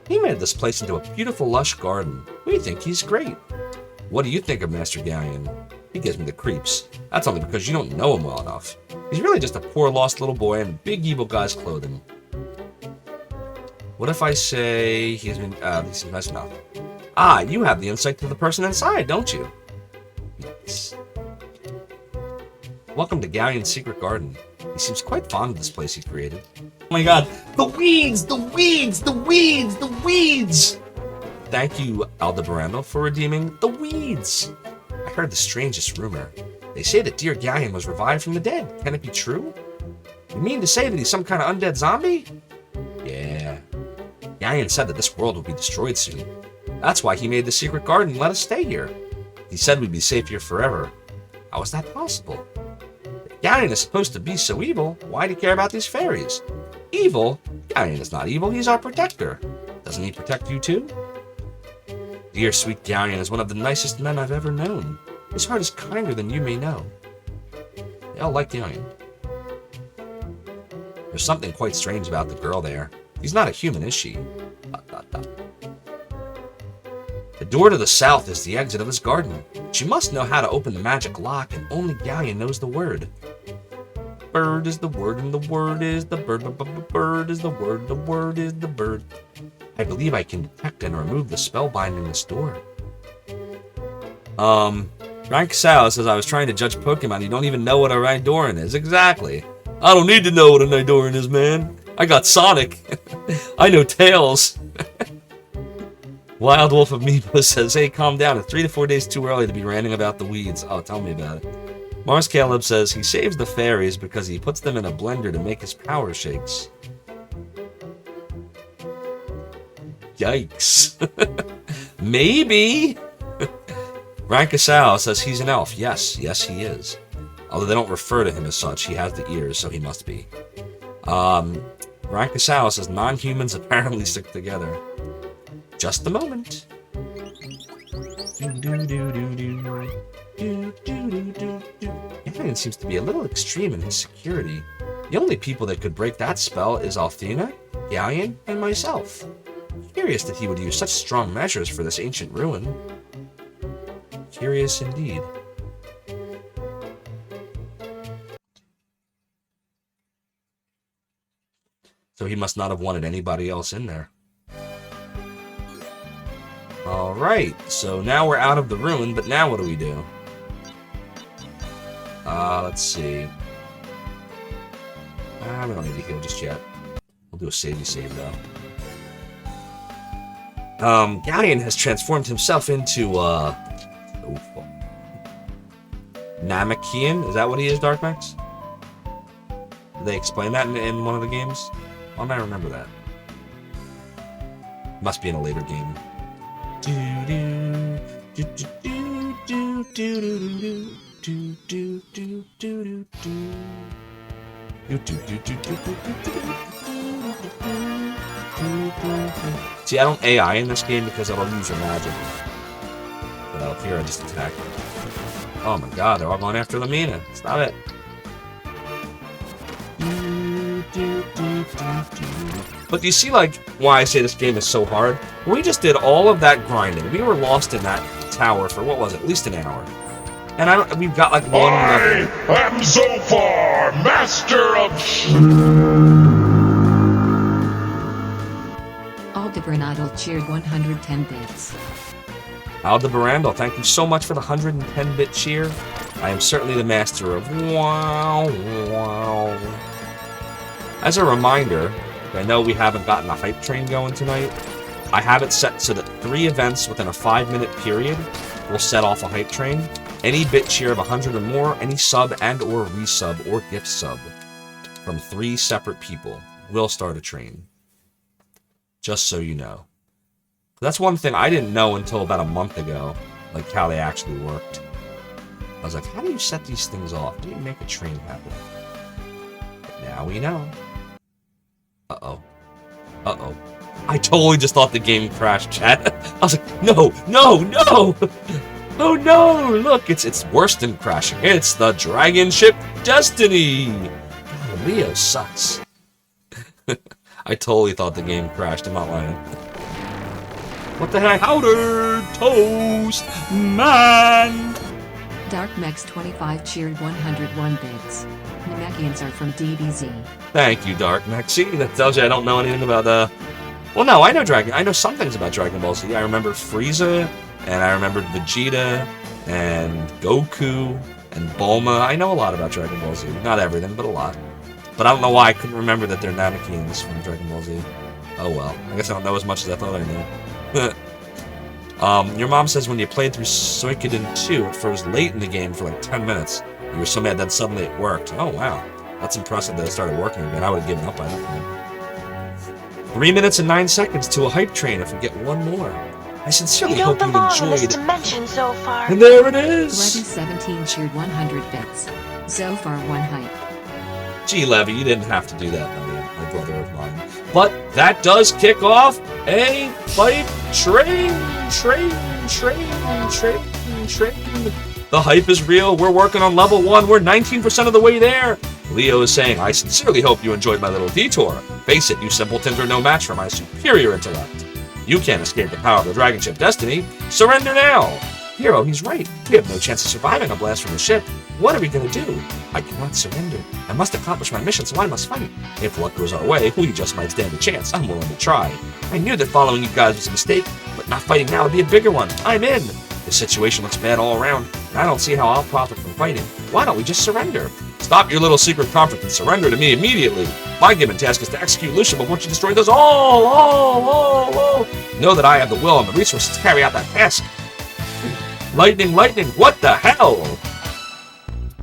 He made this place into a beautiful lush garden. We think he's great. What do you think of Master Galleon? He gives me the creeps. That's only because you don't know him well enough. He's really just a poor lost little boy in big evil guy's clothing. What if I say he's been, this is nice enough. Ah, you have the insight to the person inside, don't you? Yes. Welcome to Galleon's secret garden. He seems quite fond of this place he created. Oh my God, the weeds, the weeds, the weeds, the weeds! Thank you, Aldebarando, for redeeming the weeds. I heard the strangest rumor. They say that dear Galleon was revived from the dead. Can it be true? You mean to say that he's some kind of undead zombie? Yeah. Galleon said that this world will be destroyed soon. That's why he made the secret garden and let us stay here. He said we'd be safe here forever. How is that possible? If Galleon is supposed to be so evil, why do you care about these fairies? Evil? Galleon is not evil, he's our protector. Doesn't he protect you too? Dear sweet Galleon is one of the nicest men I've ever known. His heart is kinder than you may know. They all like Galleon. There's something quite strange about the girl there. She's not a human, is she? ... The door to the south is the exit of his garden. She must know how to open the magic lock, and only Galleon knows the word. Bird is the word, and the word is the bird. Bird is the word is the bird. I believe I can detect and remove the spell binding this door. Frank Sal says I was trying to judge Pokemon. You don't even know what a Nidoran is. Exactly. I don't need to know what a Nidoran is, man. I got Sonic. I know Tails. Wild Wolf of Meepo says, hey, calm down. It's 3 to 4 days too early to be ranting about the weeds. Oh, tell me about it. Mars Caleb says he saves the fairies because he puts them in a blender to make his power shakes. Yikes. Maybe. Rankasau says he's an elf. Yes, he is. Although they don't refer to him as such. He has the ears, so he must be. Rankasau says non-humans apparently stick together. Just a moment. Galleon seems to be a little extreme in his security. The only people that could break that spell is Althena, Galleon, and myself. Curious that he would use such strong measures for this ancient ruin. Curious indeed. So he must not have wanted anybody else in there. Alright, so now we're out of the ruin, but now what do we do? Let's see. We don't need to heal just yet. We'll do a save though. Galleon has transformed himself into, Namekian? Is that what he is, Darkmax? Did they explain that in one of the games? Why don't I remember that? Must be in a later game. See, I don't AI in this game because I don't use your magic. But out here, I just attack. Oh my god, they're all going after Lamina. Stop it. But do you see, like, why I say this game is so hard? We just did all of that grinding. We were lost in that tower for, what was it, at least an hour. And we've got, like, one level. I am Zophar, master of... Aldebarando cheered 110 bits. Aldebarando, thank you so much for the 110-bit cheer. I am certainly the master of wow. As a reminder, I know we haven't gotten a hype train going tonight. I have it set so that 3 events within a 5-minute period will set off a hype train. Any bit cheer of 100 or more, any sub and or resub or gift sub from 3 separate people will start a train. Just so you know. That's one thing I didn't know until about a month ago, like how they actually worked. I was like, how do you set these things off? How do you make a train happen? But now we know. Uh-oh. Uh-oh. I totally just thought the game crashed, chat. I was like, no, no, no! Oh no! Look, it's worse than crashing. It's the Dragon Ship Destiny! God, Leo sucks. I totally thought the game crashed, I'm not lying. What the heck? Powder Toast Man! DarkMex25 cheered 101 bits. Namekians are from DBZ. Thank you, Dark Mexi. That tells you I don't know anything about well, no, I know some things about Dragon Ball Z. I remember Frieza, and I remembered Vegeta, and Goku, and Bulma. I know a lot about Dragon Ball Z. Not everything, but a lot. But I don't know why I couldn't remember that they're Namekians from Dragon Ball Z. Oh well. I guess I don't know as much as I thought I knew. Your mom says when you played through Suikoden 2, it froze late in the game for like 10 minutes. You were so mad that suddenly it worked. Oh wow. That's impressive that it started working again. I would have given up by that point. 3 minutes and 9 seconds to a hype train if we get one more. I sincerely hope you enjoyed. In this dimension, Zophar. And there it is! Levy17 cheered 100 bits. Zophar 1 hype. Gee, Levy, you didn't have to do that, my brother of mine. But that does kick off a hype train. The hype is real. We're working on level 1. We're 19% of the way there. Leo is saying, I sincerely hope you enjoyed my little detour. Face it, you simpletons are no match for my superior intellect. You can't escape the power of the Dragon Ship Destiny. Surrender now! Hero, he's right. We have no chance of surviving a blast from the ship. What are we gonna do? I cannot surrender. I must accomplish my mission, so I must fight. If luck goes our way, we just might stand a chance. I'm willing to try. I knew that following you guys was a mistake, but not fighting now would be a bigger one. I'm in. The situation looks bad all around, and I don't see how I'll profit from fighting. Why don't we just surrender? Stop your little secret conference and surrender to me immediately. My given task is to execute Lucian, but once you destroy those all. Know that I have the will and the resources to carry out that task. Lightning, what the hell?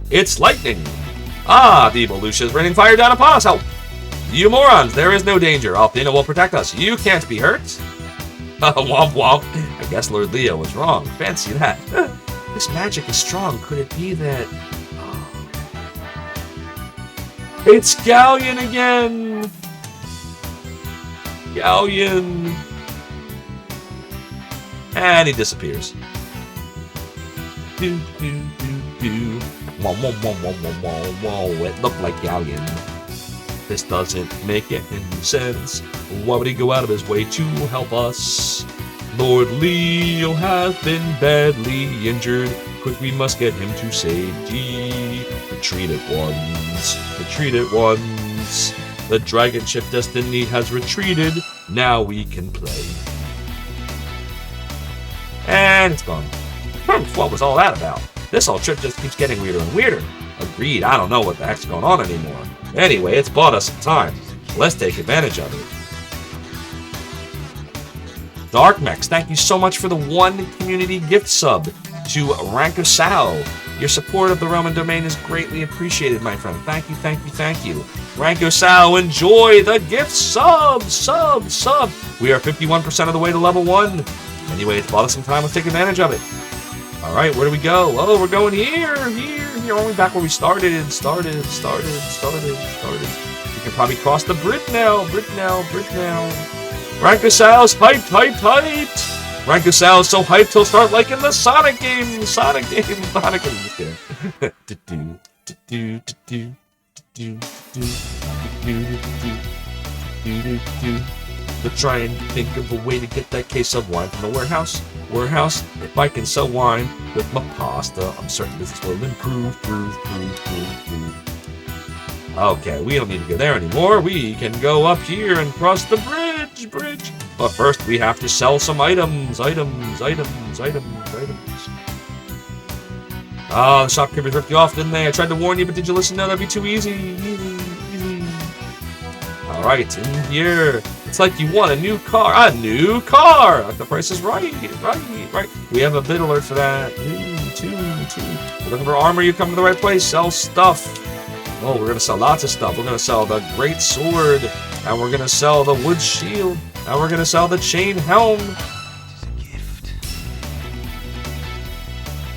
It's lightning. Ah, the evil Lucia is raining fire down upon us. Help! You morons, there is no danger. Althena will protect us. You can't be hurt. Womp womp. I guess Lord Leo was wrong. Fancy that. This magic is strong. Could it be that... It's Galleon again! Galleon! And he disappears. It looked like Galleon. This doesn't make any sense. Why would he go out of his way to help us? Lord Leo has been badly injured. Quick, we must get him to safety. Retreat at once. Retreat at once. The Dragon Ship Destiny has retreated. Now we can play. And it's gone. What was all that about? This whole trip just keeps getting weirder and weirder. Agreed, I don't know what the heck's going on anymore. Anyway, it's bought us some time. Let's take advantage of it. Darkmex, thank you so much for the 1 community gift sub to Rankosao. Your support of the Roman domain is greatly appreciated, my friend. Thank you, thank you, thank you. Rankosao, enjoy the gift sub. We are 51% of the way to level 1. Anyway, it's bought us some time. Let's take advantage of it. All right, where do we go? Oh, we're going here. Only back where we started. We can probably cross the bridge now. Rankosao's hyped. Rankosao's so hyped he'll start liking the Sonic game. Just kidding. But try and think of a way to get that case of wine from the warehouse. If I can sell wine with my pasta, I'm certain business will improve. Okay, we don't need to go there anymore. We can go up here and cross the bridge. But first, we have to sell some items. Ah, the shopkeepers ripped you off, didn't they? I tried to warn you, but did you listen? No, that'd be too easy. Alright, in here. It's like you want a new car. A new car! The price is right. We have a bid alert for that. Two. You're looking for armor, you come to the right place. Sell stuff. Oh, we're gonna sell lots of stuff. We're gonna sell the great sword. And we're gonna sell the wood shield. And we're gonna sell the chain helm.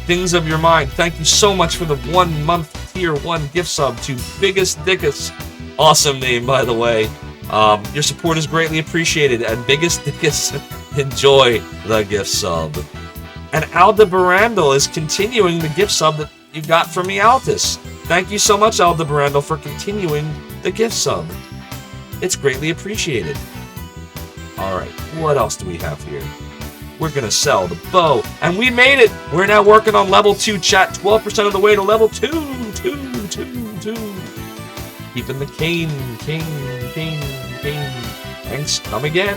Things of your mind. Thank you so much for the 1 month tier 1 gift sub to Biggest Dickus. Awesome name, by the way. Your support is greatly appreciated. And Biggest Dickus, enjoy the gift sub. And Aldebarandel is continuing the gift sub that you got from me, Altus. Thank you so much, Aldebarandel, for continuing the gift sub. It's greatly appreciated. Alright, what else do we have here? We're gonna sell the bow. And we made it! We're now working on level 2, chat. 12% of the way to level 2. Keeping the cane. Thanks. Come again.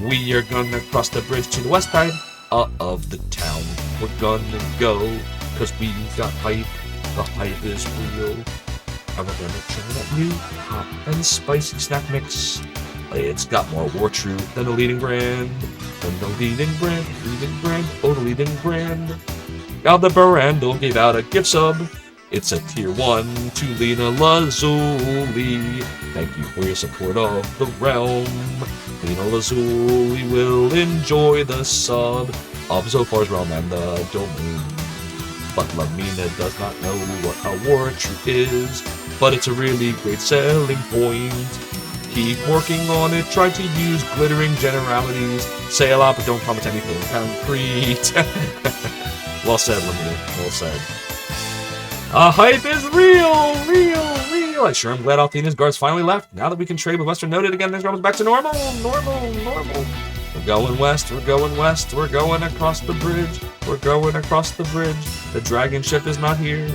We are gonna cross the bridge to the west side of the town. We're gonna go, cause we got hype. The hype is real. And we're gonna try that new hot and spicy snack mix. It's got more war troop than the leading brand. The leading brand. Aldebarandel gave out a gift sub. It's a tier 1 to Lena Lazuli. Thank you for your support of the realm. Lena Lazuli will enjoy the sub of Zophar's realm and the domain. But Lamina does not know what a war troop is, but it's a really great selling point. Keep working on it, try to use glittering generalities. Say a lot, but don't promise anything concrete. Well said, Lamina, well said. Hype is real. I sure am glad Althena's guards finally left. Now that we can trade with Western Noted again, things are back to normal. We're going west, we're going across the bridge. The dragon ship is not here.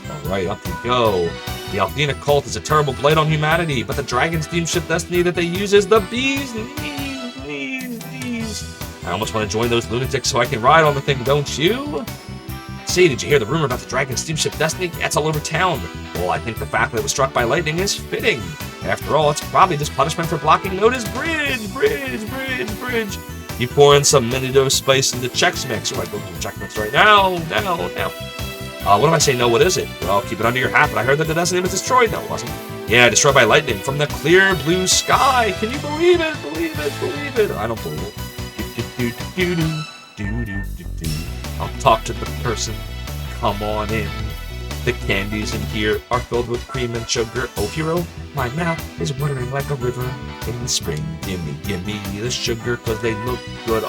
Alright, up we go. The Althena cult is a terrible blight on humanity, but the dragon steamship destiny that they use is the bee's knees. I almost want to join those lunatics so I can ride on the thing, don't you? Say, did you hear the rumor about the dragon steamship destiny? Yeah, it's all over town. Well, I think the fact that it was struck by lightning is fitting. After all, it's probably just punishment for blocking Noda's bridge. You pour in some mini-dose spice into Chex Mix. Or I go to the Chex Mix right now. What if I say no, what is it? Well, keep it under your hat, but I heard that the destiny was destroyed. No, it wasn't. Yeah, destroyed by lightning from the clear blue sky. Can you believe it? Believe it. I don't believe it. I'll talk to the person. Come on in. The candies in here are filled with cream and sugar. Oh, hero, my mouth is watering like a river in the spring. Gimme the sugar, cause they look good.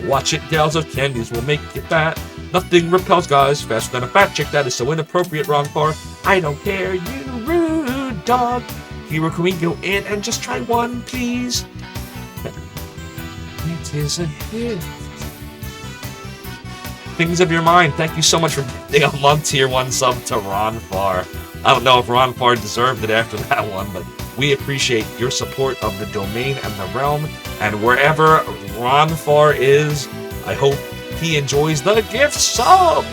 Watch it, gals of candies will make you fat. Nothing repels guys faster than a fat chick. That is so inappropriate, wrong bar. I don't care, you rude dog. Hero, can we go in and just try one, please? It is a gift. Things of your mind. Thank you so much for giving a month tier 1 sub to Ronfar. I don't know if Ronfar deserved it after that one, but we appreciate your support of the domain and the realm. And wherever Ronfar is, I hope he enjoys the gift sub.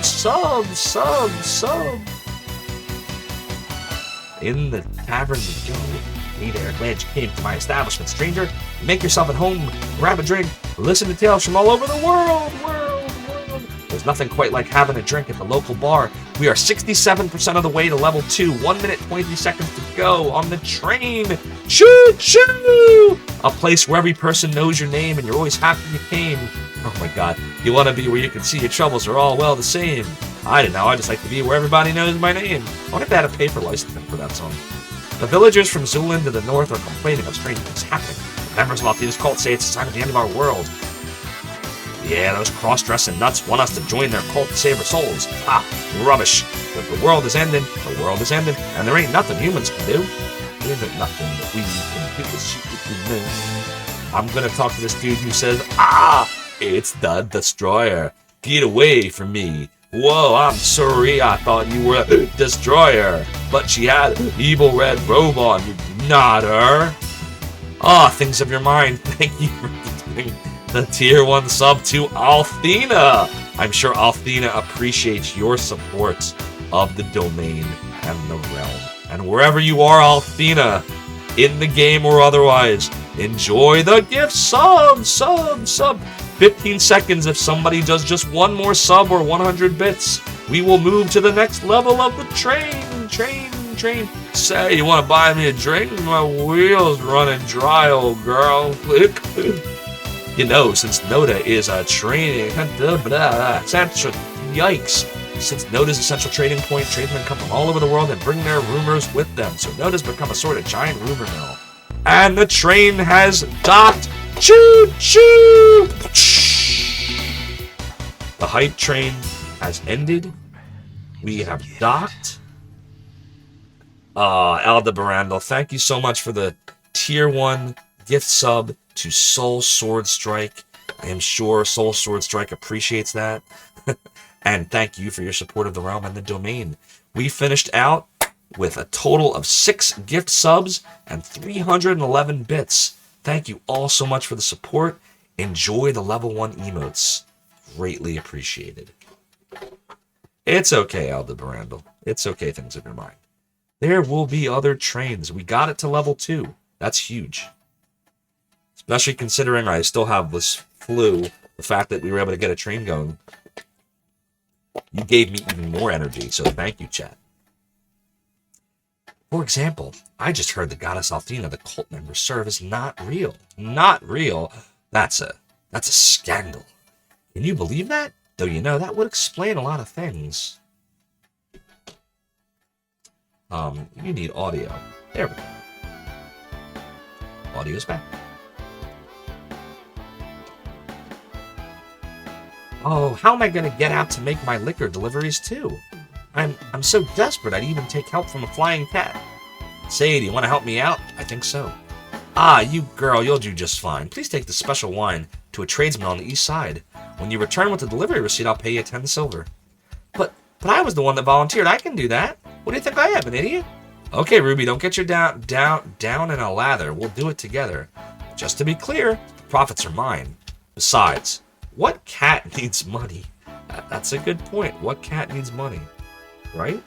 In the tavern we go. Hey there, glad you came to my establishment, stranger. Make yourself at home, grab a drink, listen to tales from all over the world. There's nothing quite like having a drink at the local bar. We are 67% of the way to level 2. 1 minute, 23 seconds to go on the train. Choo-choo! A place where every person knows your name and you're always happy you came. Oh my god, you want to be where you can see your troubles are all well the same. I don't know, I just like to be where everybody knows my name. I wonder if they had a paper licensing for that song. The villagers from Zulin to the north are complaining of strange things happening. The members of Althena's cult say it's a sign of the end of our world. Yeah, those cross-dressing nuts want us to join their cult to save our souls. Rubbish. If the world is ending, and there ain't nothing humans can do. There ain't nothing that we can do. I'm gonna talk to this dude who says, it's the Destroyer. Get away from me. Whoa, I'm sorry, I thought you were a Destroyer. But she had an evil red robe on, you not her. Things of your mind. Thank you for the tier 1 sub to Althena. I'm sure Althena appreciates your support of the domain and the realm. And wherever you are, Althena, in the game or otherwise, enjoy the gift sub. 15 seconds if somebody does just one more sub or 100 bits. We will move to the next level of the train. Say, you want to buy me a drink? My wheel's running dry, old girl. You know, since Noda is a training... Yikes. Since Noda is a central trading point, tradesmen come from all over the world and bring their rumors with them. So Noda's become a sort of giant rumor mill. And the train has docked. Choo-choo! The hype train has ended. We have docked. Aldebarandel, thank you so much for the tier 1 gift sub to Soul Sword Strike. I am sure Soul Sword Strike appreciates that. And thank you for your support of the realm and the domain. We finished out with a total of 6 gift subs and 311 bits. Thank you all so much for the support. Enjoy the level 1 emotes. Greatly appreciated. It's okay, Aldebarandel. It's okay, things in your mind. There will be other trains. We got it to level 2. That's huge. Especially considering I still have this flu. The fact that we were able to get a train going. You gave me even more energy, so thank you, chat. For example, I just heard the goddess Althena, the cult member serve, is not real. Not real? That's a scandal. Can you believe that? Though you know, that would explain a lot of things. You need audio. There we go. Audio's back. Oh, how am I gonna get out to make my liquor deliveries too? I'm so desperate I'd even take help from a flying cat. Say, do you want to help me out? I think so. Ah, you girl, you'll do just fine. Please take the special wine to a tradesman on the east side. When you return with the delivery receipt, I'll pay you 10 silver. But I was the one that volunteered. I can do that. What do you think I am, an idiot? Okay, Ruby, don't get your down in a lather. We'll do it together. Just to be clear, the profits are mine. Besides, what cat needs money? That's a good point. What cat needs money? Right?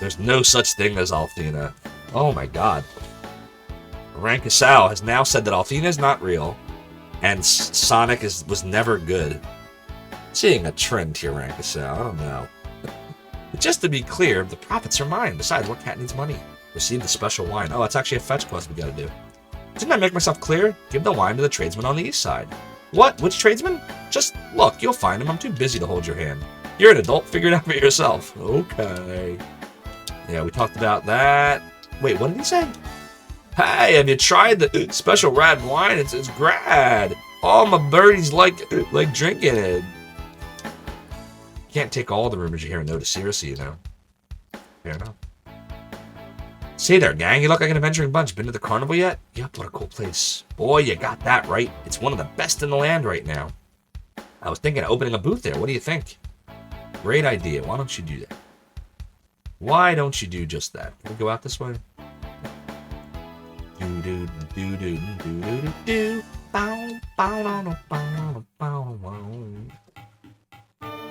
There's no such thing as Althena. Oh my god. Rankasau has now said that Althena is not real, and Sonic was never good. Seeing a trend here, Rankasau. I don't know. But just to be clear, the profits are mine. Besides, what cat needs money? Receive the special wine. Oh, it's actually a fetch quest we gotta do. Didn't I make myself clear? Give the wine to the tradesman on the east side. What? Which tradesman? Just look, you'll find him. I'm too busy to hold your hand. You're an adult, figure it out for yourself. Okay. Yeah, we talked about that. Wait, what did he say? Hey, have you tried the special rad wine? It's grad. All my birdies like drinking it. Can't take all the rumors you hear and notice seriously, you know. Fair enough. Say there, gang. You look like an adventuring bunch. Been to the carnival yet? Yep, what a cool place. Boy, you got that right. It's one of the best in the land right now. I was thinking of opening a booth there. What do you think? Great idea. Why don't you do that? Why don't you do just that? Can we go out this way? Do do do do do do do. Bow bow bow bow bow bow.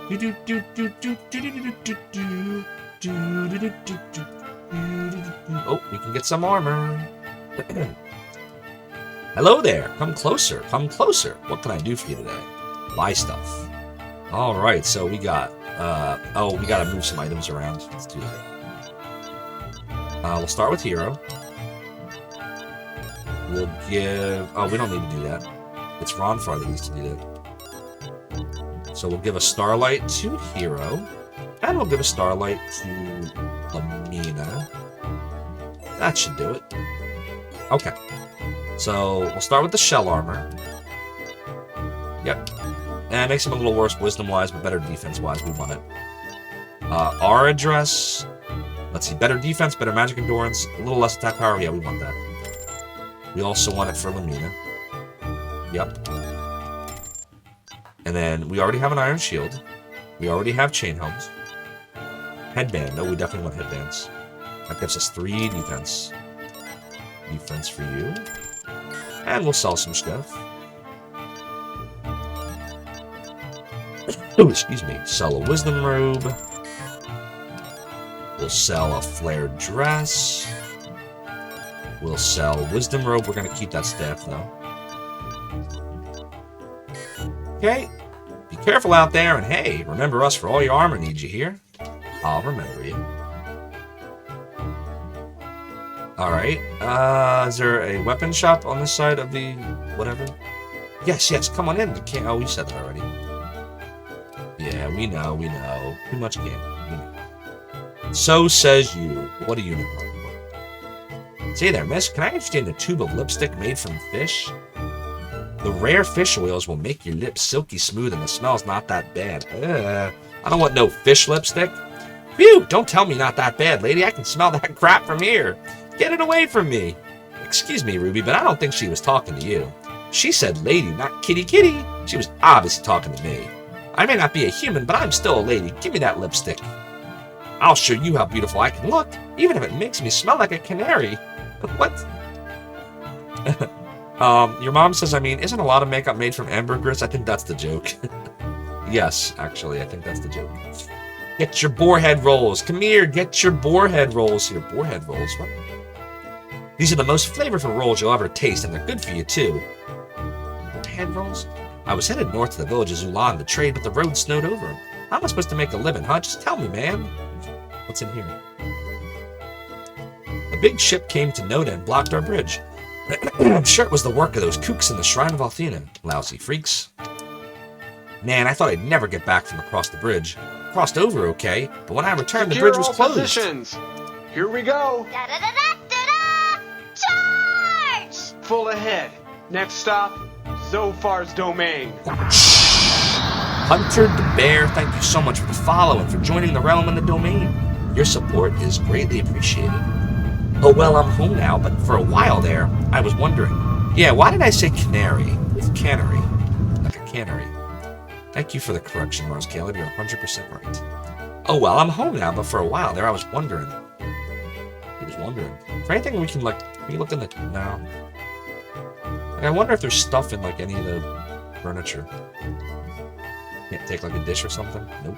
Do do do do do do do do do do do do do do. Oh, we can get some armor. Hello there. Come closer. Come closer. What can I do for you today? Buy stuff. All right. So we got. We gotta move some items around. Let's do that. We'll start with hero. We'll give. Oh, we don't need to do that. It's Ronfar that needs to do that. So we'll give a starlight to hero, and we'll give a starlight to Lamina. That should do it. Okay. So we'll start with the shell armor. Yep. And it makes him a little worse wisdom-wise, but better defense-wise. We want it. Our address. Let's see. Better defense, better magic endurance, a little less attack power. Yeah, we want that. We also want it for Lamina. Yep. And then we already have an iron shield. We already have chain helms. Headband. No, we definitely want headbands. That gives us 3 defense. Defense for you. And we'll sell some stuff. Oh, excuse me. Sell a wisdom robe. We'll sell a flared dress. We'll sell wisdom robe. We're going to keep that staff, though. Okay. Be careful out there, and hey, remember us for all your armor needs, you hear? I'll remember you. Alright. Is there a weapon shop on this side of the whatever? Yes, yes, come on in. You can't. Oh, we said that already. Yeah, we know. Too much can't. We know. So says you. What a unicorn. Say there, miss. Can I understand a tube of lipstick made from fish? The rare fish oils will make your lips silky smooth and the smell's not that bad. I don't want no fish lipstick. Phew, don't tell me not that bad, lady. I can smell that crap from here. Get it away from me. Excuse me, Ruby, but I don't think she was talking to you. She said lady, not kitty kitty. She was obviously talking to me. I may not be a human, but I'm still a lady. Give me that lipstick. I'll show you how beautiful I can look, even if it makes me smell like a canary. What? Your mom says, isn't a lot of makeup made from ambergris? I think that's the joke. Yes, actually, I think that's the joke. Get your boarhead rolls. Come here, get your boarhead rolls here. Boarhead rolls? What? These are the most flavorful rolls you'll ever taste, and they're good for you, too. Boarhead rolls? I was headed north to the village of Zulan to trade, but the road snowed over. How am I supposed to make a living, huh? Just tell me, man. What's in here? A big ship came to Noda and blocked our bridge. I'm sure it was the work of those kooks in the Shrine of Althena. Lousy freaks. Man, I thought I'd never get back from across the bridge. Crossed over okay, but when I returned, the bridge was closed. Positions. Here we go. Da-da-da-da-da-da! Charge! Full ahead. Next stop, Zophar's domain. Hunter the Bear, thank you so much for the follow and for joining the realm and the domain. Your support is greatly appreciated. Oh, well, I'm home now, but for a while there, I was wondering. Yeah, why did I say canary? With cannery. Like a cannery. Thank you for the correction, Mars Caleb. You're 100% right. Oh, well, I'm home now, but for a while there, I was wondering. He was wondering. For anything we can, can we look in the... No. I wonder if there's stuff in, any of the furniture. Can't take, a dish or something? Nope.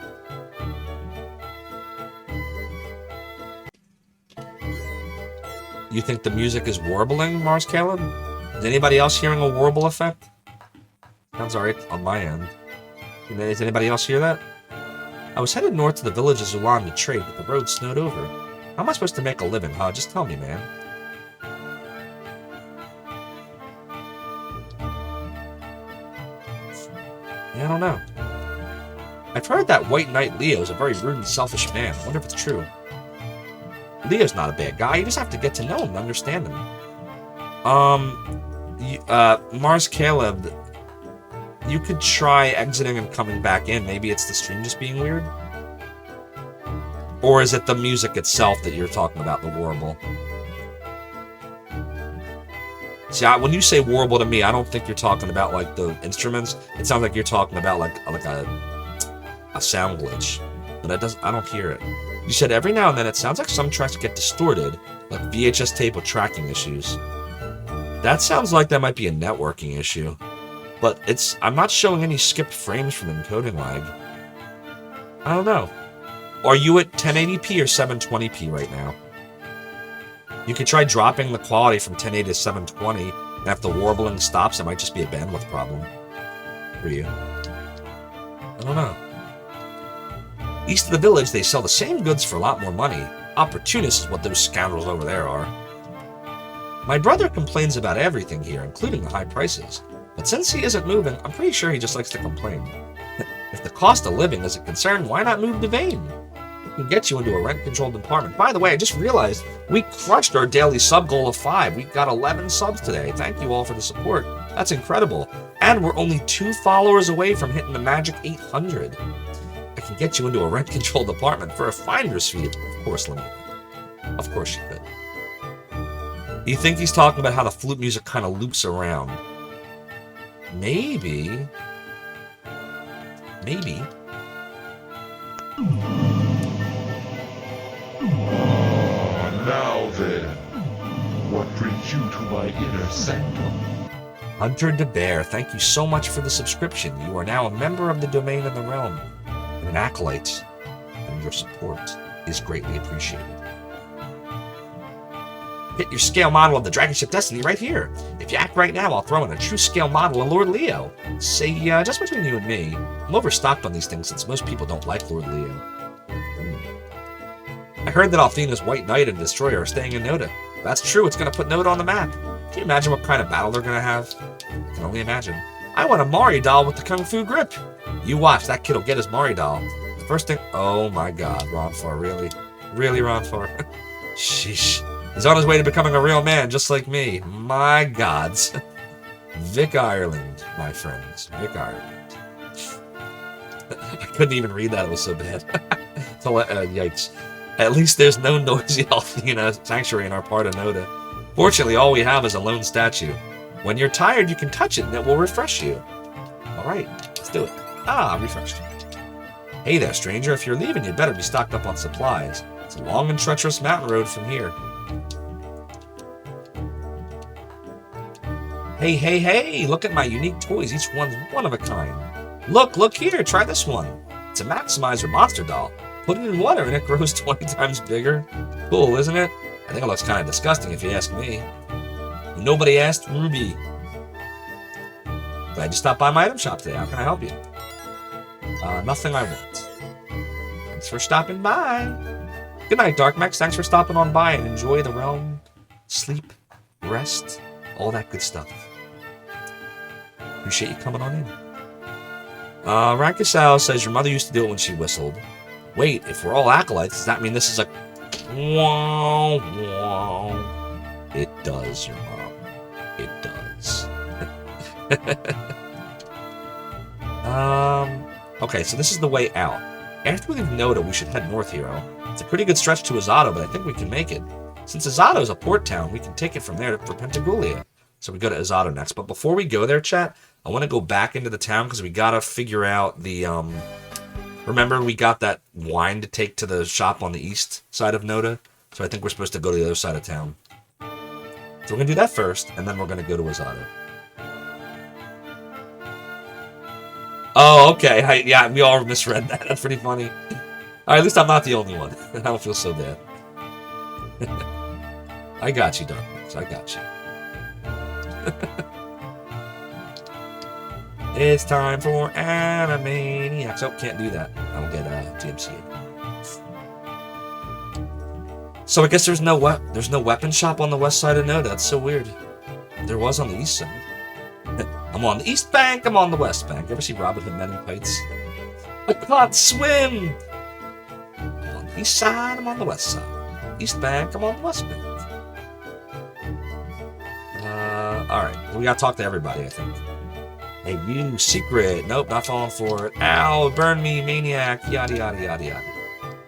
You think the music is warbling, Mars Caleb? Is anybody else hearing a warble effect? Sounds alright on my end. Does anybody else hear that? I was headed north to the village of Zulan to trade, but the road snowed over. How am I supposed to make a living, huh? Just tell me, man. Yeah, I don't know. I've heard that White Knight Leo is a very rude and selfish man. I wonder if it's true. Leo's not a bad guy. You just have to get to know him to understand him. Mars Caleb, you could try exiting and coming back in. Maybe it's the stream just being weird. Or is it the music itself that you're talking about, the warble? See, when you say warble to me, I don't think you're talking about, the instruments. It sounds like you're talking about, a sound glitch. But I don't hear it. You said every now and then it sounds like some tracks get distorted, like VHS tape with tracking issues. That sounds like that might be a networking issue. But I'm not showing any skipped frames from encoding lag. I don't know. Are you at 1080p or 720p right now? You could try dropping the quality from 1080 to 720, and if the warbling stops, it might just be a bandwidth problem for you. I don't know. East of the village, they sell the same goods for a lot more money. Opportunists is what those scoundrels over there are. My brother complains about everything here, including the high prices. But since he isn't moving, I'm pretty sure he just likes to complain. If the cost of living is a concern, why not move to Vane? It can get you into a rent-controlled apartment. By the way, I just realized we crushed our daily sub goal of 5. We got 11 subs today. Thank you all for the support. That's incredible. And we're only 2 followers away from hitting the magic 800. I can get you into a rent-controlled apartment for a finder's fee. Of course, Lemmy. Of course you could. You think he's talking about how the flute music kind of loops around? Maybe. Maybe. Now then, what brings you to my inner sanctum? Hunter the Bear, thank you so much for the subscription. You are now a member of the domain of the realm. an acolyte, and your support is greatly appreciated. Get your scale model of the Dragon Ship Destiny right here. If you act right now, I'll throw in a true scale model of Lord Leo. Say, just between you and me, I'm overstocked on these things since most people don't like Lord Leo. I heard that Althena's White Knight and Destroyer are staying in Noda. If that's true, it's going to put Noda on the map. Can you imagine what kind of battle they're going to have? I can only imagine. I want a Mari doll with the Kung Fu grip. You watch, that kid will get his Mari doll. The first thing... Oh my god, Ronfar, really? Really, Ronfar? Sheesh. He's on his way to becoming a real man, just like me. My gods. Vic Ireland, my friends. Vic Ireland. I couldn't even read that, it was so bad. Yikes. At least there's no noisy Althena sanctuary in our part of Noda. Fortunately, all we have is a lone statue. When you're tired, you can touch it and it will refresh you. Alright, let's do it. Ah, refreshed. Hey there, stranger. If you're leaving, you'd better be stocked up on supplies. It's a long and treacherous mountain road from here. Hey, hey, hey! Look at my unique toys. Each one's one of a kind. Look here. Try this one. It's a Maximizer monster doll. Put it in water and it grows 20 times bigger. Cool, isn't it? I think it looks kind of disgusting if you ask me. Nobody asked Ruby. Glad you stopped by my item shop today. How can I help you? Nothing I want. Thanks for stopping by. Good night, Darkmax. Thanks for stopping on by and enjoy the realm. Sleep, rest, all that good stuff. Appreciate you coming on in. Rankasau says your mother used to do it when she whistled. Wait, if we're all acolytes, does that mean this is a... Wow, wow. It does, your mom. It does. Okay, so this is the way out. After we leave Noda, we should head north, Hero. It's a pretty good stretch to Azado, but I think we can make it. Since Azado is a port town, we can take it from there for Pentagoulia. So we go to Azado next. But before we go there, chat, I want to go back into the town because we gotta figure out the, Remember, we got that wine to take to the shop on the east side of Noda? So I think we're supposed to go to the other side of town. So we're going to do that first, and then we're going to go to Azado. Oh, okay. Yeah, we all misread that. That's pretty funny. Alright, at least I'm not the only one. I don't feel so bad. I got you, Darkness. I got you. It's time for Animaniacs. Oh, can't do that. I will get TMCA. So I guess there's no weapon shop on the west side of Noda. That's so weird. There was on the east side. I'm on the east bank. I'm on the west bank. Ever see Robin Hood Men in Tights? I can't swim. I'm on the east side. I'm on the west side. East bank. I'm on the west bank. All right. We gotta talk to everybody, I think. Hey, you, secret. Nope, not falling for it. Ow, burn me, maniac. Yada, yada, yada, yada.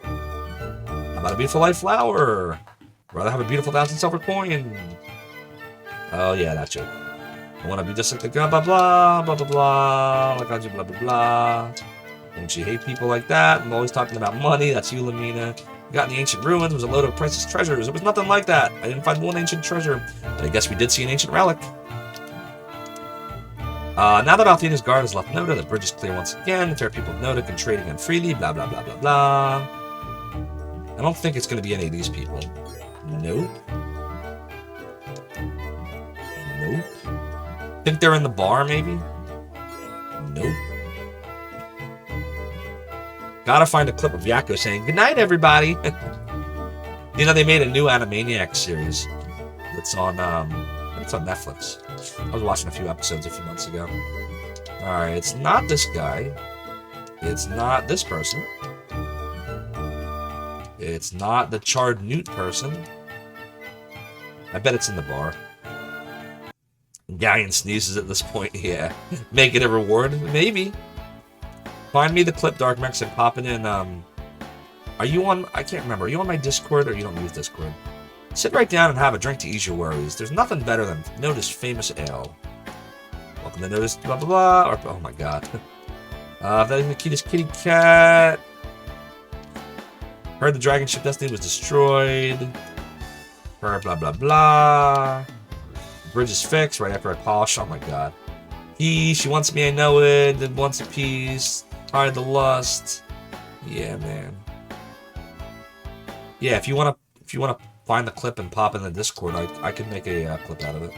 How about a beautiful light flower? Rather have a beautiful 1,000 silver coin. Oh, yeah, that joke. I want to be just like the blah, blah, blah, blah, blah, blah, like I do blah, blah, blah. Don't you hate people like that? I'm always talking about money. That's you, Lamina. We got in the ancient ruins was a load of priceless treasures. It was nothing like that. I didn't find one ancient treasure. But I guess we did see an ancient relic. Now that Althena's guard has left Noda, the bridge is clear once again. The fair people of Noda can trade again freely, blah, blah, blah, blah, blah. I don't think it's going to be any of these people. Nope. Nope. Think they're in the bar, maybe? Nope. Gotta find a clip of Yakko saying, "Good night, everybody." You know, they made a new Animaniacs series. It's on Netflix. I was watching a few episodes a few months ago. Alright, it's not this guy. It's not this person. It's not the charred newt person. I bet it's in the bar. Galleon sneezes at this point, yeah. Make it a reward? Maybe. Find me the clip, Darkmax, and pop it in, Are you on... I can't remember. Are you on my Discord, or you don't use Discord? Sit right down and have a drink to ease your worries. There's nothing better than Noda's famous ale. Welcome to Noda's blah blah blah. Or, oh my god. That is the cutest kitty cat. Heard the Dragon Ship Destiny was destroyed. Her blah blah blah. The bridge is fixed right after I polish. Oh my god. She wants me, I know it. Then wants a piece. Hide the lust. Yeah, man. Yeah, if you wanna find the clip and pop in the Discord, I could make a clip out of it.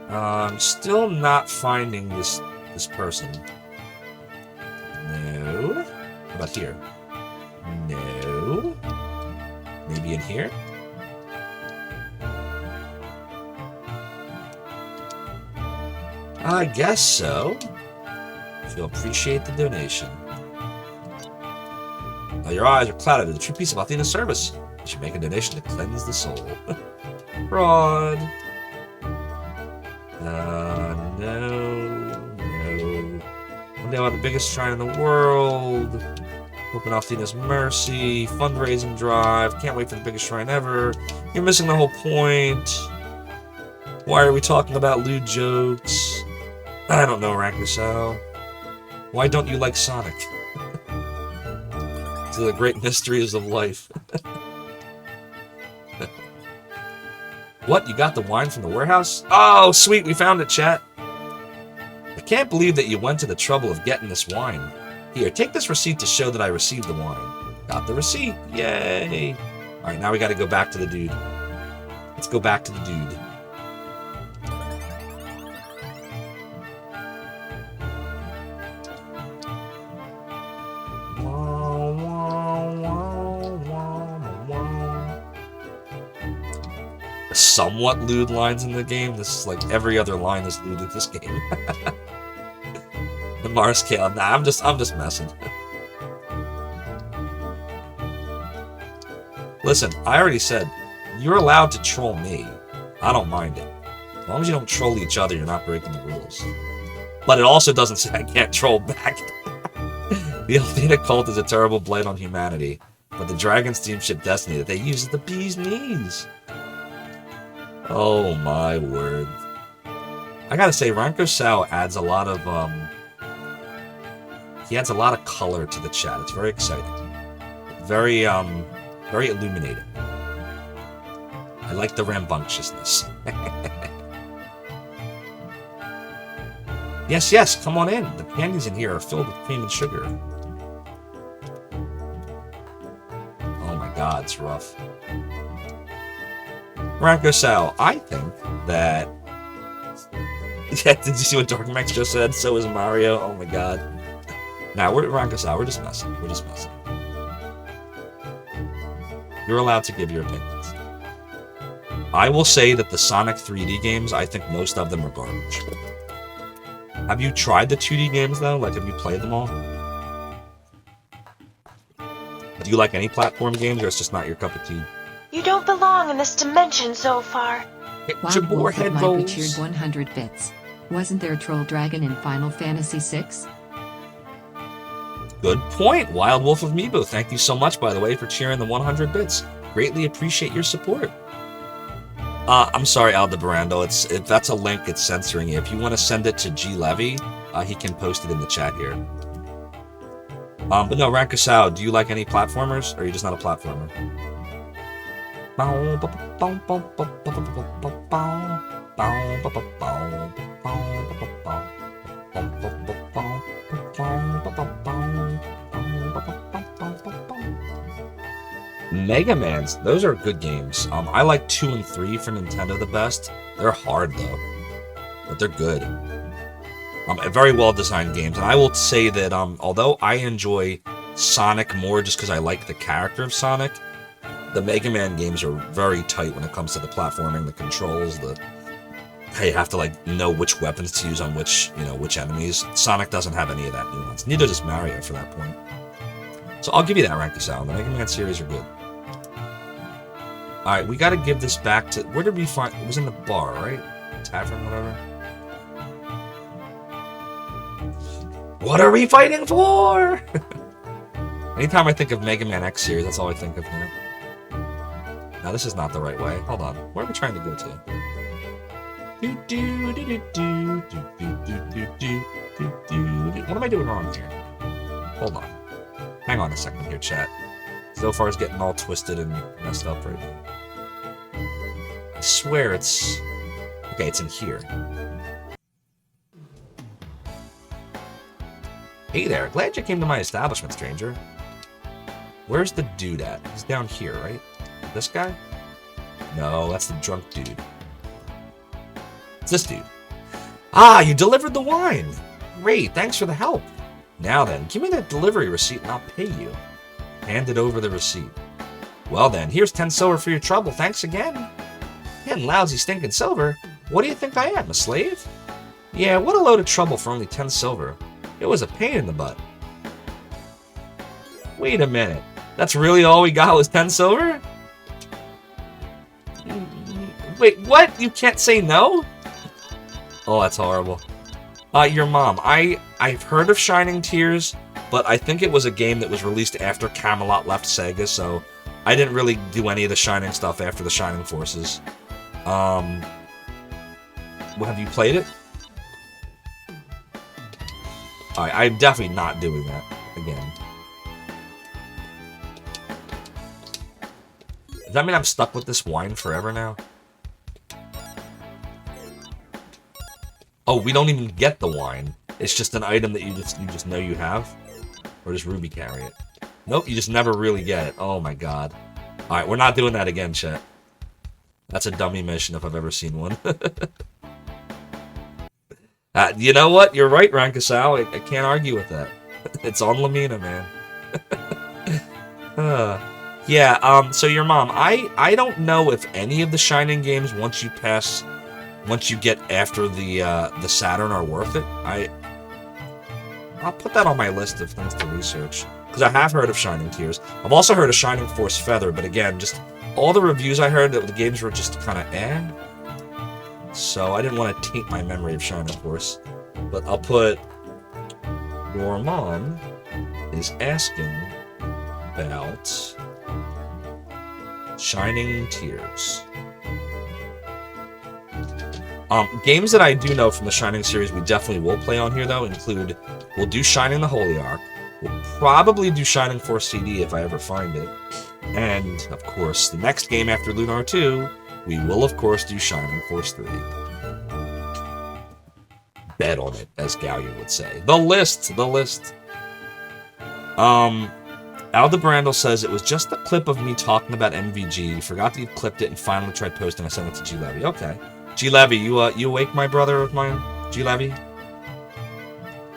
I'm still not finding this person. No. How about here? No. Maybe in here? I guess so. If you'll appreciate the donation. Now your eyes are clouded with the true peace of Athena's service. You should make a donation to cleanse the soul. Fraud. No. One day I'll have the biggest shrine in the world. Open Athena's mercy. Fundraising drive. Can't wait for the biggest shrine ever. You're missing the whole point. Why are we talking about lewd jokes? I don't know, Rakusao. Why don't you like Sonic? These are the great mysteries of life. What? You got the wine from the warehouse? Oh, sweet, we found it, chat. I can't believe that you went to the trouble of getting this wine. Here, take this receipt to show that I received the wine. Got the receipt. Yay! Alright, now we gotta go back to the dude. Let's go back to the dude. Somewhat lewd lines in the game. This is like every other line is lewd in this game. The Mars scale. Nah, I'm just messing. Listen, I already said you're allowed to troll me. I don't mind it. As long as you don't troll each other, you're not breaking the rules. But it also doesn't say I can't troll back. The Athena cult is a terrible blight on humanity, but the dragon steamship Destiny that they use is the bee's knees. Oh my word. I gotta say, Ranko Sao adds a lot of, he adds a lot of color to the chat. It's very exciting. Very, very illuminating. I like the rambunctiousness. Yes, yes, come on in. The candies in here are filled with cream and sugar. Oh my god, it's rough. Ranko Sao, I think that... Yeah, did you see what Dark Max just said? So is Mario. Oh my god. Nah, we're Ranko Sao, we're just messing. We're just messing. You're allowed to give your opinions. I will say that the Sonic 3D games, I think most of them are garbage. Have you tried the 2D games, though? Like, have you played them all? Do you like any platform games, or it's just not your cup of tea? You don't belong in this dimension, Zophar. Wild Wolf of my cheered 100 bits. Wasn't there a troll dragon in Final Fantasy VI? Good point, Wild Wolf of Meebo. Thank you so much, by the way, for cheering the 100 bits. Greatly appreciate your support. I'm sorry, Aldebarando. If that's a link, it's censoring you. If you want to send it to G Levy, he can post it in the chat here. But no, Rakusao, do you like any platformers, or are you just not a platformer? Mega Mans, those are good games. I like 2 and 3 for Nintendo the best. They're hard though, but they're good. Very well designed games, and I will say that although I enjoy Sonic more just because I like the character of Sonic, the Mega Man games are very tight when it comes to the platforming, the controls, how you have to like know which weapons to use on which enemies. Sonic doesn't have any of that nuance. Neither does Mario for that point. So I'll give you that, Rakusao. The Mega Man series are good. Alright, we gotta give this back to... Where did we find... It was in the bar, right? Tavern, whatever. What are we fighting for? Anytime I think of Mega Man X series, that's all I think of now. Now, this is not the right way. Hold on. Where are we trying to go to? What am I doing wrong here? Hold on. Hang on a second here, chat. Zophar is getting all twisted and messed up right now. I swear it's... Okay, it's in here. Hey there, glad you came to my establishment, stranger. Where's the dude at? He's down here, right? This guy? No, that's the drunk dude. It's this dude. Ah, you delivered the wine! Great, thanks for the help. Now then, give me that delivery receipt and I'll pay you. Handed over the receipt. Well then, here's 10 silver for your trouble, thanks again. Getting lousy stinking silver? What do you think I am, a slave? Yeah, what a load of trouble for only 10 silver. It was a pain in the butt. Wait a minute. That's really all we got was 10 silver? Wait, what? You can't say no? Oh, that's horrible. Your mom. I've heard of Shining Tears, but I think it was a game that was released after Camelot left Sega, so I didn't really do any of the Shining stuff after the Shining Forces. Well, have you played it? Alright, I'm definitely not doing that again. Does that mean I'm stuck with this wine forever now? Oh, we don't even get the wine. It's just an item that you just know you have? Or does Ruby carry it? Nope, you just never really get it. Oh my god. Alright, we're not doing that again, chat. That's a dummy mission if I've ever seen one. You know what? You're right, Rankasal. I can't argue with that. It's on Lamina, man. Yeah, so your mom. I don't know if any of the Shining games, once you get after the Saturn, are worth it. I'll put that on my list of things to research. Because I have heard of Shining Tears. I've also heard of Shining Force Feather, but again, just all the reviews I heard that the games were just kind of eh. So I didn't want to taint my memory of Shining Force. But I'll put... Your mom is asking about Shining Tears. Games that I do know from the Shining series we definitely will play on here, though, include... We'll do Shining the Holy Ark. We'll probably do Shining Force CD if I ever find it. And, of course, the next game after Lunar 2, we will, of course, do Shining Force 3. Bet on it, as Gallion would say. The list! Aldebrandel says, it was just a clip of me talking about MVG. Forgot that you clipped it and finally tried posting. I sent it to G Levy. Okay. G Levy, you awake, my brother of mine? G Levy?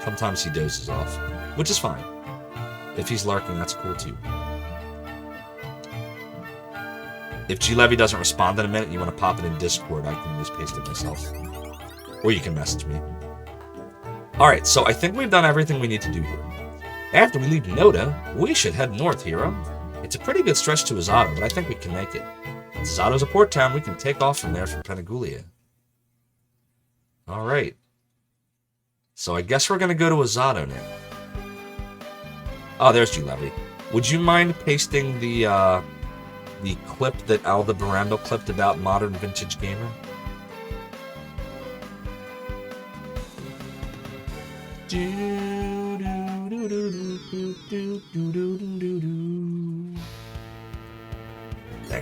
Sometimes he dozes off, which is fine. If he's lurking, that's cool too. If G Levy doesn't respond in a minute, you want to pop it in Discord, I can just paste it myself. Or you can message me. Alright, so I think we've done everything we need to do here. After we leave Noda, we should head north, hero. It's a pretty good stretch to Azado, but I think we can make it. Since Azado's a port town, we can take off from there from Penagulia. Alright. So I guess we're gonna go to Azado now. Oh, there's G Levy. Would you mind pasting the clip that Aldebrandel clipped about Modern Vintage Gamer?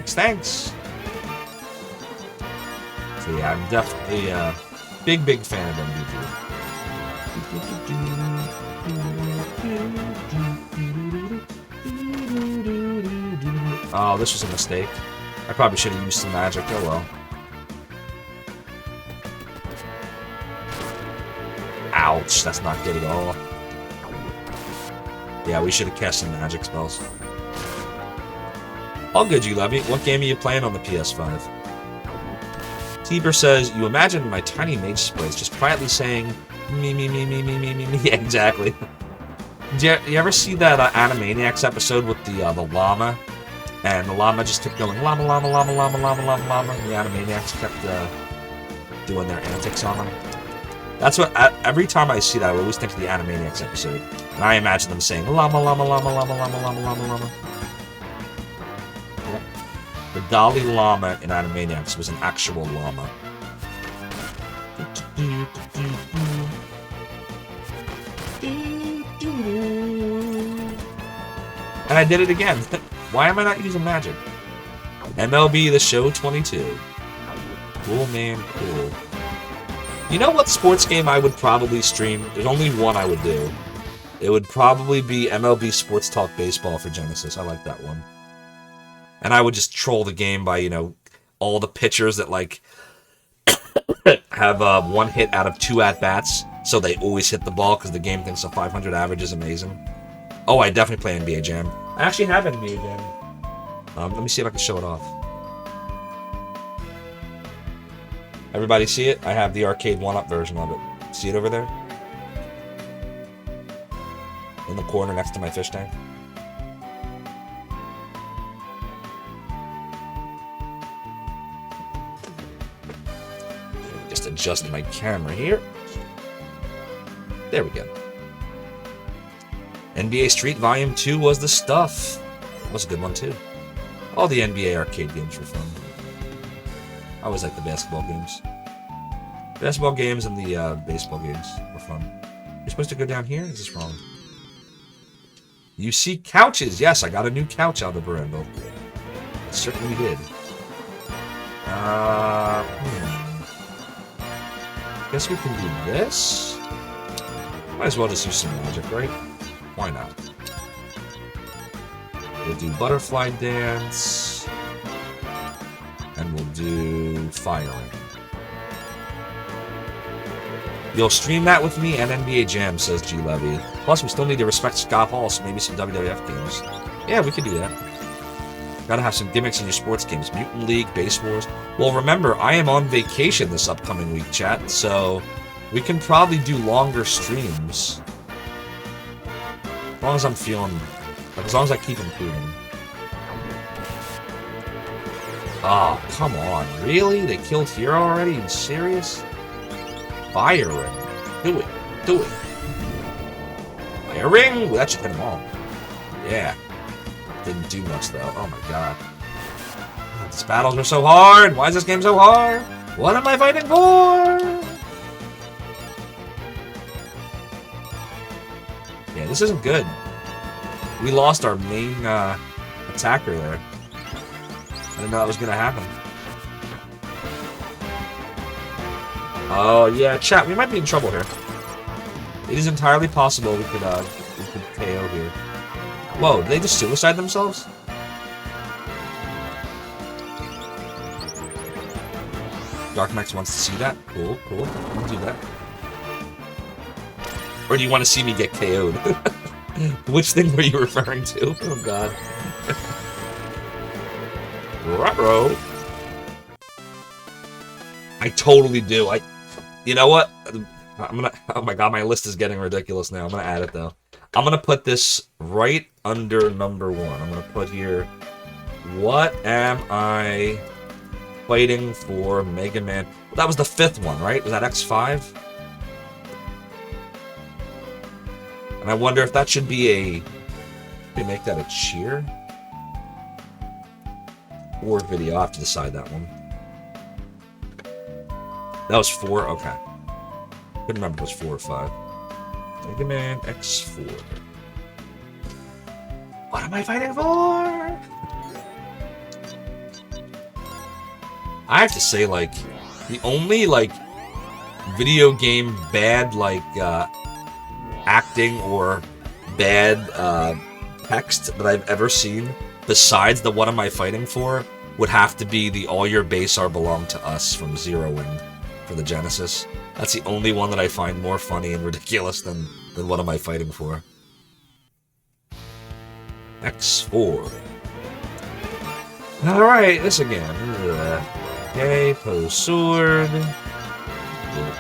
Thanks. So yeah, I'm definitely a big fan of MVG. Oh, this was a mistake. I probably should have used some magic. Oh well. Ouch, that's not good at all. Yeah, we should have cast some magic spells. All good, you Levy. What game are you playing on the PS5? Tiber says, you imagine my tiny mage sprites just quietly saying, me. Yeah, exactly. Do you ever see that Animaniacs episode with the llama? And the llama just kept going, llama. And the Animaniacs kept doing their antics on them. That's what, every time I see that, I always think of the Animaniacs episode. And I imagine them saying, llama. Yep. The Dalai Lama in Animaniacs was an actual llama. And I did it again. Why am I not using magic? MLB The Show 22. Cool, man, cool. You know what sports game I would probably stream? There's only one I would do. It would probably be MLB Sports Talk Baseball for Genesis. I like that one. And I would just troll the game by, all the pitchers that, like, have one hit out of 2 at-bats, so they always hit the ball because the game thinks a 500 average is amazing. Oh, I definitely play NBA Jam. I actually have NBA Jam. Let me see if I can show it off. Everybody see it? I have the arcade 1-up version of it. See it over there? In the corner next to my fish tank. Just adjust my camera here. There we go. NBA Street Volume 2 was the stuff. That was a good one too. All the NBA arcade games were fun. I always liked the basketball games. Basketball games and the baseball games were fun. You're supposed to go down here? Is this wrong? You see couches. Yes, I got a new couch out of Brendel. Certainly did. Guess we can do this. Might as well just use some magic, right? Why not? We'll do butterfly dance. And we'll do firing. You'll stream that with me and NBA Jam, says G Levy. Plus, we still need to respect Scott Hall, so maybe some WWF games. Yeah, we could do that. Gotta have some gimmicks in your sports games. Mutant League, Base Wars. Well, remember, I am on vacation this upcoming week, chat, so we can probably do longer streams. As long as I'm feeling... Like, as long as I keep improving. Oh, come on. Really? They killed Hero already? Are you serious? Firing. Do it. Do it. Firing! Well, that should hit them all. Yeah. Didn't do much, though. Oh, my God. These battles are so hard! Why is this game so hard? What am I fighting for? Yeah, this isn't good. We lost our main attacker there. I didn't know that was going to happen. Oh, yeah, chat, we might be in trouble here. It is entirely possible we could KO here. Whoa, did they just suicide themselves? Dark Max wants to see that? Cool, cool. We'll do that. Or do you want to see me get KO'd? Which thing were you referring to? Oh, God. Ruh-roh. I totally do. You know what? I'm gonna... Oh my God, my list is getting ridiculous now. I'm gonna add it, though. I'm gonna put this right under number 1. I'm gonna put here... What am I fighting for Mega Man? Well, that was the 5th one, right? Was that X5? And I wonder if that should be a... They make that a cheer? Or video. I'll have to decide that one. That was 4? Okay. Couldn't remember if it was 4 or 5. Mega Man X4. What am I fighting for? I have to say, like, the only, like, video game bad, like, acting or bad, text that I've ever seen, besides the what am I fighting for, would have to be the all your base are belong to us from Zero Wind for the Genesis. That's the only one that I find more funny and ridiculous than what am I fighting for. X4. Alright, this again. Okay, pose sword.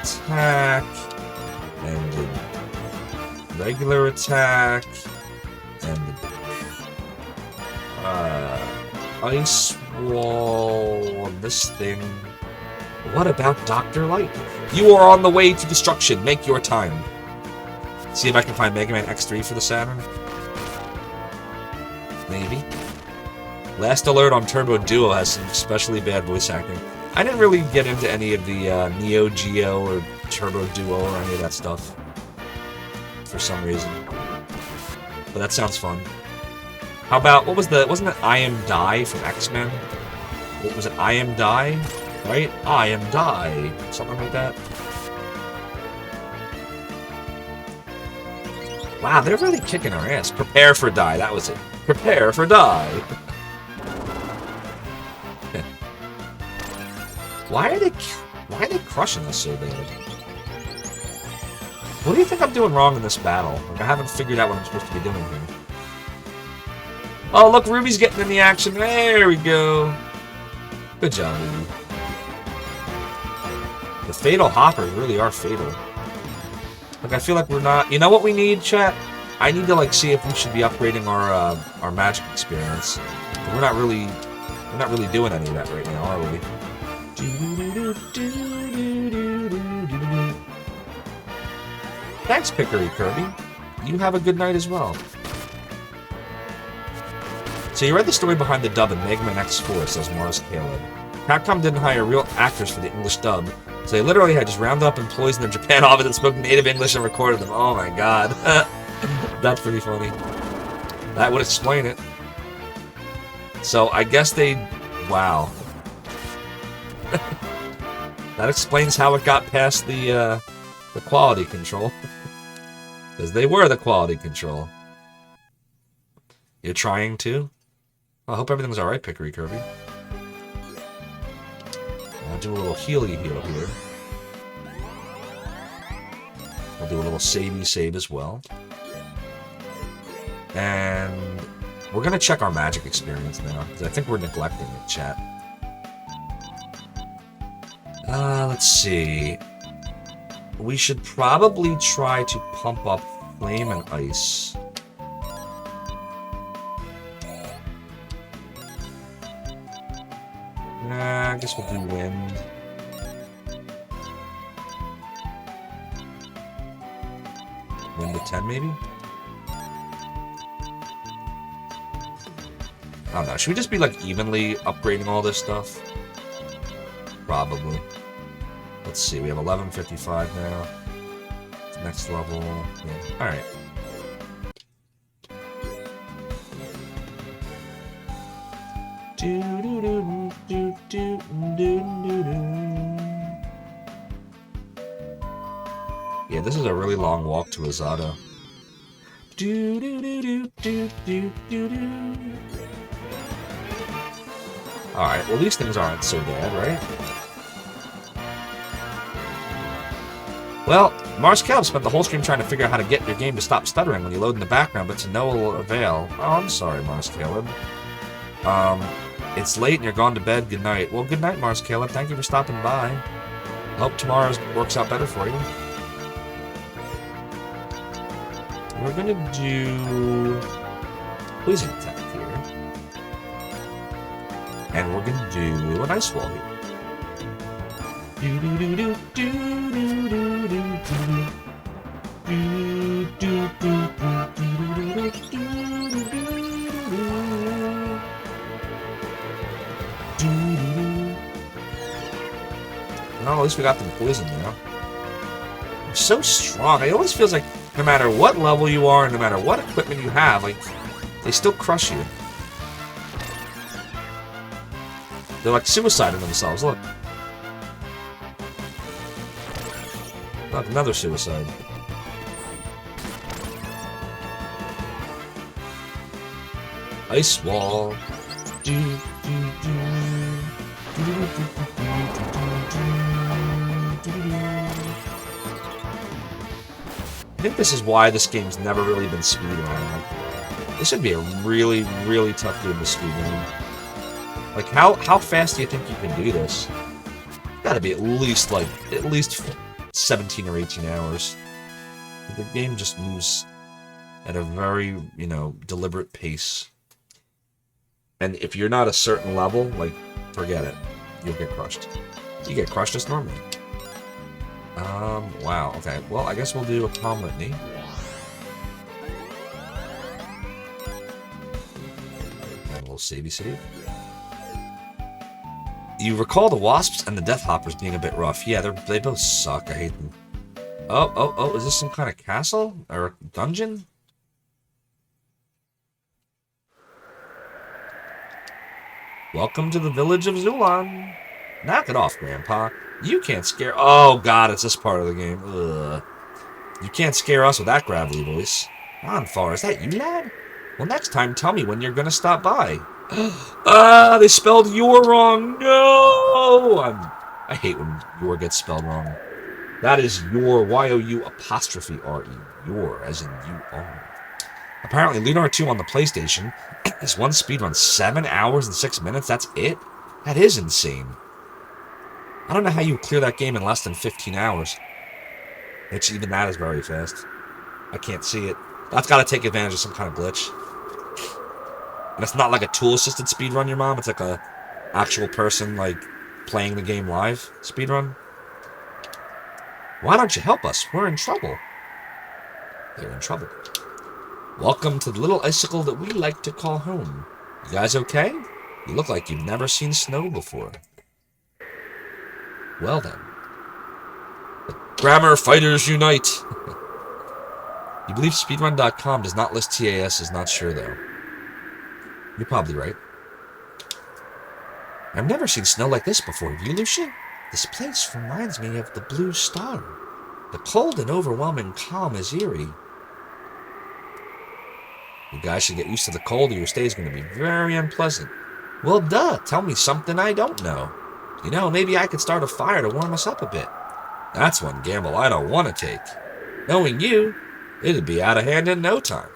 Attack. And regular attack. And ice wall on this thing. What about Dr. Light? You are on the way to destruction. Make your time. See if I can find Mega Man X3 for the Saturn. Maybe. Last alert on Turbo Duo has some especially bad voice acting. I didn't really get into any of the Neo Geo or Turbo Duo or any of that stuff. For some reason. But that sounds fun. How about, what was the, wasn't it I Am Die from X-Men? What was it, I Am Die? Right? I Am Die. Something like that. Wow, they're really kicking our ass. Prepare for die. That was it. Prepare for die. Why are they crushing us so bad? What do you think I'm doing wrong in this battle? Like, I haven't figured out what I'm supposed to be doing here. Oh, look, Ruby's getting in the action. There we go. Good job, Ruby. The fatal hoppers really are fatal. Like, I feel like we're not... You know what we need, chat? I need to, like, see if we should be upgrading our magic experience. We're not really doing any of that right now, are we? Thanks, Pickery Kirby. You have a good night as well. So you read the story behind the dub in Mega Man X4, says Morris Caleb. Capcom didn't hire real actors for the English dub, so they literally had just rounded up employees in their Japan office that spoke native English and recorded them. Oh my god. That's pretty funny. That would explain it. So I guess they... Wow. That explains how it got past the quality control. Because they were the quality control. You're trying to? I hope everything's alright, Pickery Kirby. I'll do a little heal-y heal here. I'll do a little savey save as well. And we're going to check our magic experience now, because I think we're neglecting it, chat. Let's see. We should probably try to pump up Flame and Ice. Nah, I guess we'll do Wind. Wind to 10, maybe? I don't know. Should we just be, like, evenly upgrading all this stuff? Probably. Let's see. We have 1155 now. Next level. Yeah. Alright. Yeah, this is a really long walk to Azado. Alright, well these things aren't so bad, right? Well, Mars Caleb spent the whole stream trying to figure out how to get your game to stop stuttering when you load in the background, but to no avail. Oh, I'm sorry, Mars Caleb. It's late and you're gone to bed. Good night. Well, good night, Mars Caleb. Thank you for stopping by. I hope tomorrow's works out better for you. We're gonna do poison attack here. And we're gonna do an ice wall here. No, at least we got them poisoned now. They're so strong. It always feels like no matter what level you are, no matter what equipment you have, like, they still crush you. They're like suiciding themselves, look. Look, another suicide. Ice wall. I think this is why this game's never really been speedrun. This would be a really, really tough game to speedrun. Like, how fast do you think you can do this? Gotta be at least 17 or 18 hours. The game just moves at a very, deliberate pace. And if you're not a certain level, like, forget it. You'll get crushed. You get crushed just normally. Wow, okay. Well, I guess we'll do a Calm Litany. And a little savey save. You recall the Wasps and the Death Hoppers being a bit rough. Yeah, they both suck. I hate them. Oh, is this some kind of castle? Or dungeon? Welcome to the village of Zulan. Knock it off, Grandpa. You can't scare... Oh, God, it's this part of the game. Ugh. You can't scare us with that gravelly voice. Ronfar, is that you, lad? Well, next time, tell me when you're going to stop by. Ah, they spelled your wrong. No! I hate when your gets spelled wrong. That is your, Y-O-U apostrophe R-E. Your, as in you are. Apparently, Lunar 2 on the PlayStation is one speedrun 7 hours and 6 minutes. That's it? That is insane. I don't know how you clear that game in less than 15 hours. Which even that is very fast. I can't see it. That's got to take advantage of some kind of glitch. And it's not like a tool-assisted speedrun, your mom. It's like a actual person, like, playing the game live speedrun. Why don't you help us? We're in trouble. They're in trouble. Welcome to the little icicle that we like to call home. You guys okay? You look like you've never seen snow before. Well then. The Grammar Fighters Unite! You believe speedrun.com does not list TAS is not sure, though. You're probably right. I've never seen snow like this before, have you, Lucia? This place reminds me of the Blue Star. The cold and overwhelming calm is eerie. You guys should get used to the cold or your stay is going to be very unpleasant. Well, duh, tell me something I don't know. You know, maybe I could start a fire to warm us up a bit. That's one gamble I don't want to take. Knowing you, it'd be out of hand in no time.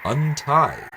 Untie.